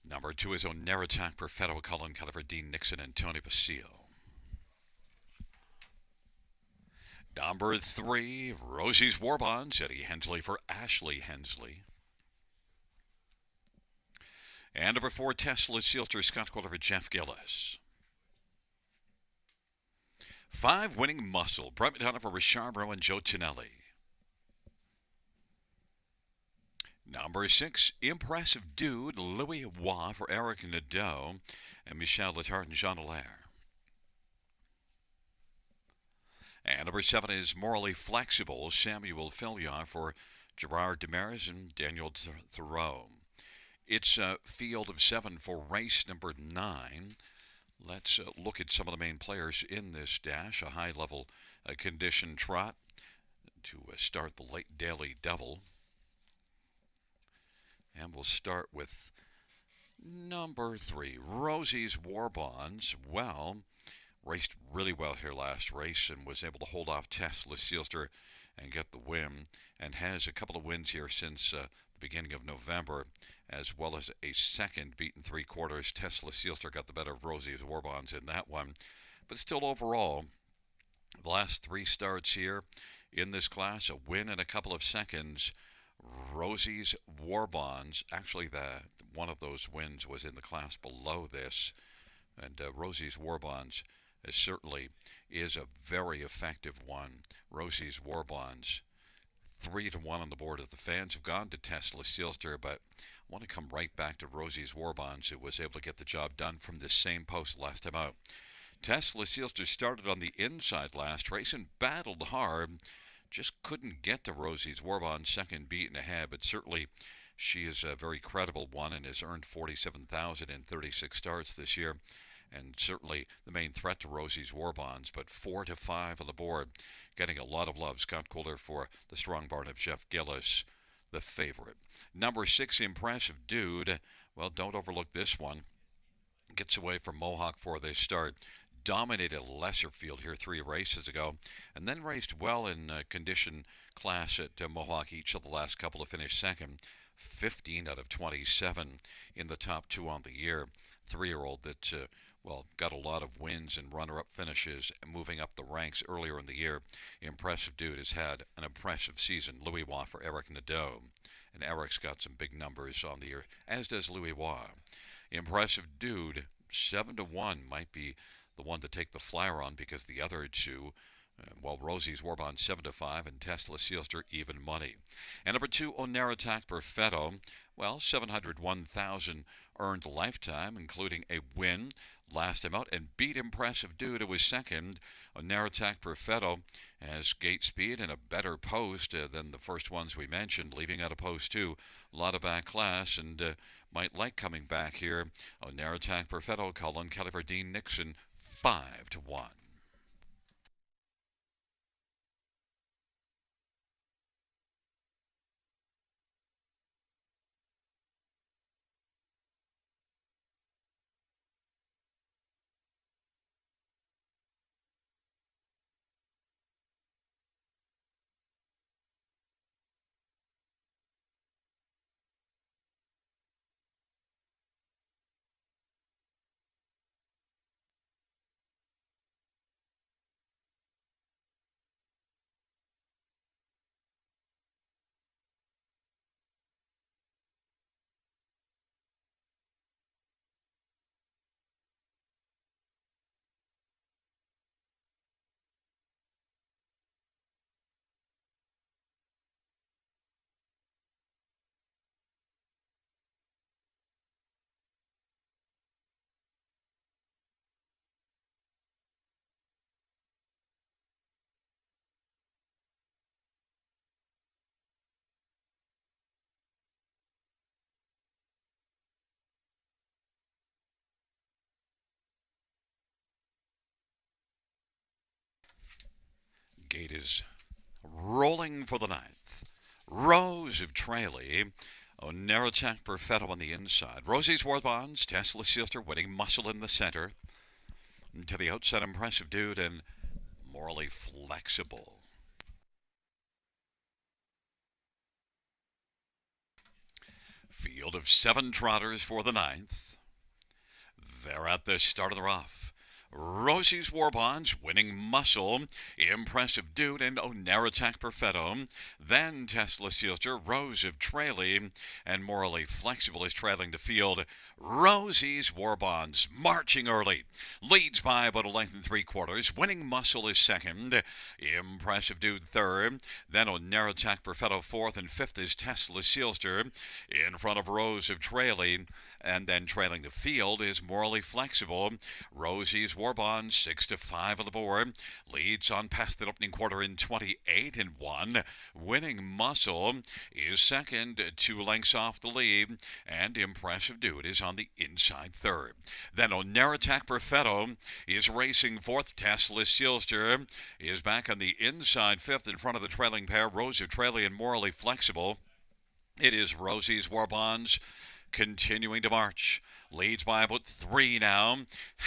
Number 2 is Oneratak Perfetto, Colin Kelleher, Dean Nixon, and Tony Basile. Number 3, Rosie's War Bonds, Eddie Hensley for Ashley Hensley. And number 4, Tesla Sealster, Scott Quiller for Jeff Gillis. 5, Winning Muscle, Brett McDonough for Richard Bro and Joe Tonelli. Number 6, Impressive Dude, Louis Waugh for Eric Nadeau and Michel Letarte and Jean Allaire. And number 7 is Morally Flexible, Samuel Fillion for Gerard Demarais and Daniel Thoreau. It's a field of 7 for race number 9. Let's look at some of the main players in this dash. A high-level condition trot to start the late daily double. And we'll start with number 3, Rosie's War Bonds. Well, raced really well here last race and was able to hold off Tesla Sealster and get the win, and has a couple of wins here since the beginning of November, as well as a second beaten 3/4. Tesla Sealster got the better of Rosie's War Bonds in that one. But still, overall, the last 3 starts here in this class, a win in a couple of seconds. Rosie's War Bonds, actually one of those wins was in the class below this, and Rosie's War Bonds certainly is a very effective one. Rosie's War Bonds, 3-1 on the board. If the fans have gone to Tesla Sealster, but I want to come right back to Rosie's War Bonds, who was able to get the job done from this same post last time out. Tesla Sealster started on the inside last race and battled hard. Just couldn't get to Rosie's War Bonds, second beat and a half, but certainly she is a very credible one and has earned $47,000 in 36 starts this year, and certainly the main threat to Rosie's War Bonds. But 4-5 on the board, getting a lot of love. Scott Quiller for the strong barn of Jeff Gillis, the favorite. Number 6, Impressive Dude. Well, don't overlook this one. Gets away from Mohawk for they start. Dominated a lesser field here 3 races ago, and then raced well in condition class at Mohawk each of the last couple to finish second. 15 out of 27 in the top 2 on the year. 3-year-old that, got a lot of wins and runner-up finishes, moving up the ranks earlier in the year. Impressive Dude has had an impressive season. Louis Waugh for Eric Nadeau, and Eric's got some big numbers on the year, as does Louis Waugh. Impressive Dude, 7-1, might be the one to take the flyer on, because the other 2, Rosie's War Bond 7-5 and Tesla Sealster even money. And number 2, Oneratak Perfetto. Well, $701,000 earned lifetime, including a win last time out, and beat Impressive Dude, who was second. Oneratak Perfetto has gate speed and a better post than the first ones we mentioned, leaving out a post 2. A lot of back class, and might like coming back here. Oneratak Perfetto, Colin Kelleher, Dean Nixon, 5-1. Gate is rolling for the 9th. Rose of Tralee, Oneratak Perfetto on the inside. Rosie's War Bonds, Tesla Sister winning Muscle in the center. To the outside, Impressive Dude and Morally Flexible. Field of 7 trotters for the ninth. They're at the start of the rough. Rosie's War Bonds winning Muscle, Impressive Dude, and Oneratak Perfetto. Then Tesla Sister, Rose of Tralee, and Morally Flexible is trailing the field. Rosie's War Bonds marching early, leads by about a length and 3/4. Winning Muscle is second, Impressive Dude third. Then Oneratak Perfetto fourth, and fifth is Tesla Sister in front of Rose of Tralee. And then trailing the field is Morally Flexible. Rosie's War Bonds 6-5 on the board. Leads on past the opening quarter in 28-1. Winning Muscle is second, 2 lengths off the lead. And Impressive Dude is on the inside third. Then Oneratak Perfetto is racing fourth. Tesla Sister is back on the inside fifth in front of the trailing pair, Rose of Tralee and Morally Flexible. It is Rosie's War Bonds continuing to march. Leads by about 3 now.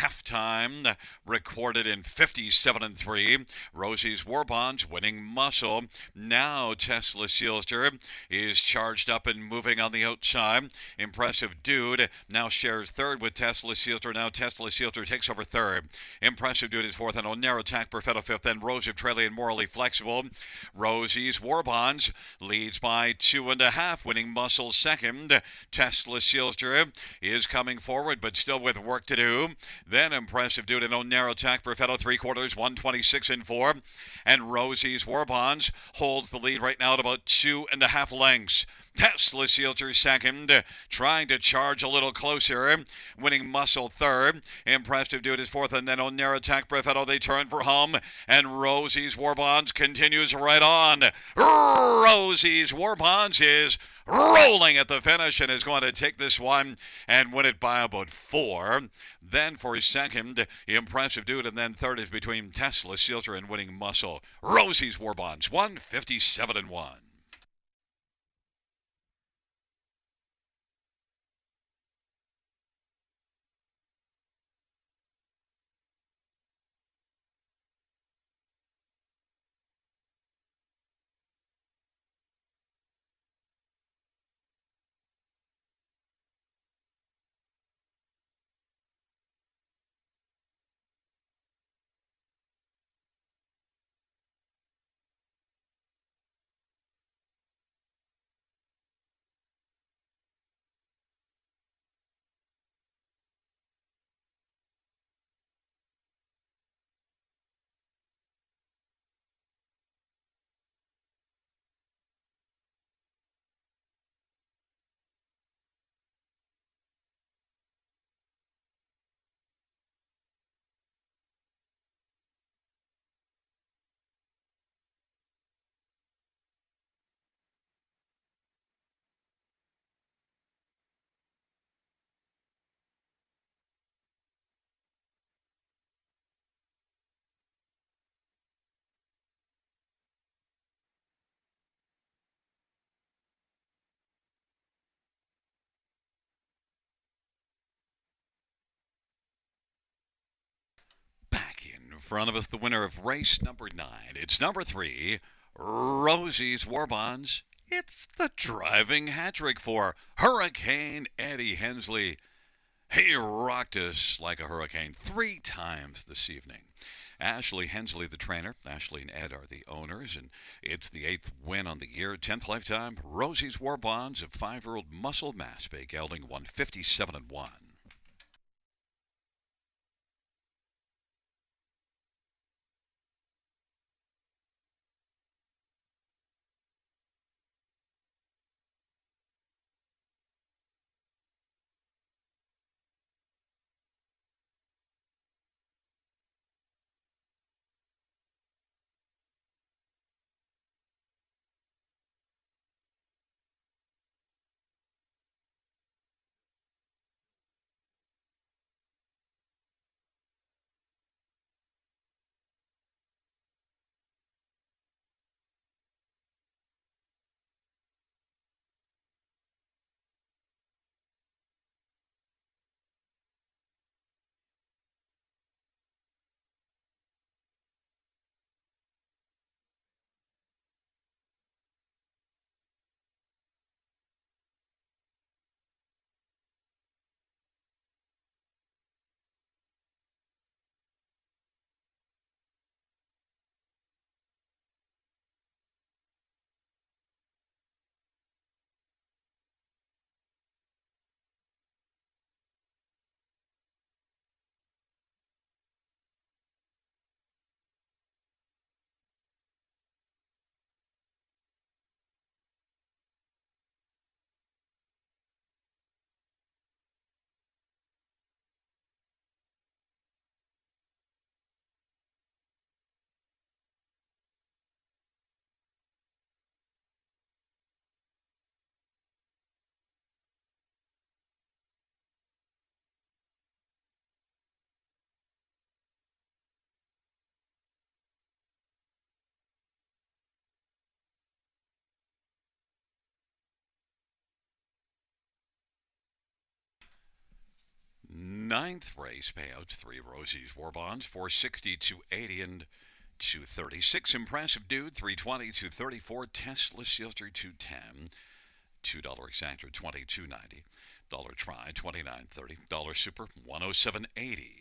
Halftime recorded in 57-3. Rosie's War Bonds winning Muscle. Now Tesla Sister is charged up and moving on the outside. Impressive Dude now shares third with Tesla Sister. Now Tesla Sister takes over third. Impressive Dude is fourth, and Oneratak Perfetto fifth. Then Rose of Tralee and Morally Flexible. Rosie's War Bonds leads by 2.5, winning Muscle second. Tesla Sister is coming forward, but still with work to do. Then Impressive Dude and Oneratak Perfetto 3/4, 126-4. And Rosie's War Bonds holds the lead right now at about 2.5 lengths. Tesla Sister second, trying to charge a little closer, winning Muscle third. Impressive Dude is fourth, and then Oneratak Perfetto, they turn for home, and Rosie's War Bonds continues right on. Rosie's War Bonds is rolling at the finish and is going to take this one and win it by about 4. Then for second, Impressive Dude, and then third is between Tesla Sister and winning Muscle. Rosie's War Bonds 157-1. Back in front of us, the winner of race number 9. It's number 3, Rosie's War Bonds. It's the driving hat trick for Hurricane Eddie Hensley. He rocked us like a hurricane 3 times this evening. Ashley Hensley, the trainer. Ashley and Ed are the owners, and it's the 8th win on the year, 10th lifetime. Rosie's War Bonds of 5-year-old Muscle Mass Bay gelding 157-1. Ninth race payouts, 3 Rosie's War Bonds, 460, 280, and 236. Impressive Dude, 320, 234. Tesla Sister, 210. $2 exactor, 22.90. Dollar Try, 29.30. Dollar Super, 107.80.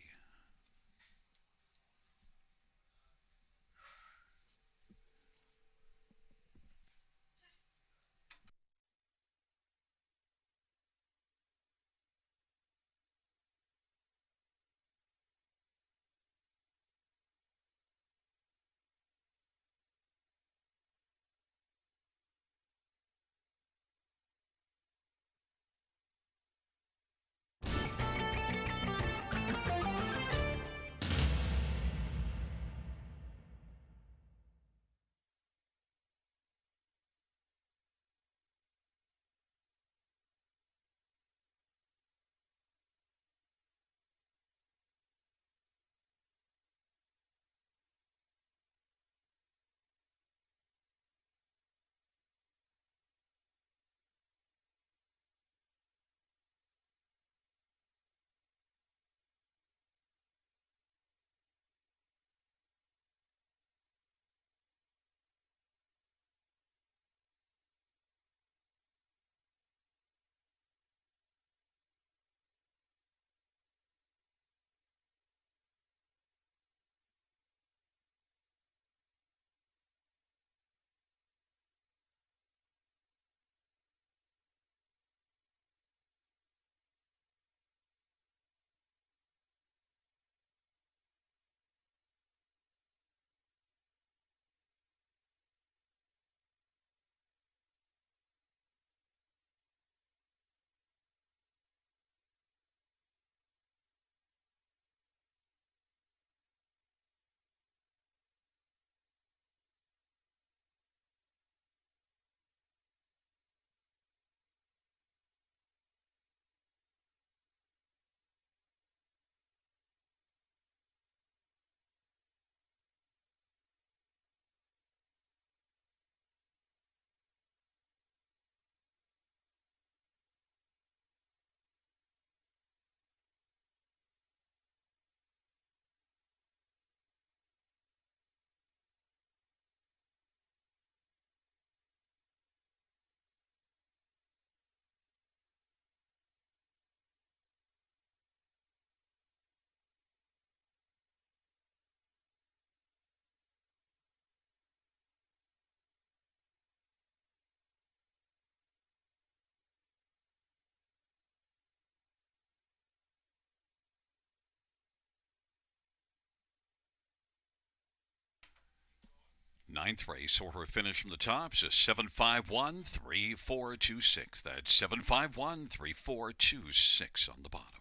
9th race order of finish from the tops is 7513426. That's 7513426 on the bottom.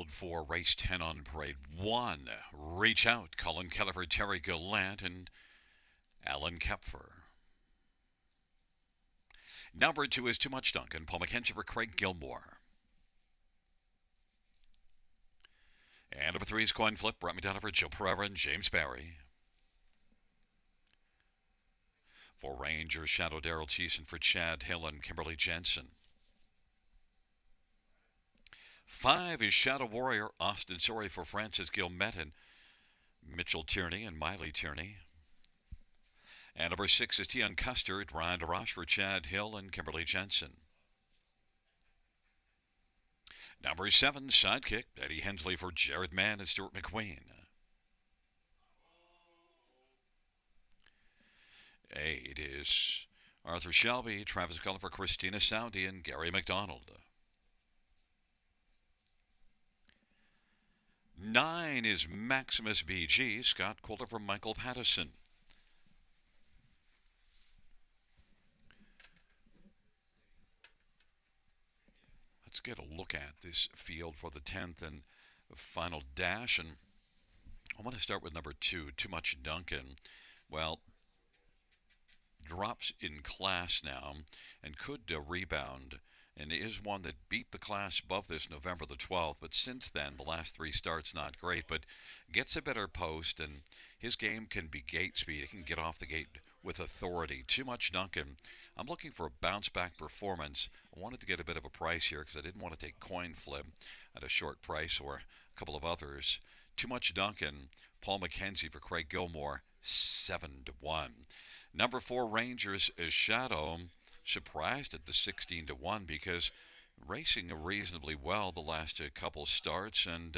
field for race 10 on parade 1. Reach Out, Colin Kelleher, Terry Gallant, and Alan Kepfer. Number 2 is Too Much Duncan, Paul McKenzie for Craig Gilmore. And number 3 is Coin Flip, Brett McDonough for Joe Pereira and James Barry. For Ranger Shadow, Daryl Thiessen for Chad Hill and Kimberly Jensen. 5 is Shadow Warrior, Austin Sorey for Francis Gilmet and Mitchell Tierney and Miley Tierney. And number 6 is Tian Custard, Ryan DeRoche for Chad Hill and Kimberly Jensen. Number 7, Sidekick, Eddie Hensley for Jared Mann and Stuart McQueen. 8 is Arthur Shelby, Travis Cullen for Christina Saudi and Gary McDonald. 9 is Maximus BG, Scott Coulter for Michael Pattison. Let's get a look at this field for the 10th and final dash. And I want to start with number 2, Too Much Duncan. Well, drops in class now and could rebound, and is one that beat the class above this November the 12th, but since then the last 3 starts not great, but gets a better post, and his game can be gate speed. He can get off the gate with authority. Too Much Duncan, I'm looking for a bounce back performance. I wanted to get a bit of a price here because I didn't want to take Coin Flip at a short price or a couple of others. Too Much Duncan, Paul McKenzie for Craig Gilmore, 7-1. Number 4, Rangers is Shadow, surprised at the 16-1 because racing reasonably well the last couple starts, and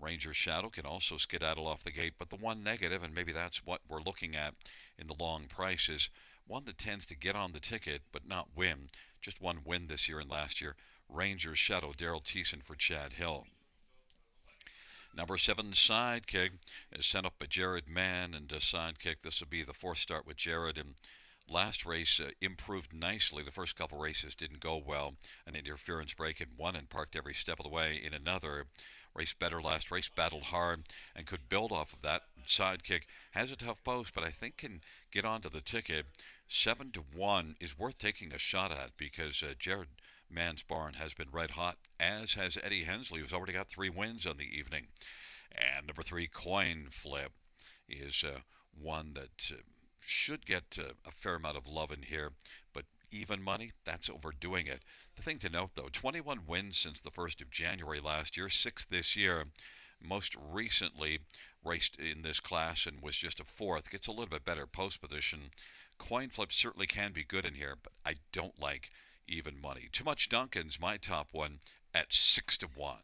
Ranger Shadow can also skedaddle off the gate. But the one negative, and maybe that's what we're looking at in the long price, is one that tends to get on the ticket but not win. Just one win this year and last year. Ranger Shadow, Daryl Thiessen for Chad Hill. Number 7, Sidekick, is sent up by Jared Mann, and Sidekick, this will be the 4th start with Jared. And last race improved nicely. The first couple races didn't go well. An interference break in one and parked every step of the way in another. Raced better last race, battled hard, and could build off of that. Sidekick has a tough post, but I think can get onto the ticket. 7-1 is worth taking a shot at because Jared Mann's barn has been red hot, as has Eddie Hensley, who's already got 3 wins on the evening. And number 3, Coin Flip, is one that should get a fair amount of love in here, but even money, that's overdoing it. The thing to note, though, 21 wins since the 1st of January last year, 6 this year. Most recently raced in this class and was just a 4th. Gets a little bit better post position. Coin Flip certainly can be good in here, but I don't like even money. Too Much Duncan's my top one at 6-1.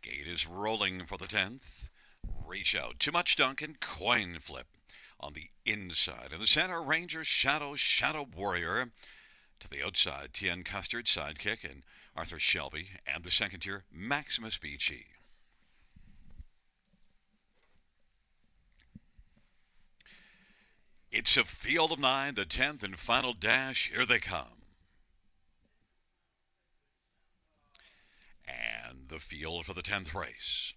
Gate is rolling for the 10th. Reach Out, Too Much Duncan, Coin Flip. On the inside, in the center, Ranger Shadow, Shadow Warrior. To the outside, Tian Custard, Sidekick, and Arthur Shelby. And the second tier, Maximus BG. It's a field of nine, the 10th and final dash. Here they come. And the field for the 10th race.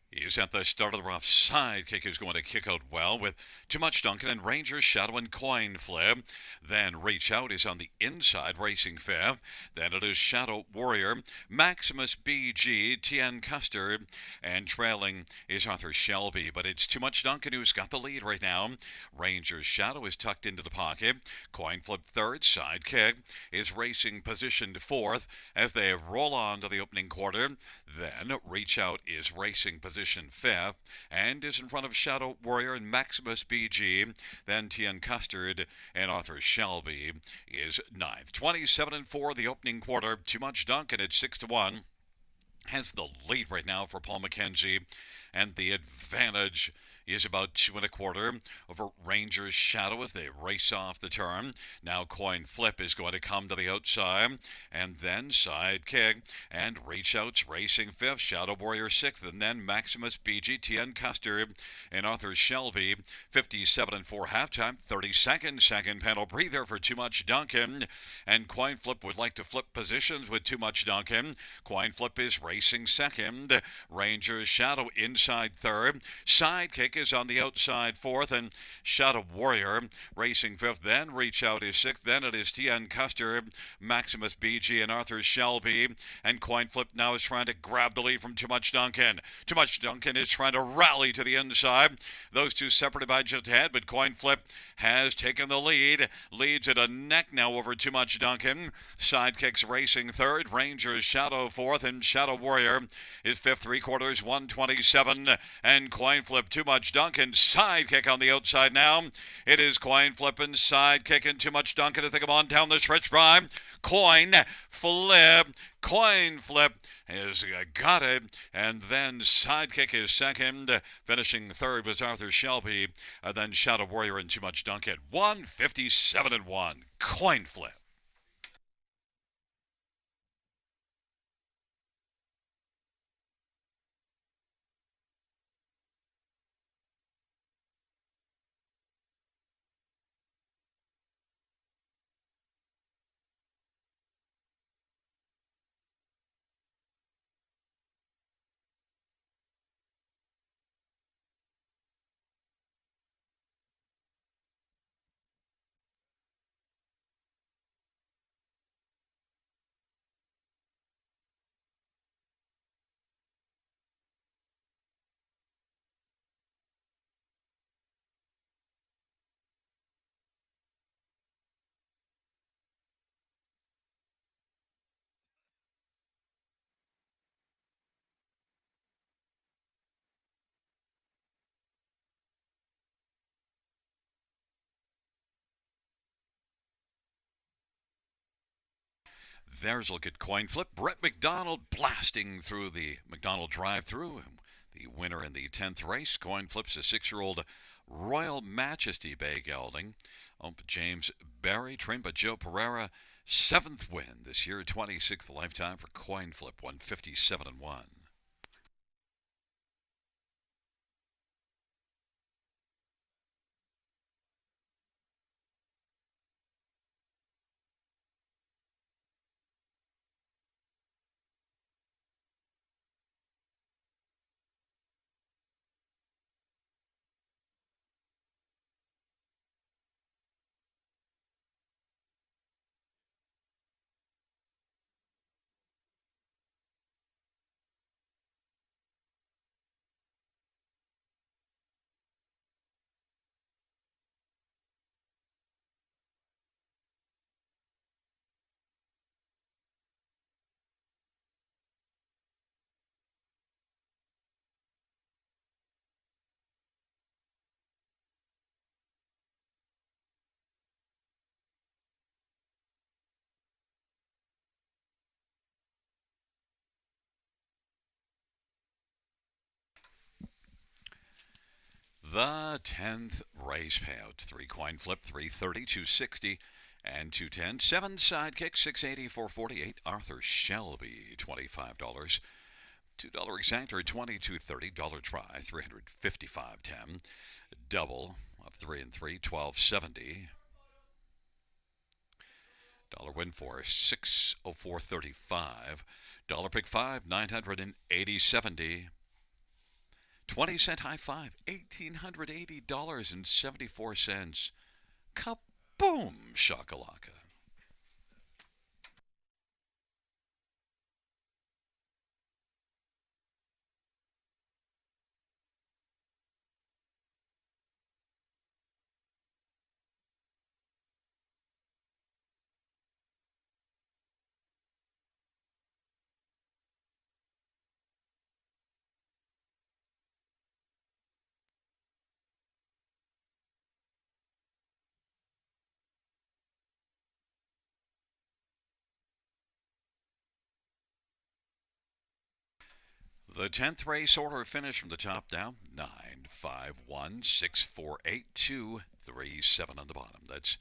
He's at the start of the rough. Sidekick is going to kick out well with Too Much Duncan and Ranger Shadow and Coin Flip. Then Reach Out is on the inside, racing fifth. Then it is Shadow Warrior, Maximus BG, Tien Custer, and trailing is Arthur Shelby. But it's Too Much Duncan who's got the lead right now. Ranger Shadow is tucked into the pocket. Coin Flip third. Sidekick is racing positioned fourth as they roll on to the opening quarter. Then Reach Out is racing position fifth and is in front of Shadow Warrior and Maximus BG. Then Tien Custard and Arthur Shelby is ninth. 27-4 the opening quarter. Too Much Duncan at 6-1 has the lead right now for Paul McKenzie, and the advantage is about 2.25 over Ranger's Shadow as they race off the turn. Now Coin Flip is going to come to the outside, and then Sidekick and Reach Out's racing fifth, Shadow Warrior sixth, and then Maximus BG, Tien Custer, and Arthur Shelby. 57-4 halftime. 30-second second panel breather for Too Much Duncan, and Coin Flip would like to flip positions with Too Much Duncan. Coin Flip is racing second. Ranger's Shadow inside third. Sidekick is on the outside fourth, and Shadow Warrior racing fifth. Then Reach Out is sixth. Then it is Tien Custer, Maximus BG, and Arthur Shelby. And Coin Flip now is trying to grab the lead from Too Much Duncan. Too Much Duncan is trying to rally to the inside. Those two separated by just a head, but Coin Flip has taken the lead. Leads at a neck now over Too Much Duncan. Sidekick's racing third. Ranger's Shadow fourth, and Shadow Warrior is fifth. 3/4, 127. And Coin Flip, Too Much Duncan. Sidekick on the outside now. It is Coin Flip and Sidekick and Too Much Duncan as they come on down the stretch prime. Coin Flip. Coin Flip has got it, and then Sidekick is second. Finishing third was Arthur Shelby, then Shadow Warrior and Too Much Duncan. 157-1. Coin Flip. There's a look at Coin Flip. Brett McDonald blasting through the McDonald drive-through. The winner in the 10th race. Coin Flip's a 6-year-old Royal Majesty Bay gelding. James Barry, trained by Joe Pereira. 7th win this year, 26th lifetime for Coin Flip, 157-1. The 10th race payout. 3 Coin Flip, 330, 260, and 210. 7 Sidekick, 680, 448. Arthur Shelby, $25. $2 exactor, $22.30. Dollar try, $355.10. Double of 3 and 3, 1270. Dollar win for 604.35. Dollar pick 5, 980.70. 20-cent high five, $1,880.74. Kaboom, shakalaka. The 10th race order finish from the top down, 9, 5, 1, 6, 4, 8, 2, 3, 7 on the bottom. That's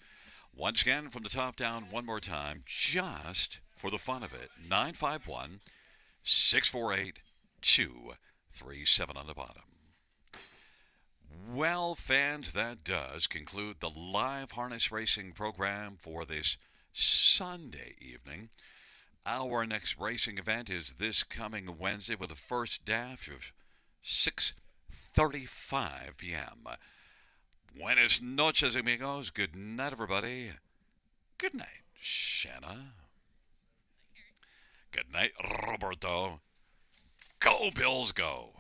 once again from the top down one more time, just for the fun of it. 9, 5, 1, 6, 4, 8, 2, 3, 7 on the bottom. Well, fans, that does conclude the live harness racing program for this Sunday evening. Our next racing event is this coming Wednesday with the first dash of 6:35 p.m. Buenas noches, amigos. Good night, everybody. Good night, Shanna. Good night, Roberto. Go, Bills, go.